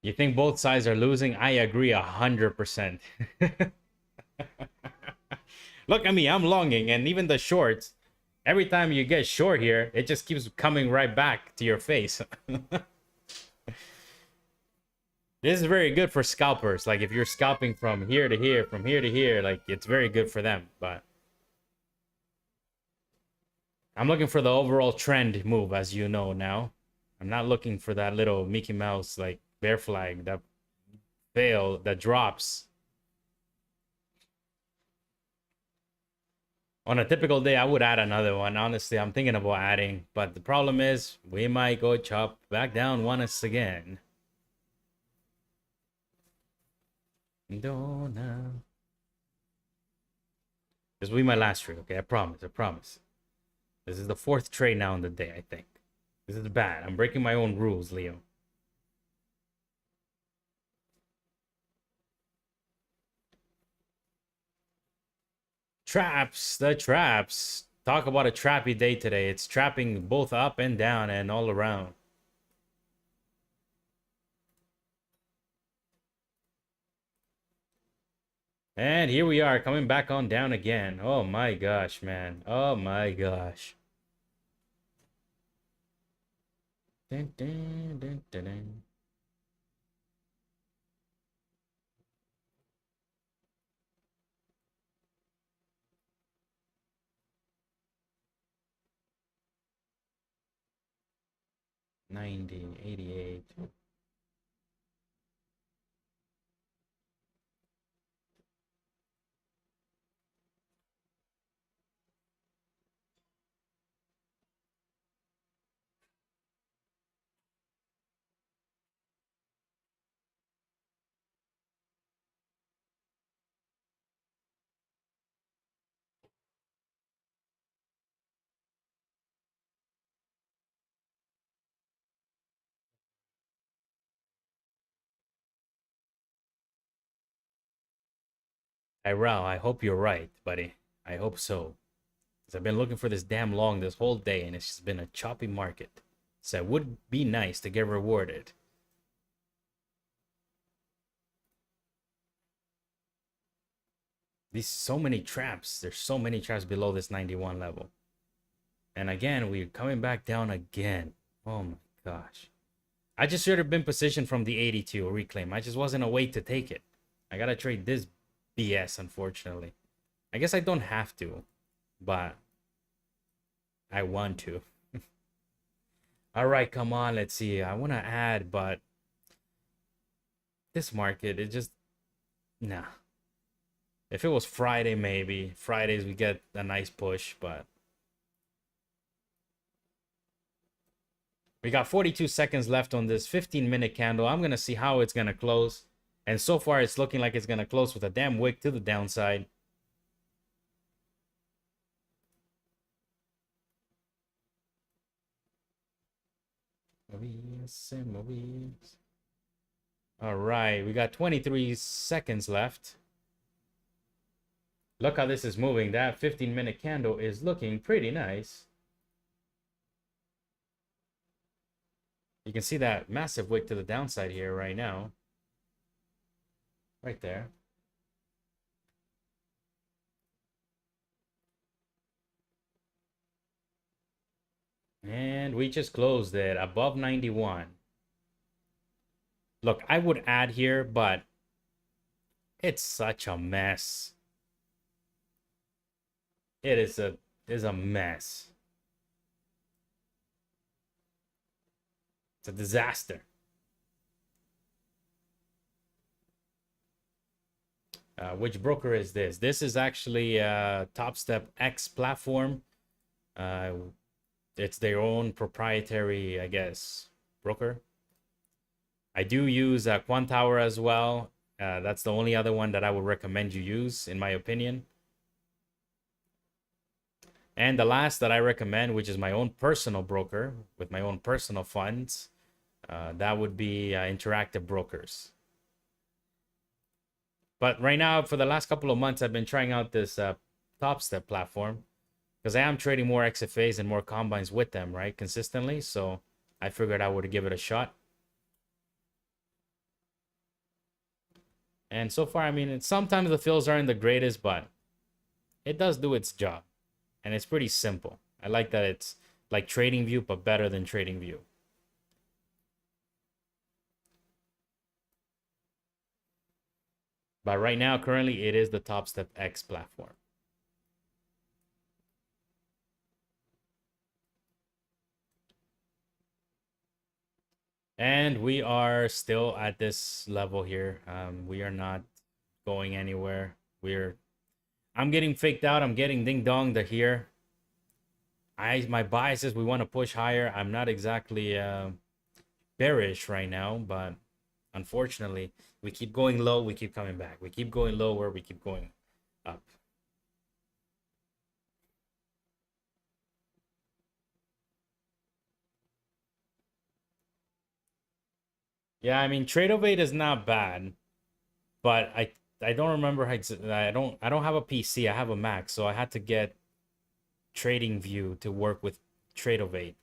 You think both sides are losing? I agree 100%. Look at me, I'm longing, and even the shorts, every time you get short here, it just keeps coming right back to your face. This is very good for scalpers. Like if you're scalping from here to here, from here to here, like it's very good for them. But I'm looking for the overall trend move, as you know now. I'm not looking for that little Mickey Mouse like bear flag that fail that drops. On a typical day, I would add another one. Honestly, I'm thinking about adding, but the problem is we might go chop back down once again. Donna. This will be my last trade, okay? I promise. I promise. This is the fourth trade now in the day, I think. This is bad. I'm breaking my own rules, Leo. Traps. The traps. Talk about a trappy day today. It's trapping both up and down and all around. And here we are coming back on down again. Oh my gosh, man. Oh my gosh. Dun, dun, dun, dun, dun. $90, $88. Tyrell, I hope you're right, buddy. I hope so. Because I've been looking for this damn long this whole day, and it's just been a choppy market. So it would be nice to get rewarded. These so many traps. There's so many traps below this 91 level. And again, we're coming back down again. Oh my gosh. I just should have been positioned from the 82 reclaim. I just wasn't a way to take it. I gotta trade this BS, unfortunately. I guess I don't have to, but I want to. All right, come on, let's see. I want to add, but this market, it just, nah. If it was Friday, maybe. Fridays, we get a nice push, but we got 42 seconds left on this 15-minute candle. I'm going to see how it's going to close. And so far, it's looking like it's going to close with a damn wick to the downside. All right, we got 23 seconds left. Look how this is moving. That 15-minute candle is looking pretty nice. You can see that massive wick to the downside here right now. Right there. And we just closed it above 91. Look, I would add here, but it's such a mess. It is a mess. It's a disaster. Which broker is this? This is actually Top Step X platform. It's their own proprietary, I guess, broker. I do use Quantower as well. That's the only other one that I would recommend you use, in my opinion. And the last that I recommend, which is my own personal broker with my own personal funds, that would be Interactive Brokers. But right now, for the last couple of months, I've been trying out this Top Step platform because I am trading more XFAs and more combines with them, right, consistently. So I figured I would give it a shot. And so far, I mean, sometimes the fills aren't the greatest, but it does do its job. And it's pretty simple. I like that it's like TradingView, but better than TradingView. But right now, currently, it is the Top Step X platform. And we are still at this level here. We are not going anywhere. I'm getting faked out. I'm getting ding donged here. My bias is we want to push higher. I'm not exactly bearish right now, but unfortunately, we keep going low, we keep coming back. We keep going lower, we keep going up. Yeah, I mean, Trade of 8 is not bad, but I don't remember I don't have a PC. I have a Mac, so I had to get TradingView to work with Trade of 8,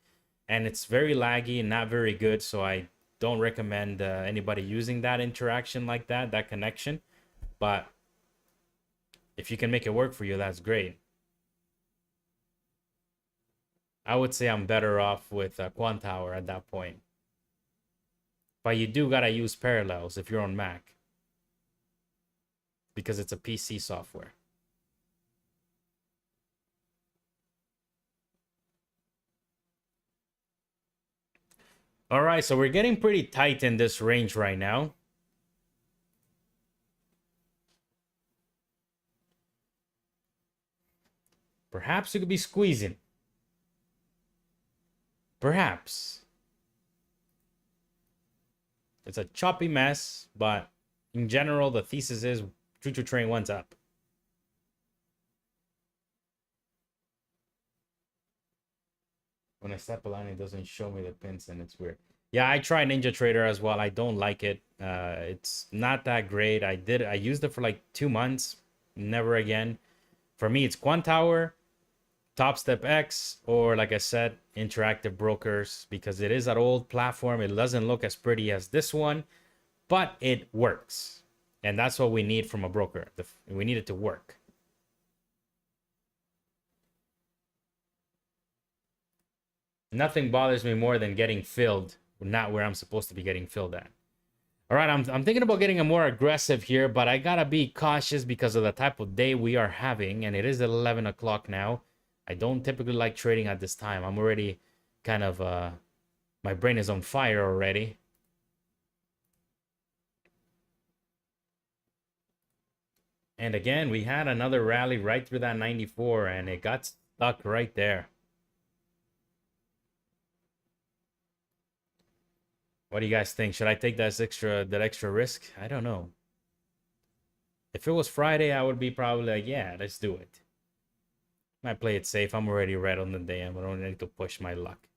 and it's very laggy and not very good. So I don't recommend anybody using that interaction like that connection. But if you can make it work for you, that's great. I would say I'm better off with Quant Tower at that point. But you do gotta use Parallels if you're on Mac, because it's a PC software. All right, so we're getting pretty tight in this range right now. Perhaps you could be squeezing. Perhaps. It's a choppy mess, but in general, the thesis is Choo-choo train one's up. When I step a line, it doesn't show me the pins, and it's weird. Yeah, I tried Ninja Trader as well. I don't like it. It's not that great. I used it for like 2 months. Never again. For me, it's Quant Tower, Top Step X, or like I said, Interactive Brokers, because it is an old platform. It doesn't look as pretty as this one, but it works. And that's what we need from a broker. We need it to work. Nothing bothers me more than getting filled, not where I'm supposed to be getting filled at. All right, I'm thinking about getting a more aggressive here, but I gotta be cautious because of the type of day we are having, and it is 11 o'clock now. I don't typically like trading at this time. I'm already kind of, my brain is on fire already. And again, we had another rally right through that 94, and it got stuck right there. What do you guys think? Should I take that extra risk? I don't know. If it was Friday, I would be probably like, yeah, let's do it. Might play it safe. I'm already red on the day. I don't need to push my luck.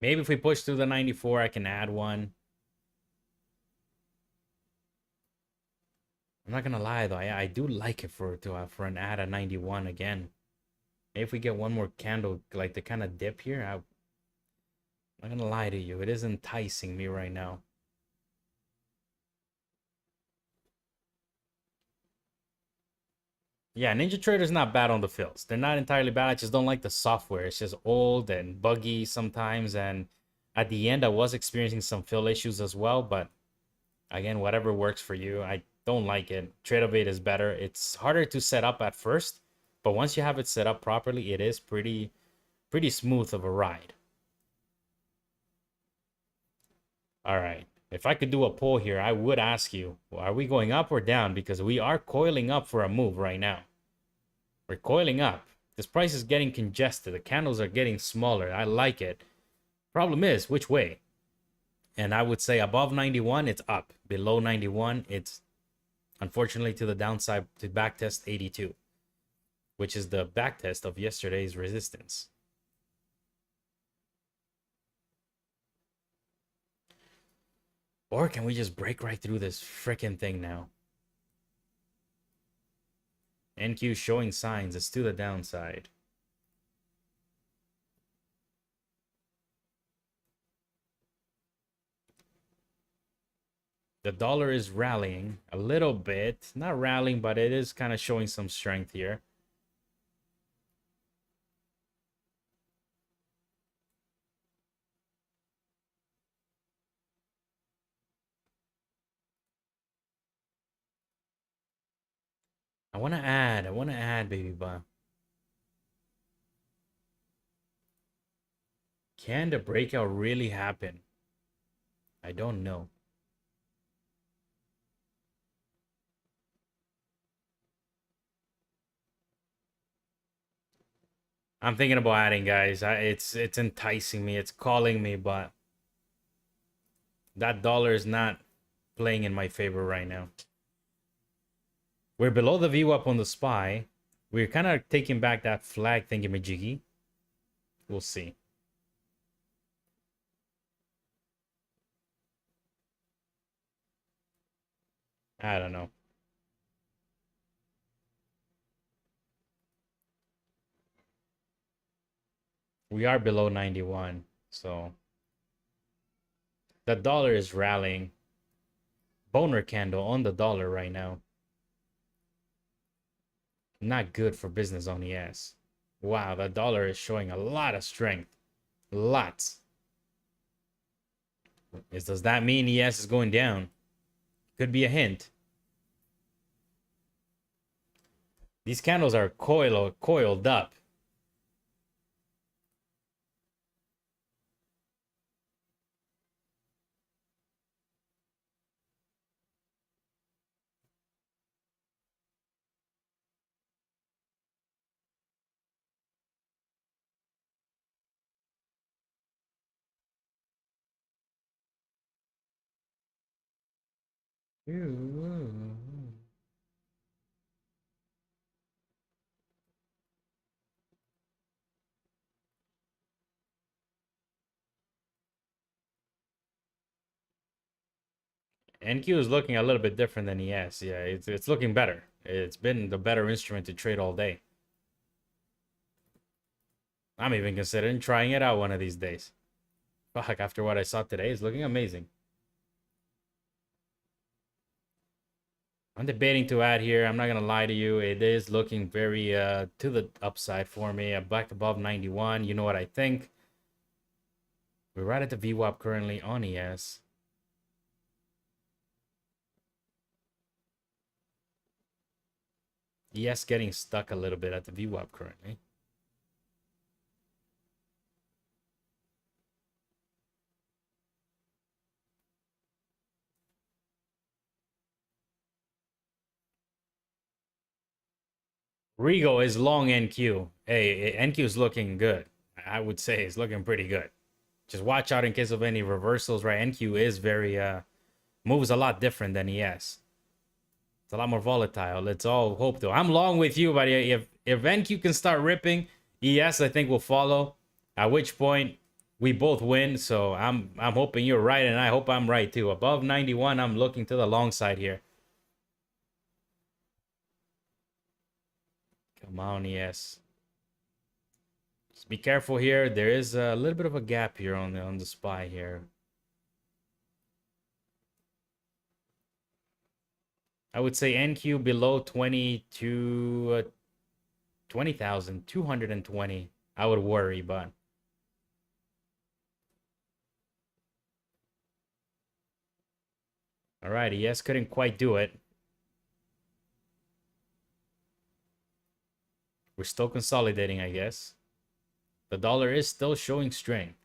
Maybe if we push through the 94, I can add one. I'm not gonna lie though, I do like it for an add a 91 again. Maybe if we get one more candle, like the kind of dip here, I'm not gonna lie to you, it is enticing me right now. Yeah, Ninja Trader's not bad on the fills. They're not entirely bad. I just don't like the software. It's just old and buggy sometimes. And at the end, I was experiencing some fill issues as well. But again, whatever works for you. I don't like it. Tradeovate is better. It's harder to set up at first, but once you have it set up properly, it is pretty smooth of a ride. All right. If I could do a poll here, I would ask you, are we going up or down? Because we are coiling up for a move right now. We're coiling up. This price is getting congested. The candles are getting smaller. I like it. Problem is, which way? And I would say above 91, it's up. Below 91, it's unfortunately to the downside to backtest 82, which is the backtest of yesterday's resistance. Or can we just break right through this freaking thing now? NQ showing signs. It's to the downside. The dollar is rallying a little bit. Not rallying, but it is kind of showing some strength here. I want to add, baby bun. Can the breakout really happen? I don't know. I'm thinking about adding, guys. It's enticing me. It's calling me, but that dollar is not playing in my favor right now. We're below the VWAP on the SPY. We're kind of taking back that flag thingamajiggy. We'll see. I don't know. We are below 91. So the dollar is rallying. Boner candle on the dollar right now. Not good for business on ES. Wow, the dollar is showing a lot of strength. Lots. Does that mean ES is going down? Could be a hint. These candles are coiled up. NQ is looking a little bit different than ES. Yeah, it's looking better. It's been the better instrument to trade all day. I'm even considering trying it out one of these days. Fuck, after what I saw today, it's looking amazing. I'm debating to add here. I'm not gonna lie to you. It is looking very to the upside for me. Back above 91. You know what I think? We're right at the VWAP currently on ES. ES getting stuck a little bit at the VWAP currently. Regal is long NQ. Hey, NQ is looking good. I would say it's looking pretty good. Just watch out in case of any reversals, right? NQ is very moves a lot different than ES. It's a lot more volatile. Let's all hope though. I'm long with you, but if NQ can start ripping, ES I think will follow. At which point we both win. So I'm hoping you're right, and I hope I'm right too. Above 91, I'm looking to the long side here. Come on, ES. Just be careful here. There is a little bit of a gap here on the SPY here. I would say NQ below 20,220. I would worry, but all right, ES couldn't quite do it. We're still consolidating, I guess. The dollar is still showing strength.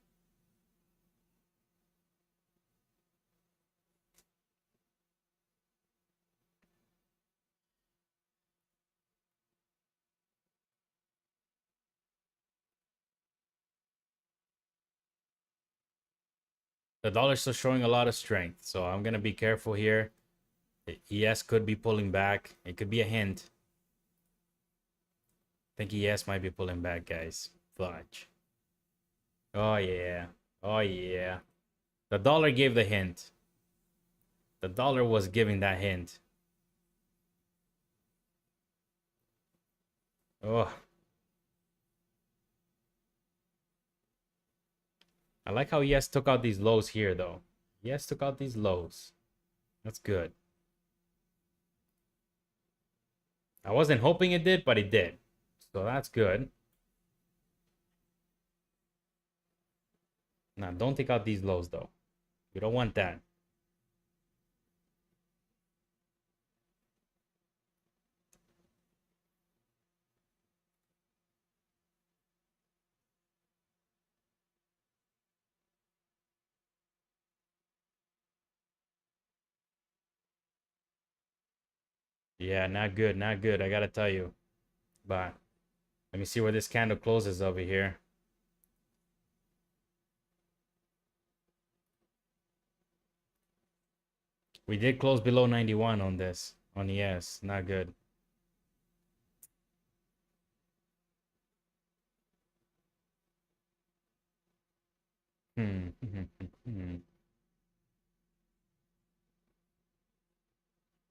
The dollar's still showing a lot of strength, so I'm gonna be careful here. ES could be pulling back. It could be a hint. I think ES might be pulling back, guys. Fudge. Oh yeah. Oh yeah. The dollar gave the hint. The dollar was giving that hint. Oh. I like how ES took out these lows here, though. ES took out these lows. That's good. I wasn't hoping it did, but it did. So that's good. Now, don't take out these lows, though. You don't want that. Yeah, not good, not good. I gotta tell you. But let me see where this candle closes over here. We did close below 91 on this. On ES. Not good.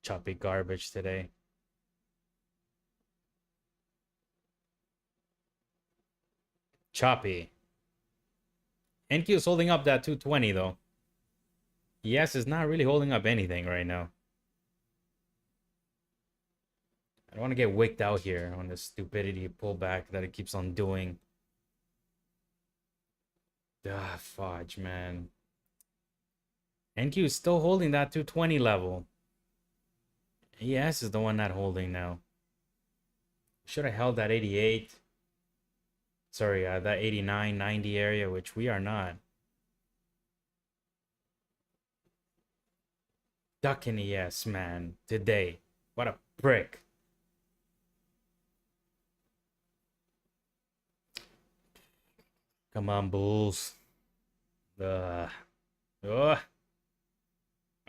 Choppy garbage today. Choppy. NQ is holding up that 220 though. ES is not really holding up anything right now. I don't want to get wicked out here on the stupidity pullback that it keeps on doing. Ah, fudge, man. NQ is still holding that 220 level. ES is the one not holding now. Should have held that 88. Sorry, that 89, 90 area, which we are not. Ducking ES, man. Today. What a prick. Come on, Bulls. Ugh. Ugh.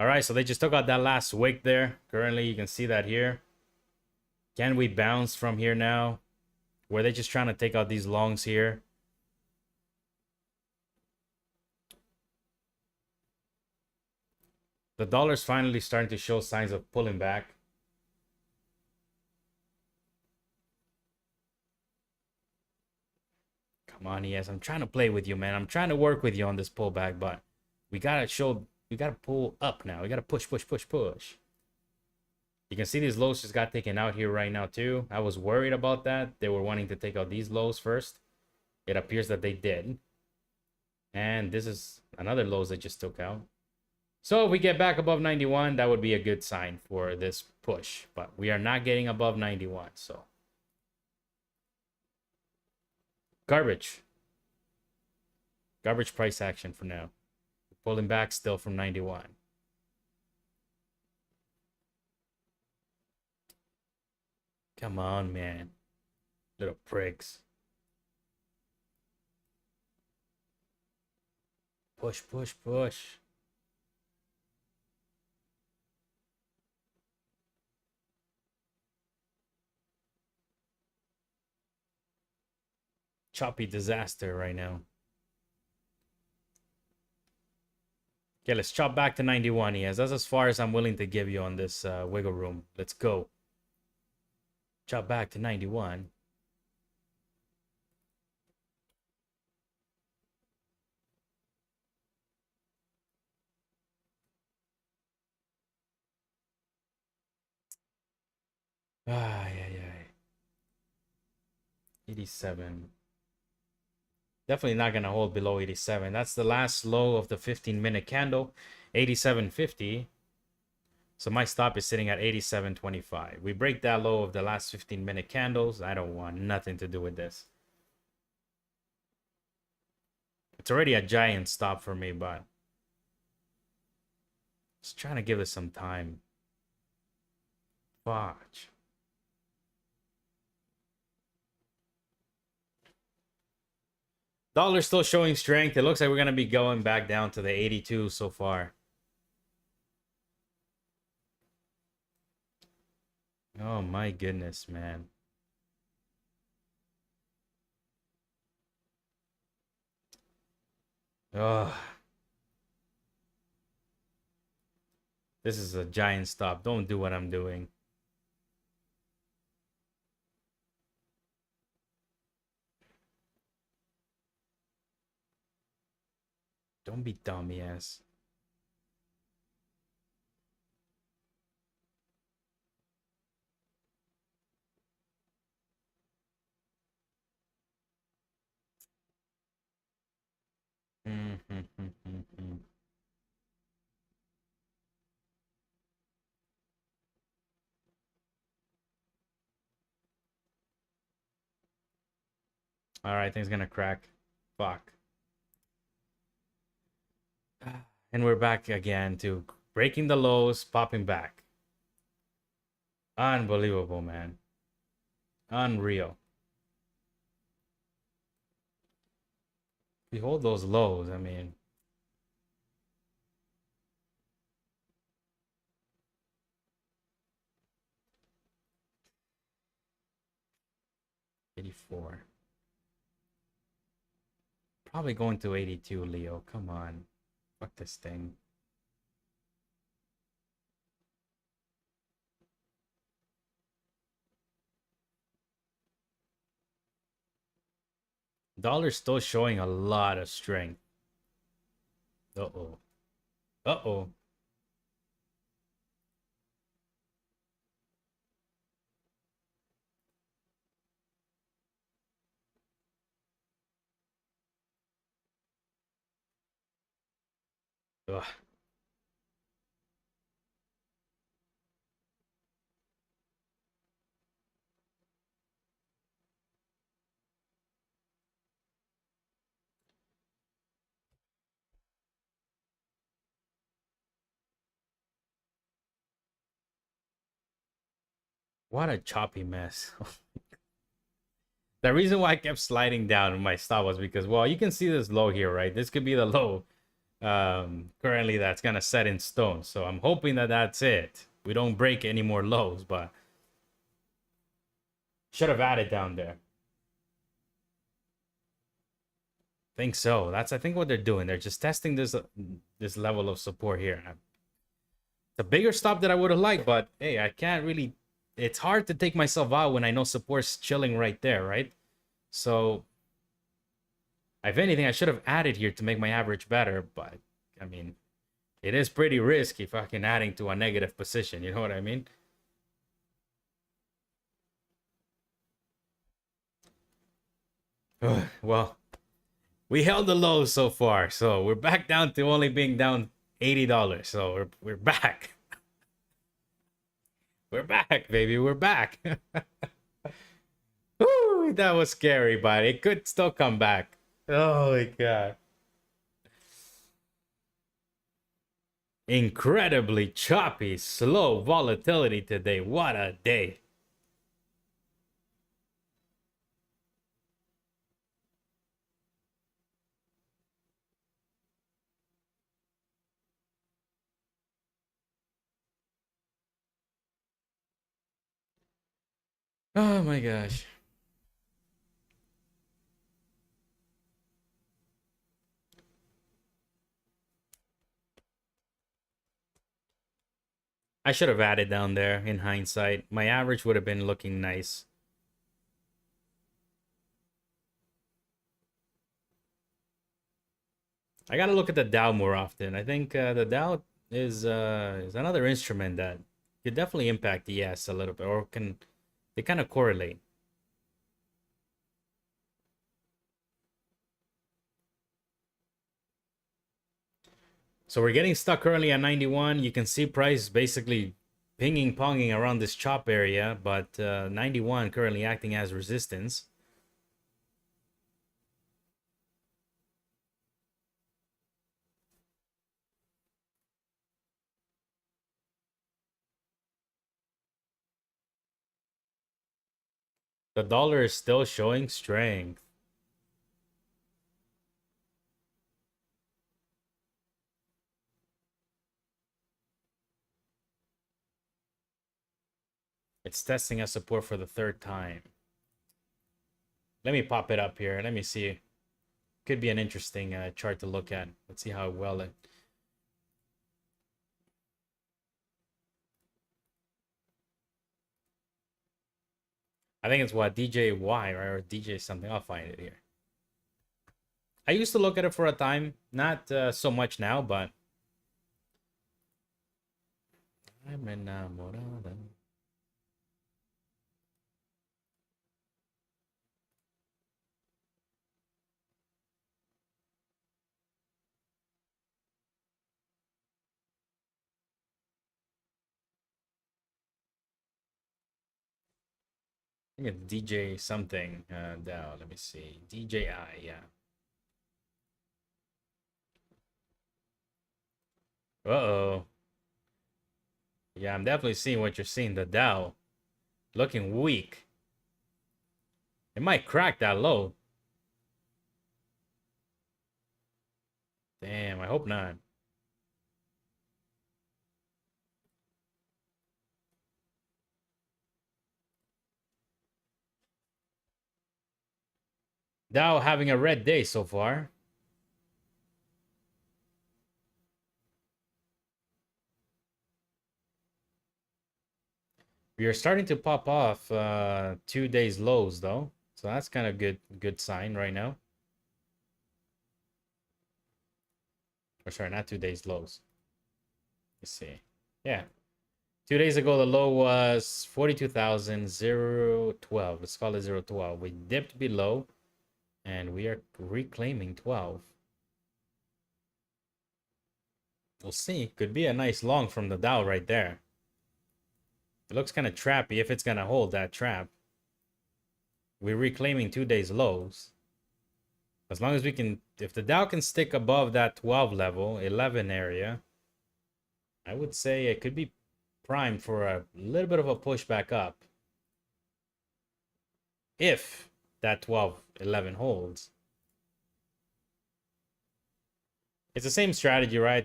All right, so they just took out that last wick there. Currently, you can see that here. Can we bounce from here now? Were they just trying to take out these longs here? The dollar's finally starting to show signs of pulling back. Come on, ES. I'm trying to play with you, man. I'm trying to work with you on this pullback, but we gotta pull up now. We gotta push, push, push, push. You can see these lows just got taken out here right now too. I was worried about that. They were wanting to take out these lows first. It appears that they did. And this is another lows they just took out. So if we get back above 91, that would be a good sign for this push. But we are not getting above 91, so. Garbage. Garbage price action for now. Pulling back still from 91. Come on, man. Little pricks. Push, push, push. Choppy disaster right now. Okay, let's chop back to 91. Yes, that's as far as I'm willing to give you on this wiggle room. Let's go. Chop back to 91. Ay, ay, ay. 87. Definitely not going to hold below 87. That's the last low of the 15-minute candle, 87.50. So my stop is sitting at 87.25. We break that low of the last 15-minute candles. I don't want nothing to do with this. It's already a giant stop for me, but just trying to give it some time. Watch. Dollar still showing strength. It looks like we're going to be going back down to the 82 so far. Oh my goodness, man. Oh. This is a giant stop. Don't do what I'm doing. Don't be dumb, yes. All right, things gonna crack. Fuck. And we're back again to breaking the lows, popping back. Unbelievable, man. Unreal. We hold those lows, I mean. $84. Probably going to 82, Leo. Come on. Fuck this thing. Dollar's still showing a lot of strength. Uh-oh. Uh-oh. Ugh. What a choppy mess. The reason why I kept sliding down in my stop was because, well, you can see this low here, right? This could be the low currently that's gonna set in stone. So I'm hoping that that's it. We don't break any more lows, but should have added down there. Think so. That's, I think, what they're doing. They're just testing this level of support here. It's a bigger stop that I would have liked, but hey, I can't really. It's hard to take myself out when I know support's chilling right there, right? So, if anything, I should have added here to make my average better. But I mean, it is pretty risky fucking adding to a negative position. You know what I mean? Well, we held the low so far, so we're back down to only being down $80. So we're back. We're back, baby. We're back. Woo, that was scary, but it could still come back. Oh my god. Incredibly choppy, slow volatility today. What a day. Oh my gosh. I should have added down there in hindsight. My average would have been looking nice. I gotta look at the Dow more often. I think the Dow is another instrument that could definitely impact the ES a little bit, or can they kind of correlate. So we're getting stuck currently at 91. You can see price basically pinging ponging around this chop area, but 91 currently acting as resistance. The dollar is still showing strength. It's testing a support for the third time. Let me pop it up here. Let me see. Could be an interesting chart to look at. Let's see how well it. I think it's what DJY, right? Or DJ something. I'll find it here. I used to look at it for a time, not so much now, but I'm enamorada. I think it's DJ something down. Let me see. DJI, yeah. Uh-oh. Yeah, I'm definitely seeing what you're seeing. The Dow looking weak. It might crack that low. Damn, I hope not. Dow having a red day so far. We are starting to pop off 2 days lows though. So that's kind of good sign right now. Or sorry, not 2 days lows. Let's see. Yeah. 2 days ago, the low was 42,012. Let's call it 012. We dipped below and we are reclaiming 12. We'll see. Could be a nice long from the Dow right there. It looks kind of trappy if it's going to hold that trap. We're reclaiming 2 days lows. As long as we can, if the Dow can stick above that 12 level, 11 area, I would say it could be primed for a little bit of a push back up. If that 12, 11 holds. It's the same strategy, right? I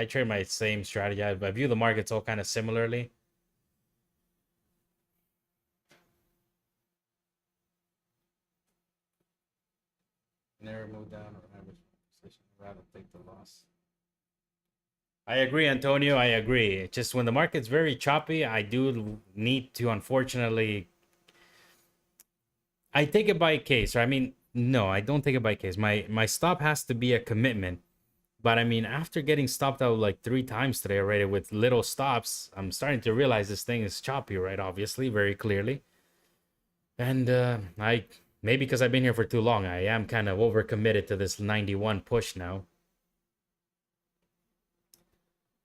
trade my same strategy. I view the markets all kind of similarly. Never move down or average position. Rather take the loss. I agree, Antonio. I agree. It's just when the market's very choppy, I do need to, unfortunately, I take it by case. Or I mean, no, I don't take it by case. My stop has to be a commitment. But I mean, after getting stopped out like 3 times today already with little stops, I'm starting to realize this thing is choppy, right? Obviously, very clearly. And I maybe because I've been here for too long, I am kind of overcommitted to this 91 push now.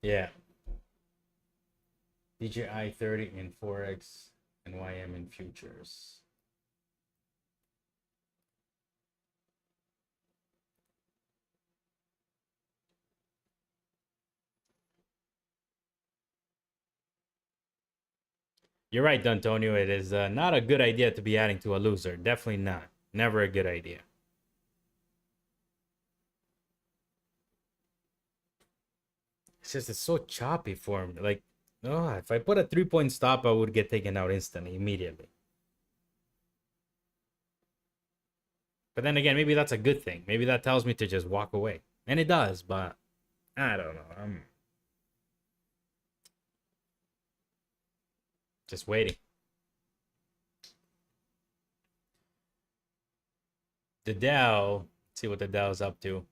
Yeah. DJI 30 in Forex and YM in futures. You're right, D'Antonio. It is not a good idea to be adding to a loser. Definitely not. Never a good idea. It's just it's so choppy for me. Like, oh, if I put a 3-point stop, I would get taken out instantly, immediately. But then again, maybe that's a good thing. Maybe that tells me to just walk away. And it does, but I don't know. I'm just waiting. The Dow, let's see what the Dow's up to.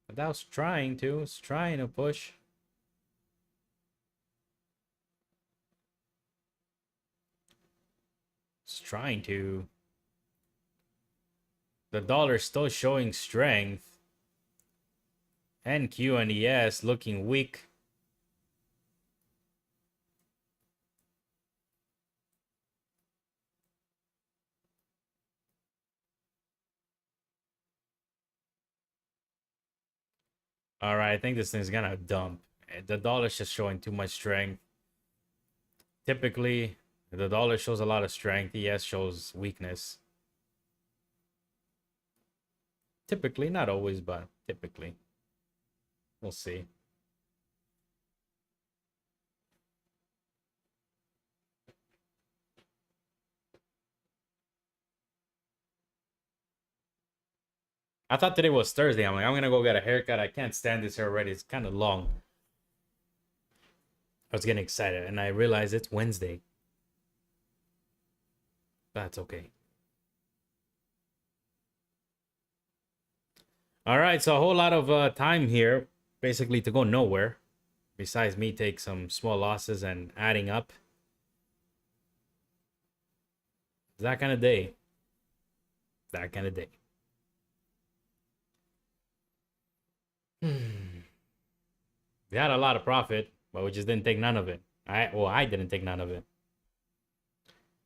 The Dow's trying to. It's trying to push. It's trying to. The dollar's still showing strength. NQ and ES looking weak. All right, I think this thing's gonna dump. The dollar's just showing too much strength. Typically, the dollar shows a lot of strength. ES shows weakness. Typically, not always, but typically. We'll see. I thought today was Thursday. I'm like, I'm gonna go get a haircut. I can't stand this hair already. It's kind of long. I was getting excited, and I realized it's Wednesday. That's okay. All right, so a whole lot of time here, basically to go nowhere. Besides me take some small losses and adding up. That kind of day. That kind of day. We had a lot of profit, but we just didn't take none of it. I didn't take none of it.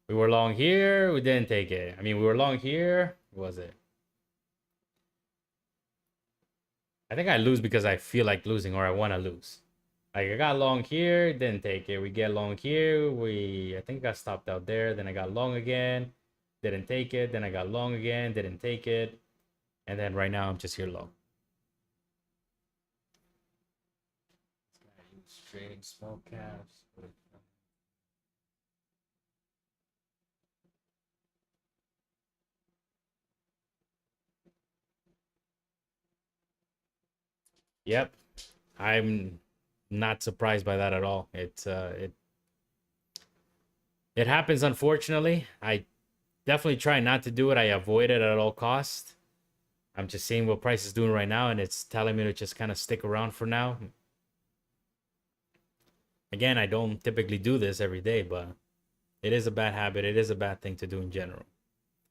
We were long here, we didn't take it. I mean, we were long here. What was it? I think I lose because I feel like losing or I want to lose. Like I got long here, didn't take it. We get long here. I think I got stopped out there. Then I got long again, didn't take it. Then I got long again, didn't take it. And then right now I'm just here long. Trading small caps. Yep. I'm not surprised by that at all. It happens, unfortunately. I definitely try not to do it. I avoid it at all costs. I'm just seeing what price is doing right now, and it's telling me to just kind of stick around for now. Again, I don't typically do this every day, but it is a bad habit. It is a bad thing to do in general.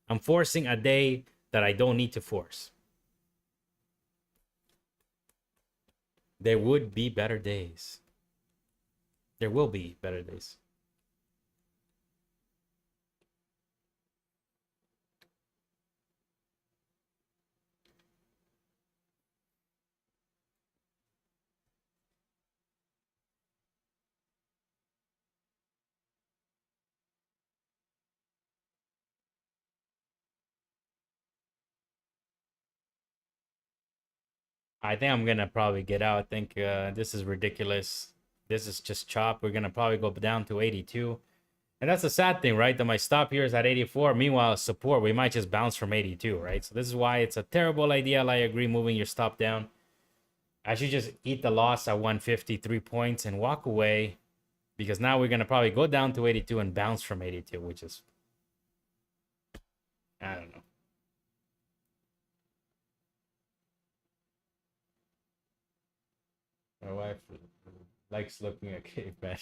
I'm forcing a day that I don't need to force. There would be better days. There will be better days. I think I'm gonna probably get out. I think this is ridiculous. This is just chop. We're gonna probably go down to 82. And that's the sad thing, right? That my stop here is at 84. Meanwhile, support, we might just bounce from 82, right? So this is why it's a terrible idea. I agree, moving your stop down. I should just eat the loss at 153 points and walk away, because now we're going to probably go down to 82 and bounce from 82, which is, I don't know. My wife likes looking at caveman.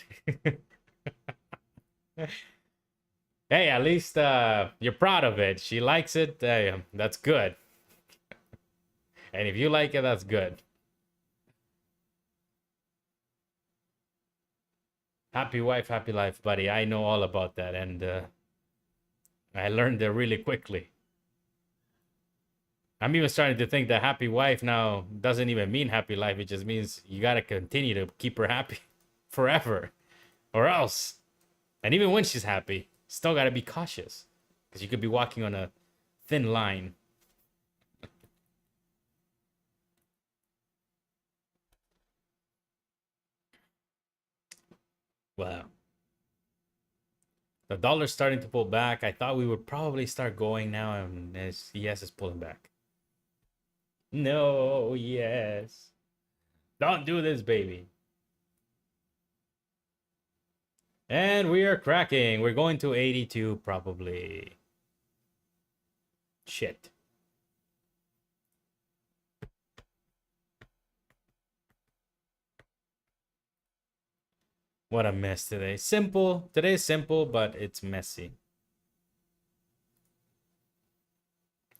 Hey, at least you're proud of it. She likes it. That's good. And if you like it, that's good. Happy wife, happy life, buddy. I know all about that, and I learned it really quickly. I'm even starting to think that happy wife now doesn't even mean happy life. It just means you got to continue to keep her happy forever, or else. And even when she's happy, still got to be cautious, because you could be walking on a thin line. Wow. The dollar's starting to pull back. I thought we would probably start going now, and yes, it's pulling back. No, yes. Don't do this, baby. And we are cracking. We're going to 82 probably. Shit. What a mess today. Simple. Today's simple, but it's messy.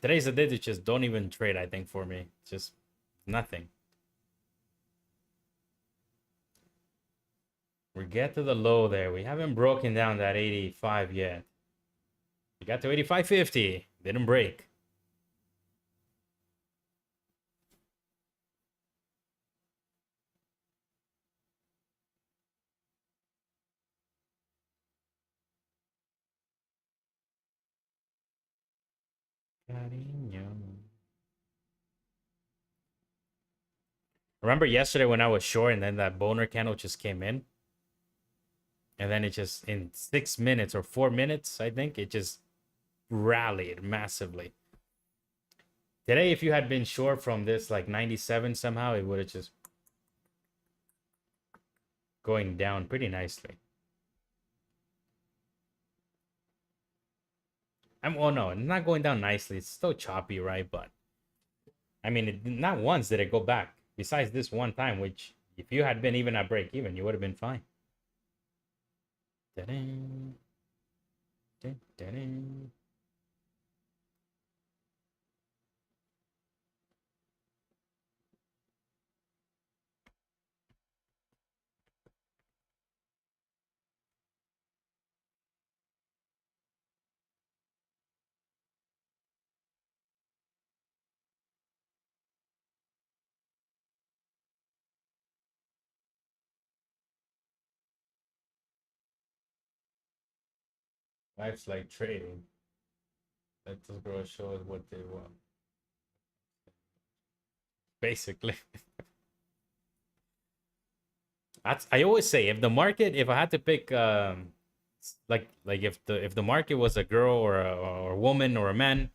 Today's a day that just don't even trade, I think, for me. Just nothing. We get to the low there. We haven't broken down that 85 yet. We got to 85.50. Didn't break. Remember yesterday when I was short and then that boner candle just came in? And then it just, in 6 minutes or 4 minutes, I think, it just rallied massively. Today, if you had been short from this like 97 somehow, it would have just going down pretty nicely. Oh no, not going down nicely. It's still choppy, right? But I mean, not once did it go back. Besides this one time, which if you had been even at break even, you would have been fine. Da-ding. Da-ding. Life's like trading. Let this girl show us what they want. Basically. I always say, if the market, if I had to pick like if the market was a girl or a woman or a man,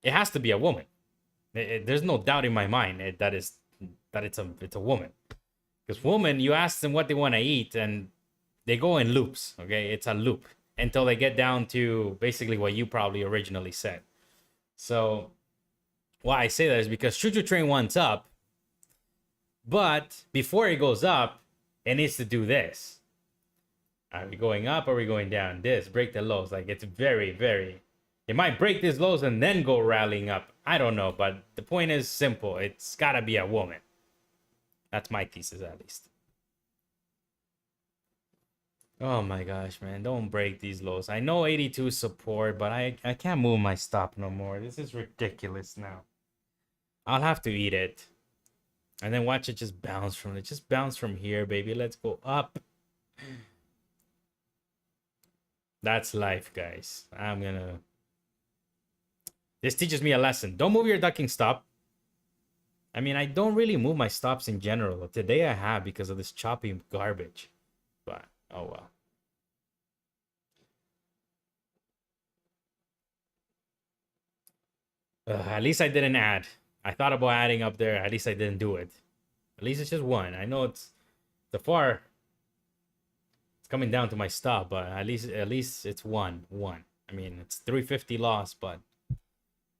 it has to be a woman. There's no doubt in my mind that it's a woman. Because women, you ask them what they want to eat, and they go in loops. Okay, it's a loop until they get down to basically what you probably originally said. So why I say that is because choo-choo train wants up, but before it goes up, it needs to do this. Are we going up? Or are we going down? This, break the lows. Like, it's very, very... It might break these lows and then go rallying up. I don't know, but the point is simple. It's gotta be a woman. That's my thesis, at least. Oh my gosh, man. Don't break these lows. I know 82 support, but I can't move my stop no more. This is ridiculous now. I'll have to eat it. And then watch it just bounce from it. Just bounce from here, baby. Let's go up. That's life, guys. I'm gonna... This teaches me a lesson. Don't move your ducking stop. I mean, I don't really move my stops in general. Today I have because of this choppy garbage. But, oh well. At least I didn't add. I thought about adding up there. At least I didn't do it. At least it's just one. I know it's the far... It's coming down to my stop, but at least it's one. I mean, it's 350 loss, but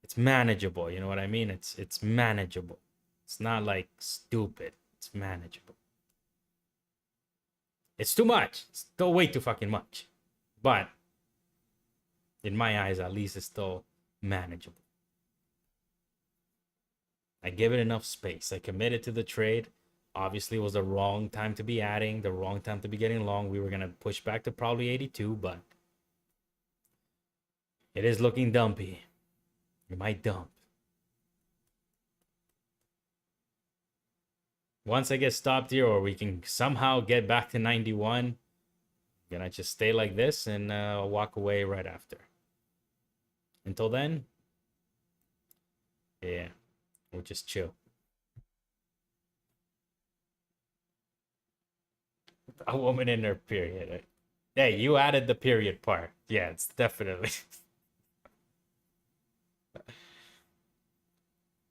it's manageable. You know what I mean? It's manageable. It's not like stupid. It's manageable. It's too much. It's still way too fucking much. But in my eyes, at least it's still manageable. I give it enough space. I committed to the trade. Obviously, it was the wrong time to be adding, the wrong time to be getting long. We were going to push back to probably 82, but it is looking dumpy. It might dump. Once I get stopped here, or we can somehow get back to 91, I'm going to just stay like this and walk away right after. Until then, yeah, we'll just chill. A woman in her period. Hey, you added the period part. Yeah, it's definitely...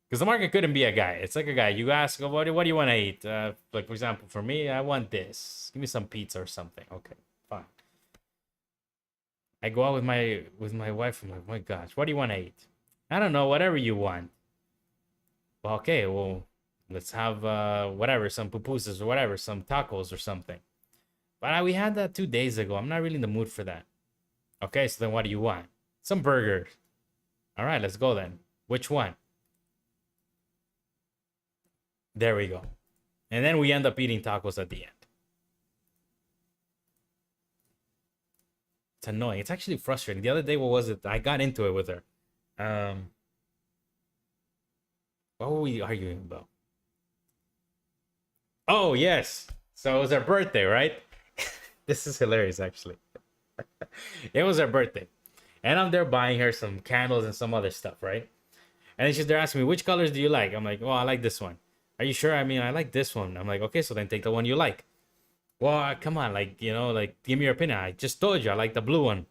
Because the market couldn't be a guy. It's like a guy. You ask, what do you want to eat? Like, for example, for me, I want this. Give me some pizza or something. Okay, fine. I go out with my wife. I'm like, oh my gosh, what do you want to eat? I don't know, whatever you want. Well, okay, well, let's have whatever, some pupusas or whatever, some tacos or something. But we had that 2 days ago. I'm not really in the mood for that. Okay, so then what do you want? Some burgers. All right, let's go then. Which one? There we go. And then we end up eating tacos at the end. It's annoying. It's actually frustrating. The other day, what was it? I got into it with her. What were we arguing about? Oh, yes. So it was her birthday, right? This is hilarious, actually. It was her birthday. And I'm there buying her some candles and some other stuff, right? And then she's there asking me, which colors do you like? I'm like, oh, I like this one. Are you sure? I mean, I like this one. I'm like, okay, so then take the one you like. Well, come on, like, you know, like, give me your opinion. I just told you I like the blue one.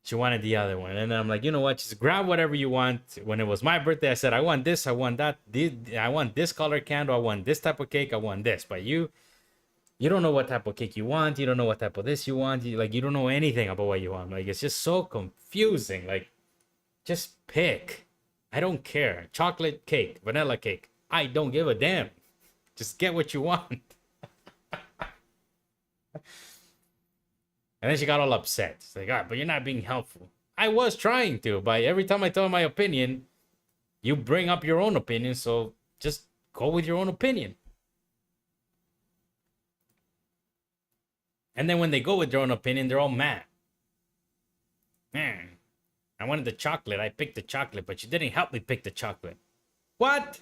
She wanted the other one. And then I'm like, you know what? Just grab whatever you want. When it was my birthday, I said, I want this, I want that. I want this color candle. I want this type of cake. I want this. But you don't know what type of cake you want. You don't know what type of this you want. You don't know anything about what you want. Like, it's just so confusing. Like, just pick. I don't care. Chocolate cake, vanilla cake. I don't give a damn. Just get what you want. And then she got all upset. It's like, but you're not being helpful. I was trying to, but every time I tell my opinion, you bring up your own opinion, so just go with your own opinion. And then when they go with their own opinion, they're all mad. Man, I wanted the chocolate. I picked the chocolate, but you didn't help me pick the chocolate. What?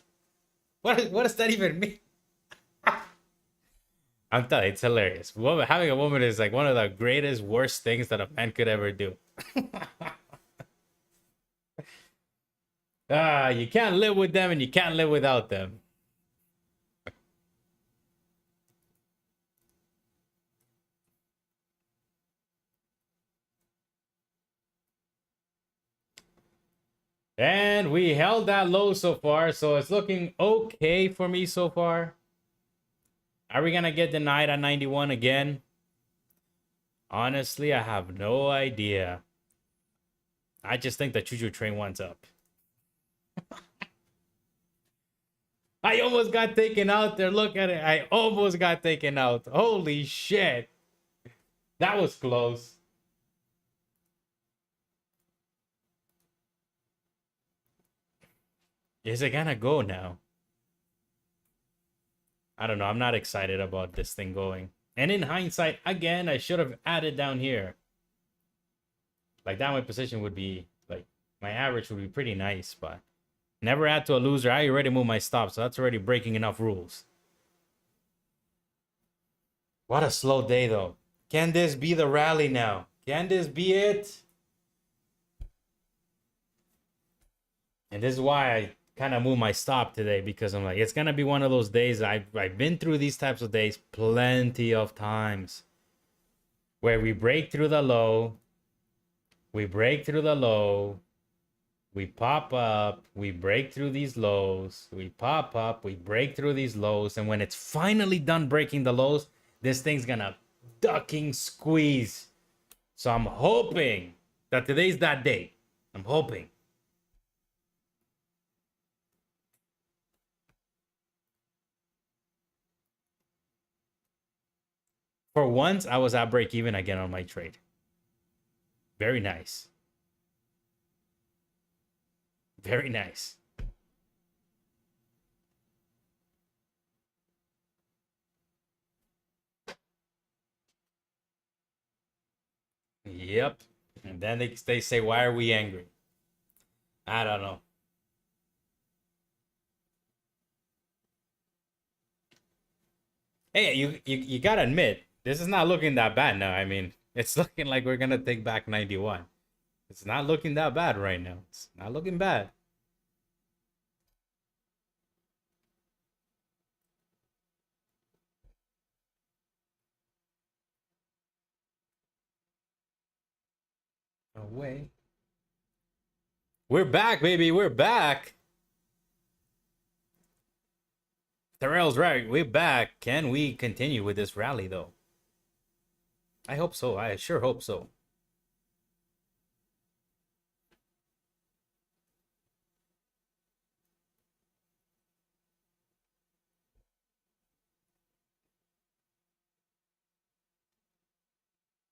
What does that even mean? I'm telling you, it's hilarious. Having a woman is like one of the greatest, worst things that a man could ever do. You can't live with them and you can't live without them. And we held that low so far, so it's looking okay for me so far. Are we gonna get denied at 91 again? Honestly, I have no idea. I just think the choo-choo train wants up. I almost got taken out there. Look at it. I almost got taken out. Holy shit. That was close. Is it gonna go now? I don't know. I'm not excited about this thing going. And in hindsight, again, I should have added down here. Like that, my position would be like my average would be pretty nice, but never add to a loser. I already moved my stop, so that's already breaking enough rules. What a slow day, though. Can this be the rally now? Can this be it? And this is why I kind of moved my stop today, because I'm like, it's gonna be one of those days. I've been through these types of days plenty of times, where we break through the low, we break through the low, we pop up, we break through these lows, we pop up, we break through these lows, and when it's finally done breaking the lows, this thing's gonna ducking squeeze. So I'm hoping that today's that day. I'm hoping. For once, I was at break even again on my trade. Very nice. Very nice. Yep. And then they say, why are we angry? I don't know. Hey, you gotta admit, this is not looking that bad now. I mean, it's looking like we're gonna take back 91. It's not looking that bad right now. It's not looking bad. No way. We're back, baby. We're back. Terrell's right. We're back. Can we continue with this rally, though? I hope so. I sure hope so.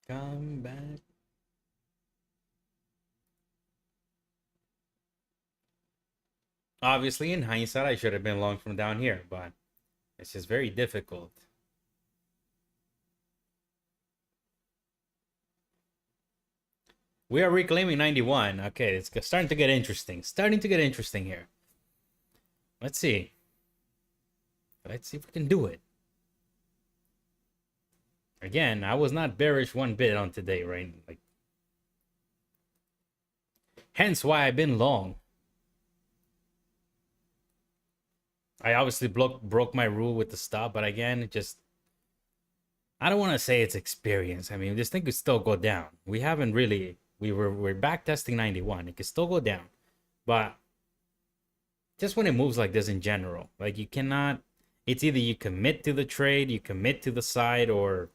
Come back. Obviously, in hindsight, I should have been long from down here, but it's just very difficult. We are reclaiming 91. Okay, it's starting to get interesting. Starting to get interesting here. Let's see. Let's see if we can do it. Again, I was not bearish one bit on today, right? Like, hence why I've been long. I obviously broke my rule with the stop, but again, it just, I don't want to say it's experience. I mean, this thing could still go down. We haven't really, we're back testing 91. It could still go down, but just when it moves like this in general, like you cannot, it's either you commit to the trade, you commit to the side, or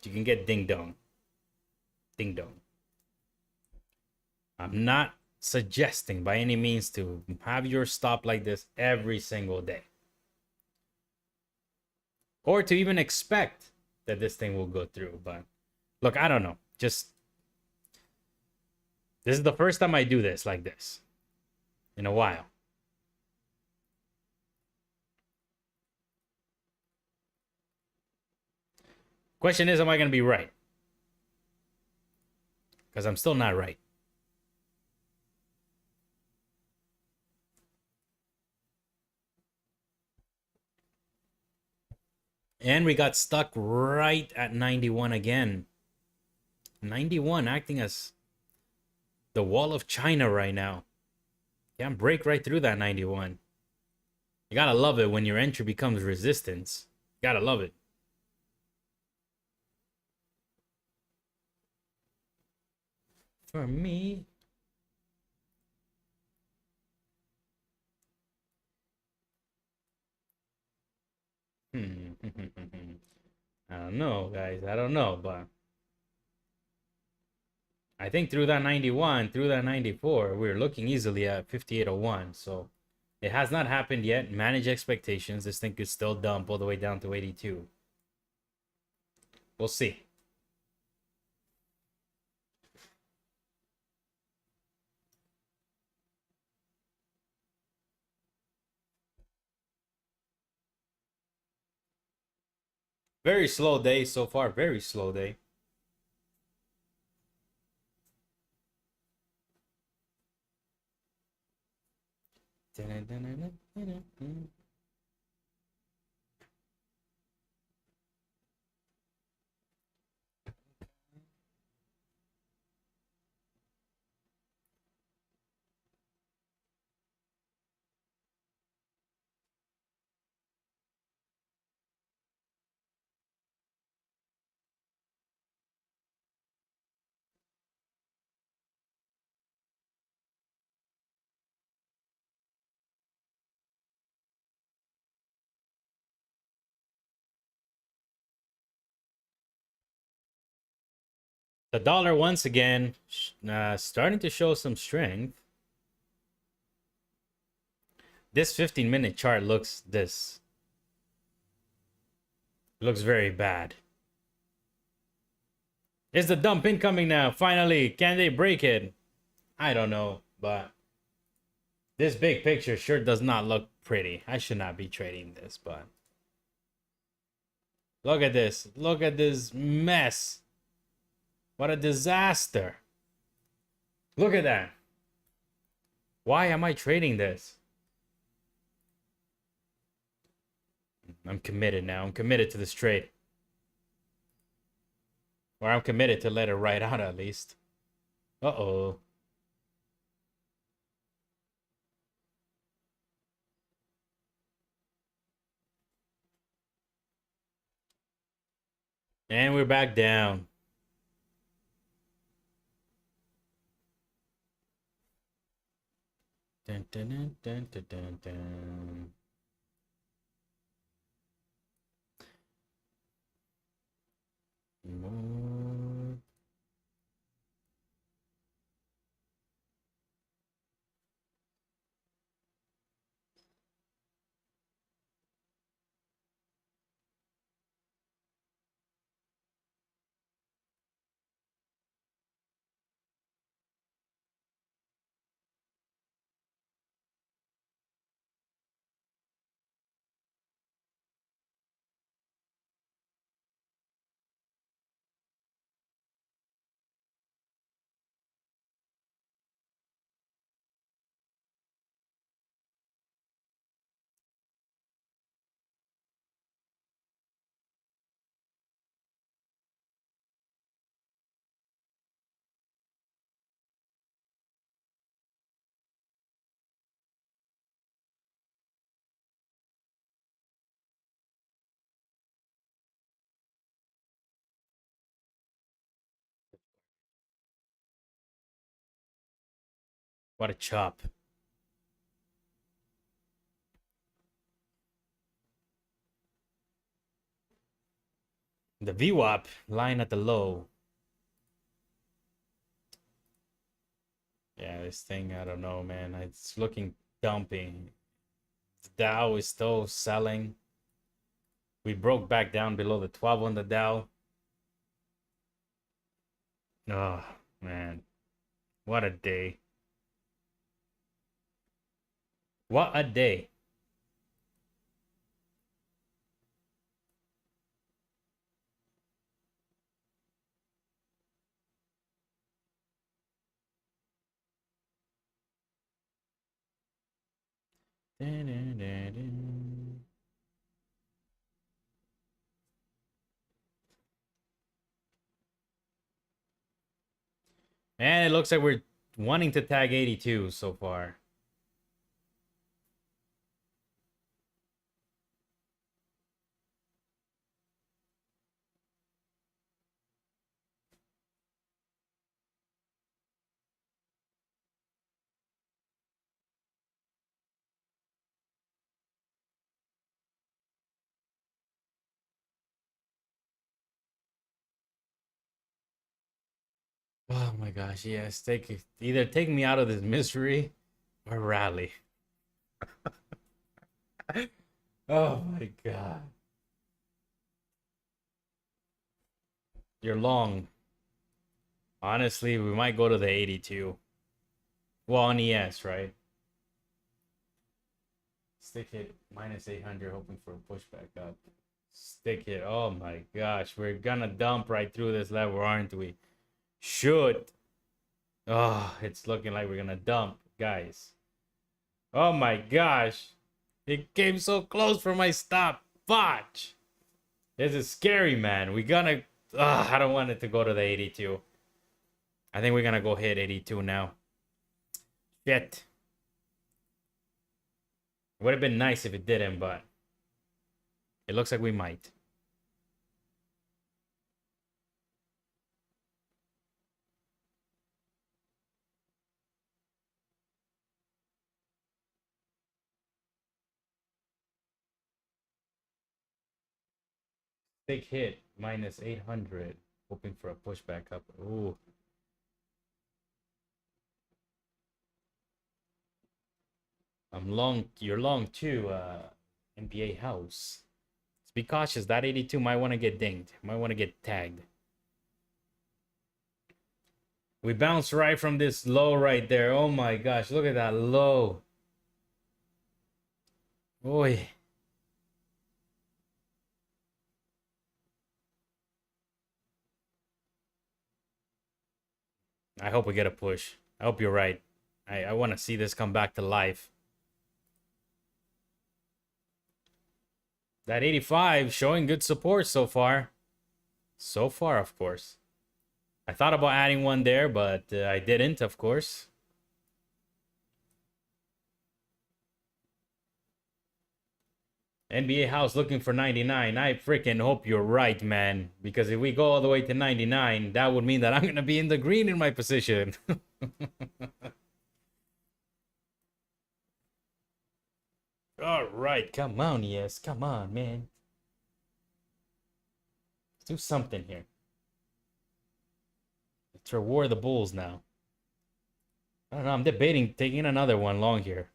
you can get ding dong. Ding dong. I'm not suggesting by any means to have your stop like this every single day, or to even expect that this thing will go through. But look, I don't know. Just, this is the first time I do this like this in a while. Question is, am I going to be right? Because I'm still not right. And we got stuck right at 91 again. 91 acting as the wall of China right now. Can't break right through that 91. You gotta love it when your entry becomes resistance. You gotta love it. For me, don't know, guys. I don't know, but I think through that 91, through that 94, we're looking easily at 5801. So it has not happened yet. Manage expectations. This thing could still dump all the way down to 82. We'll see. Very slow day so far. Very slow day. The dollar once again starting to show some strength. This 15-minute chart looks very bad. Is the dump incoming now? Finally, can they break it? I don't know, but this big picture sure does not look pretty. I should not be trading this, but look at this. Look at this mess. What a disaster. Look at that. Why am I trading this? I'm committed now. I'm committed to this trade. Or I'm committed to let it ride out at least. Uh-oh. And we're back down. Dun, dun, dun, dun, dun, dun, dun. More. What a chop. The VWAP line at the low. Yeah, this thing, I don't know, man. It's looking dumpy. The Dow is still selling. We broke back down below the 12 on the Dow. Oh, man. What a day. What a day. And it looks like we're wanting to tag 82 so far. Oh my gosh, yes. Either take me out of this misery or rally. Oh my god. You're long. Honestly, we might go to the 82. Well, on ES, right? Stick hit minus 800, hoping for a pushback up. Stick hit. Oh my gosh. We're gonna dump right through this level, aren't we? Should. Oh, it's looking like we're gonna dump, guys. Oh my gosh. It came so close for my stop. Fudge. This is scary, man. We gonna. I don't want it to go to the 82. I think we're gonna go hit 82 now. Shit. Would have been nice if it didn't, but it looks like we might. Big hit minus 800, hoping for a pushback up. Ooh. I'm long. You're long too, NBA house. Let's be cautious. That 82 might want to get dinged. Might want to get tagged. We bounced right from this low right there. Oh my gosh. Look at that low. Boy. I hope we get a push. I hope you're right. I want to see this come back to life. That 85 showing good support so far. So far, of course. I thought about adding one there, but I didn't, of course. NBA house looking for 99. I freaking hope you're right, man. Because if we go all the way to 99, that would mean that I'm going to be in the green in my position. All right, come on, yes. Come on, man. Let's do something here. Let's reward the Bulls now. I don't know. I'm debating taking another one long here.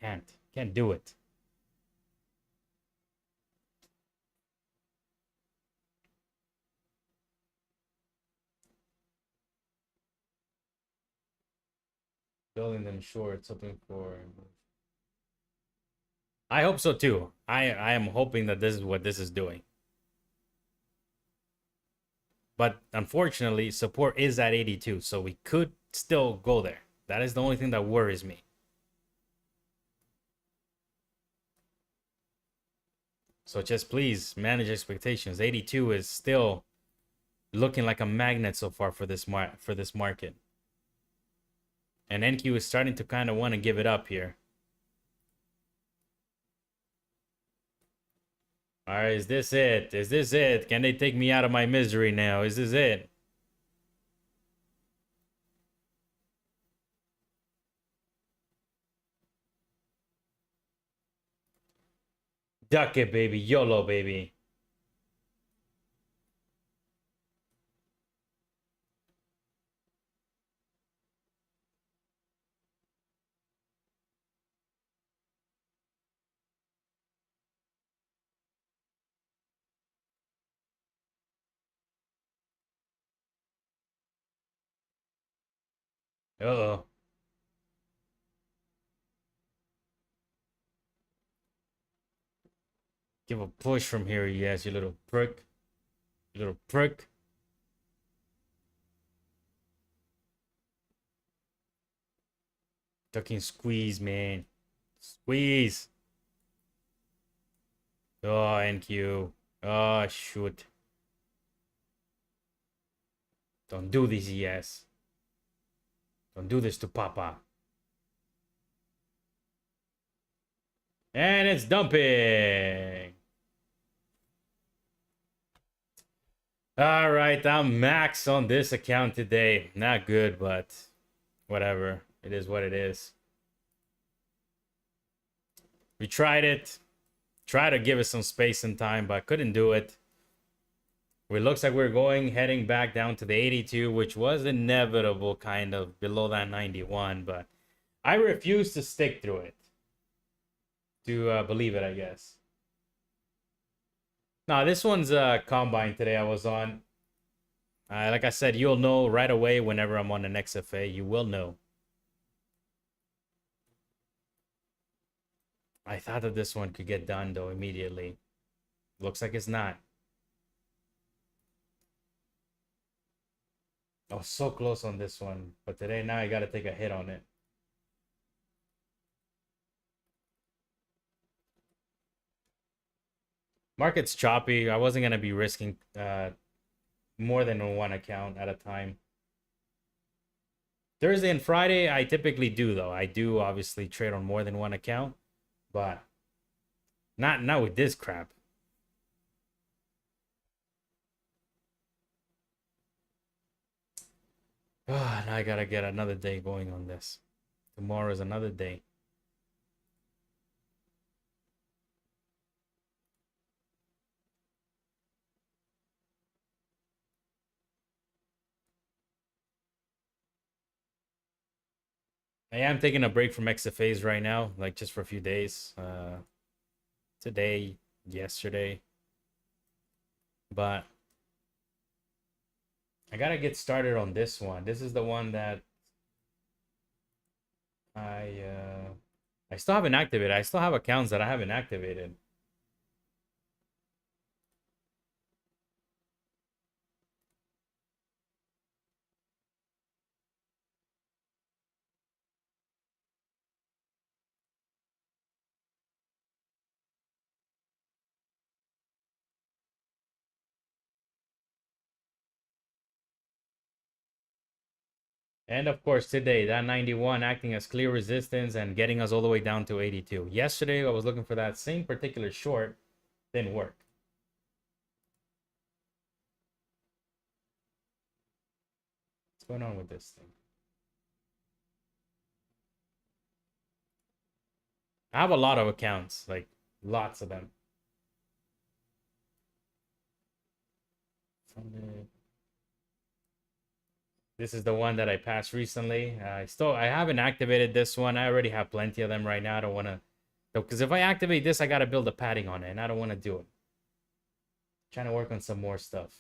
Can't do it. Building them shorts, hoping for. I hope so too. I am hoping that this is what this is doing. But unfortunately, support is at 82, so we could still go there. That is the only thing that worries me. So just please manage expectations. 82 is still looking like a magnet so far for this market. And NQ is starting to kind of want to give it up here. All right, is this it? Is this it? Can they take me out of my misery now? Is this it? Duck it, baby. YOLO, baby. Uh-oh. Give a push from here, yes, you little prick. You little prick. Ducking squeeze, man. Squeeze. Oh, NQ. Oh, shoot. Don't do this, yes. Don't do this to Papa. And it's dumping. All right, I'm max on this account today. Not good, but whatever. It is what it is. We tried it. Tried to give it some space and time, but couldn't do it. It looks like we're heading back down to the 82, which was inevitable, kind of below that 91. But I refuse to stick through it, to believe it, I guess. Now, this one's combine today I was on. Like I said, you'll know right away whenever I'm on an XFA. You will know. I thought that this one could get done, though, immediately. Looks like it's not. Oh, so close on this one. But today, now I got to take a hit on it. Market's choppy. I wasn't going to be risking more than one account at a time. Thursday and Friday, I typically do, though. I do obviously trade on more than one account, but not with this crap. Oh, now I gotta get another day going on this. Tomorrow is another day. I am taking a break from XFAs right now, like just for a few days. Today, yesterday. But I gotta get started on this one. This is the one that I still haven't activated. I still have accounts that I haven't activated. And of course, today, that 91 acting as clear resistance and getting us all the way down to 82. Yesterday, I was looking for that same particular short. Didn't work. What's going on with this thing? I have a lot of accounts, like lots of them. This is the one that I passed recently. I haven't activated this one. I already have plenty of them right now. I don't want to, because if I activate this, I got to build a padding on it, and I don't want to do it. Trying to work on some more stuff.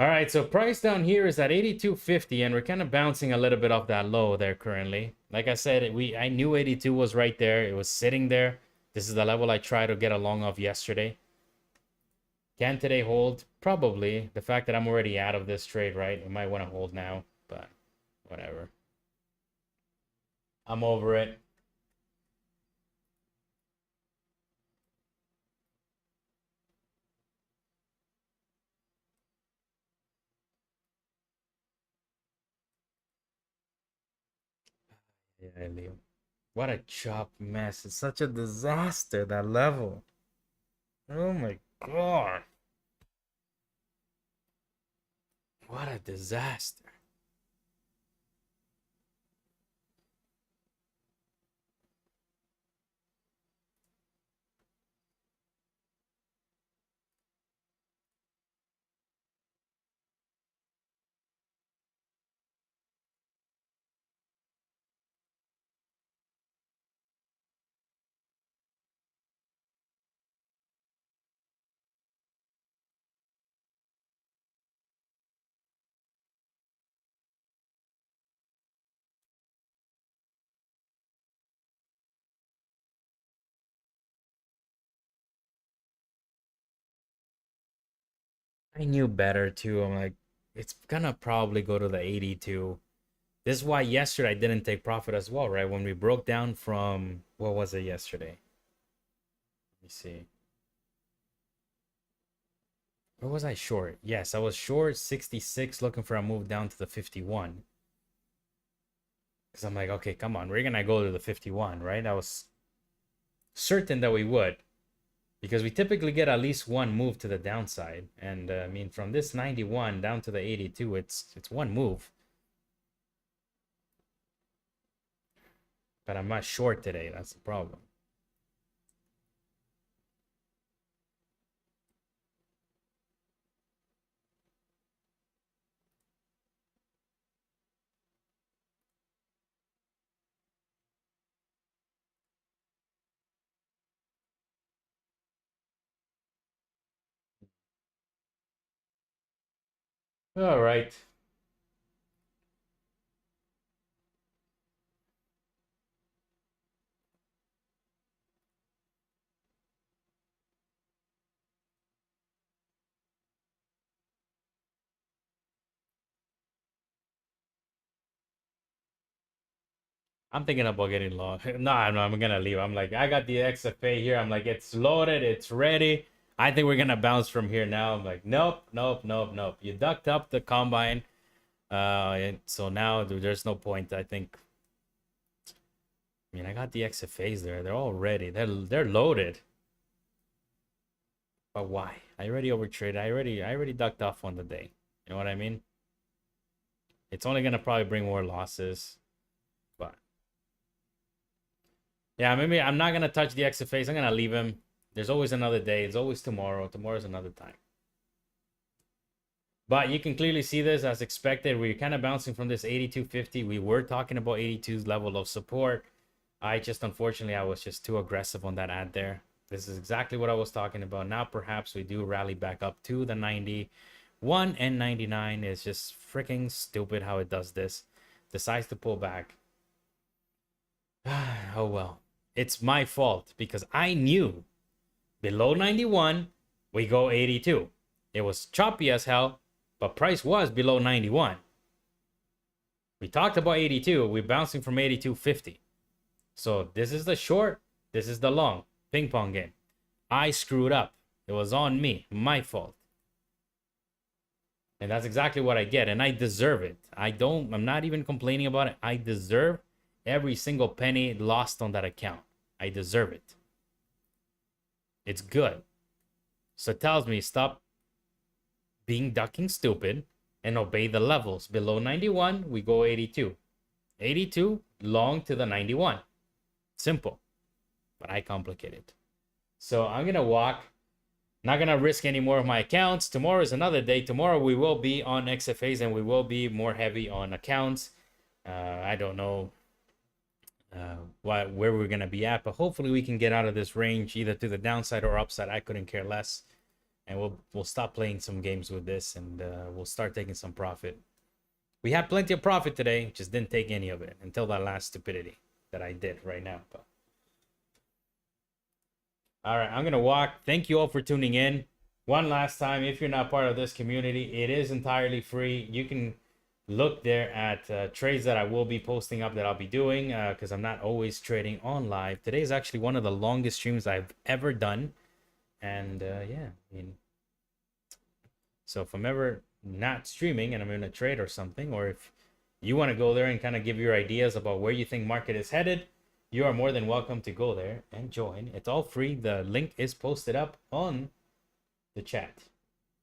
All right, so price down here is at 82.50, and we're kind of bouncing a little bit off that low there currently. Like I said, I knew 82 was right there. It was sitting there. This is the level I tried to get along of yesterday. Can today hold? Probably. The fact that I'm already out of this trade, right? We might want to hold now, but whatever. I'm over it. Yeah, Leo. What a chop mess. It's such a disaster, that level. Oh my god. What a disaster. I knew better too. I'm like, it's gonna probably go to the 82. This is why yesterday I didn't take profit as well, right? When we broke down from, what was it yesterday? Let me see. Where was I short? Yes, I was short 66, looking for a move down to the 51. Because I'm like, okay, come on, we're gonna go to the 51, right? I was certain that we would. Because we typically get at least one move to the downside. And I mean, from this 91 down to the 82, it's one move. But I'm not short today. That's the problem. All right. I'm thinking about getting long. No, I'm gonna leave. I'm like, I got the XFA here. I'm like, it's loaded, it's ready. I think we're gonna bounce from here now. I'm like, nope, nope, nope, nope. You ducked up the combine. And so now there's no point. I think. I mean, I got the XFAs there. They're all ready. They're loaded. But why? I already overtraded. I already ducked off on the day. You know what I mean? It's only gonna probably bring more losses. But yeah, maybe I'm not gonna touch the XFAs. I'm gonna leave him. There's always another day. It's always tomorrow. Tomorrow's another time. But you can clearly see this as expected. We're kind of bouncing from this 82.50. We were talking about 82's level of support. Unfortunately, I was just too aggressive on that ad there. This is exactly what I was talking about. Now, perhaps we do rally back up to the 91 and 99. It's just freaking stupid how it does this. Decides to pull back. Oh, well. It's my fault because I knew below 91, we go 82. It was choppy as hell, but price was below 91. We talked about 82. We're bouncing from 82.50. So this is the short. This is the long. Ping pong game. I screwed up. It was on me. My fault. And that's exactly what I get. And I deserve it. I'm not even complaining about it. I deserve every single penny lost on that account. I deserve it. It's good. So it tells me stop being ducking stupid and obey the levels. Below 91, we go 82. 82, long to the 91. Simple. But I complicate it. So I'm going to walk. Not going to risk any more of my accounts. Tomorrow is another day. Tomorrow we will be on XFAs and we will be more heavy on accounts. I don't know where we're going to be at, but hopefully we can get out of this range either to the downside or upside. I couldn't care less. And we'll stop playing some games with this and we'll start taking some profit. We had plenty of profit today, just didn't take any of it until that last stupidity that I did right now. But all right, I'm gonna walk. Thank you all for tuning in. One last time, if you're not part of this community, it is entirely free. You can look there at trades that I will be posting up that I'll be doing because I'm not always trading on live. Today is actually one of the longest streams I've ever done. And yeah, I mean, so if I'm ever not streaming and I'm in a trade or something, or if you want to go there and kind of give your ideas about where you think market is headed, you are more than welcome to go there and join. It's all free. The link is posted up on the chat,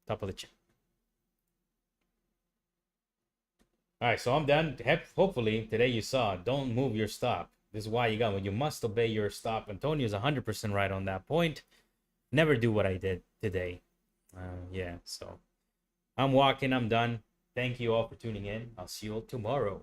top of the chat. All right, so I'm done. Hopefully today you saw, don't move your stop. This is why you must obey your stop. Antonio is 100% right on that point. Never do what I did today. Yeah, so I'm walking. I'm done. Thank you all for tuning in. I'll see you all tomorrow.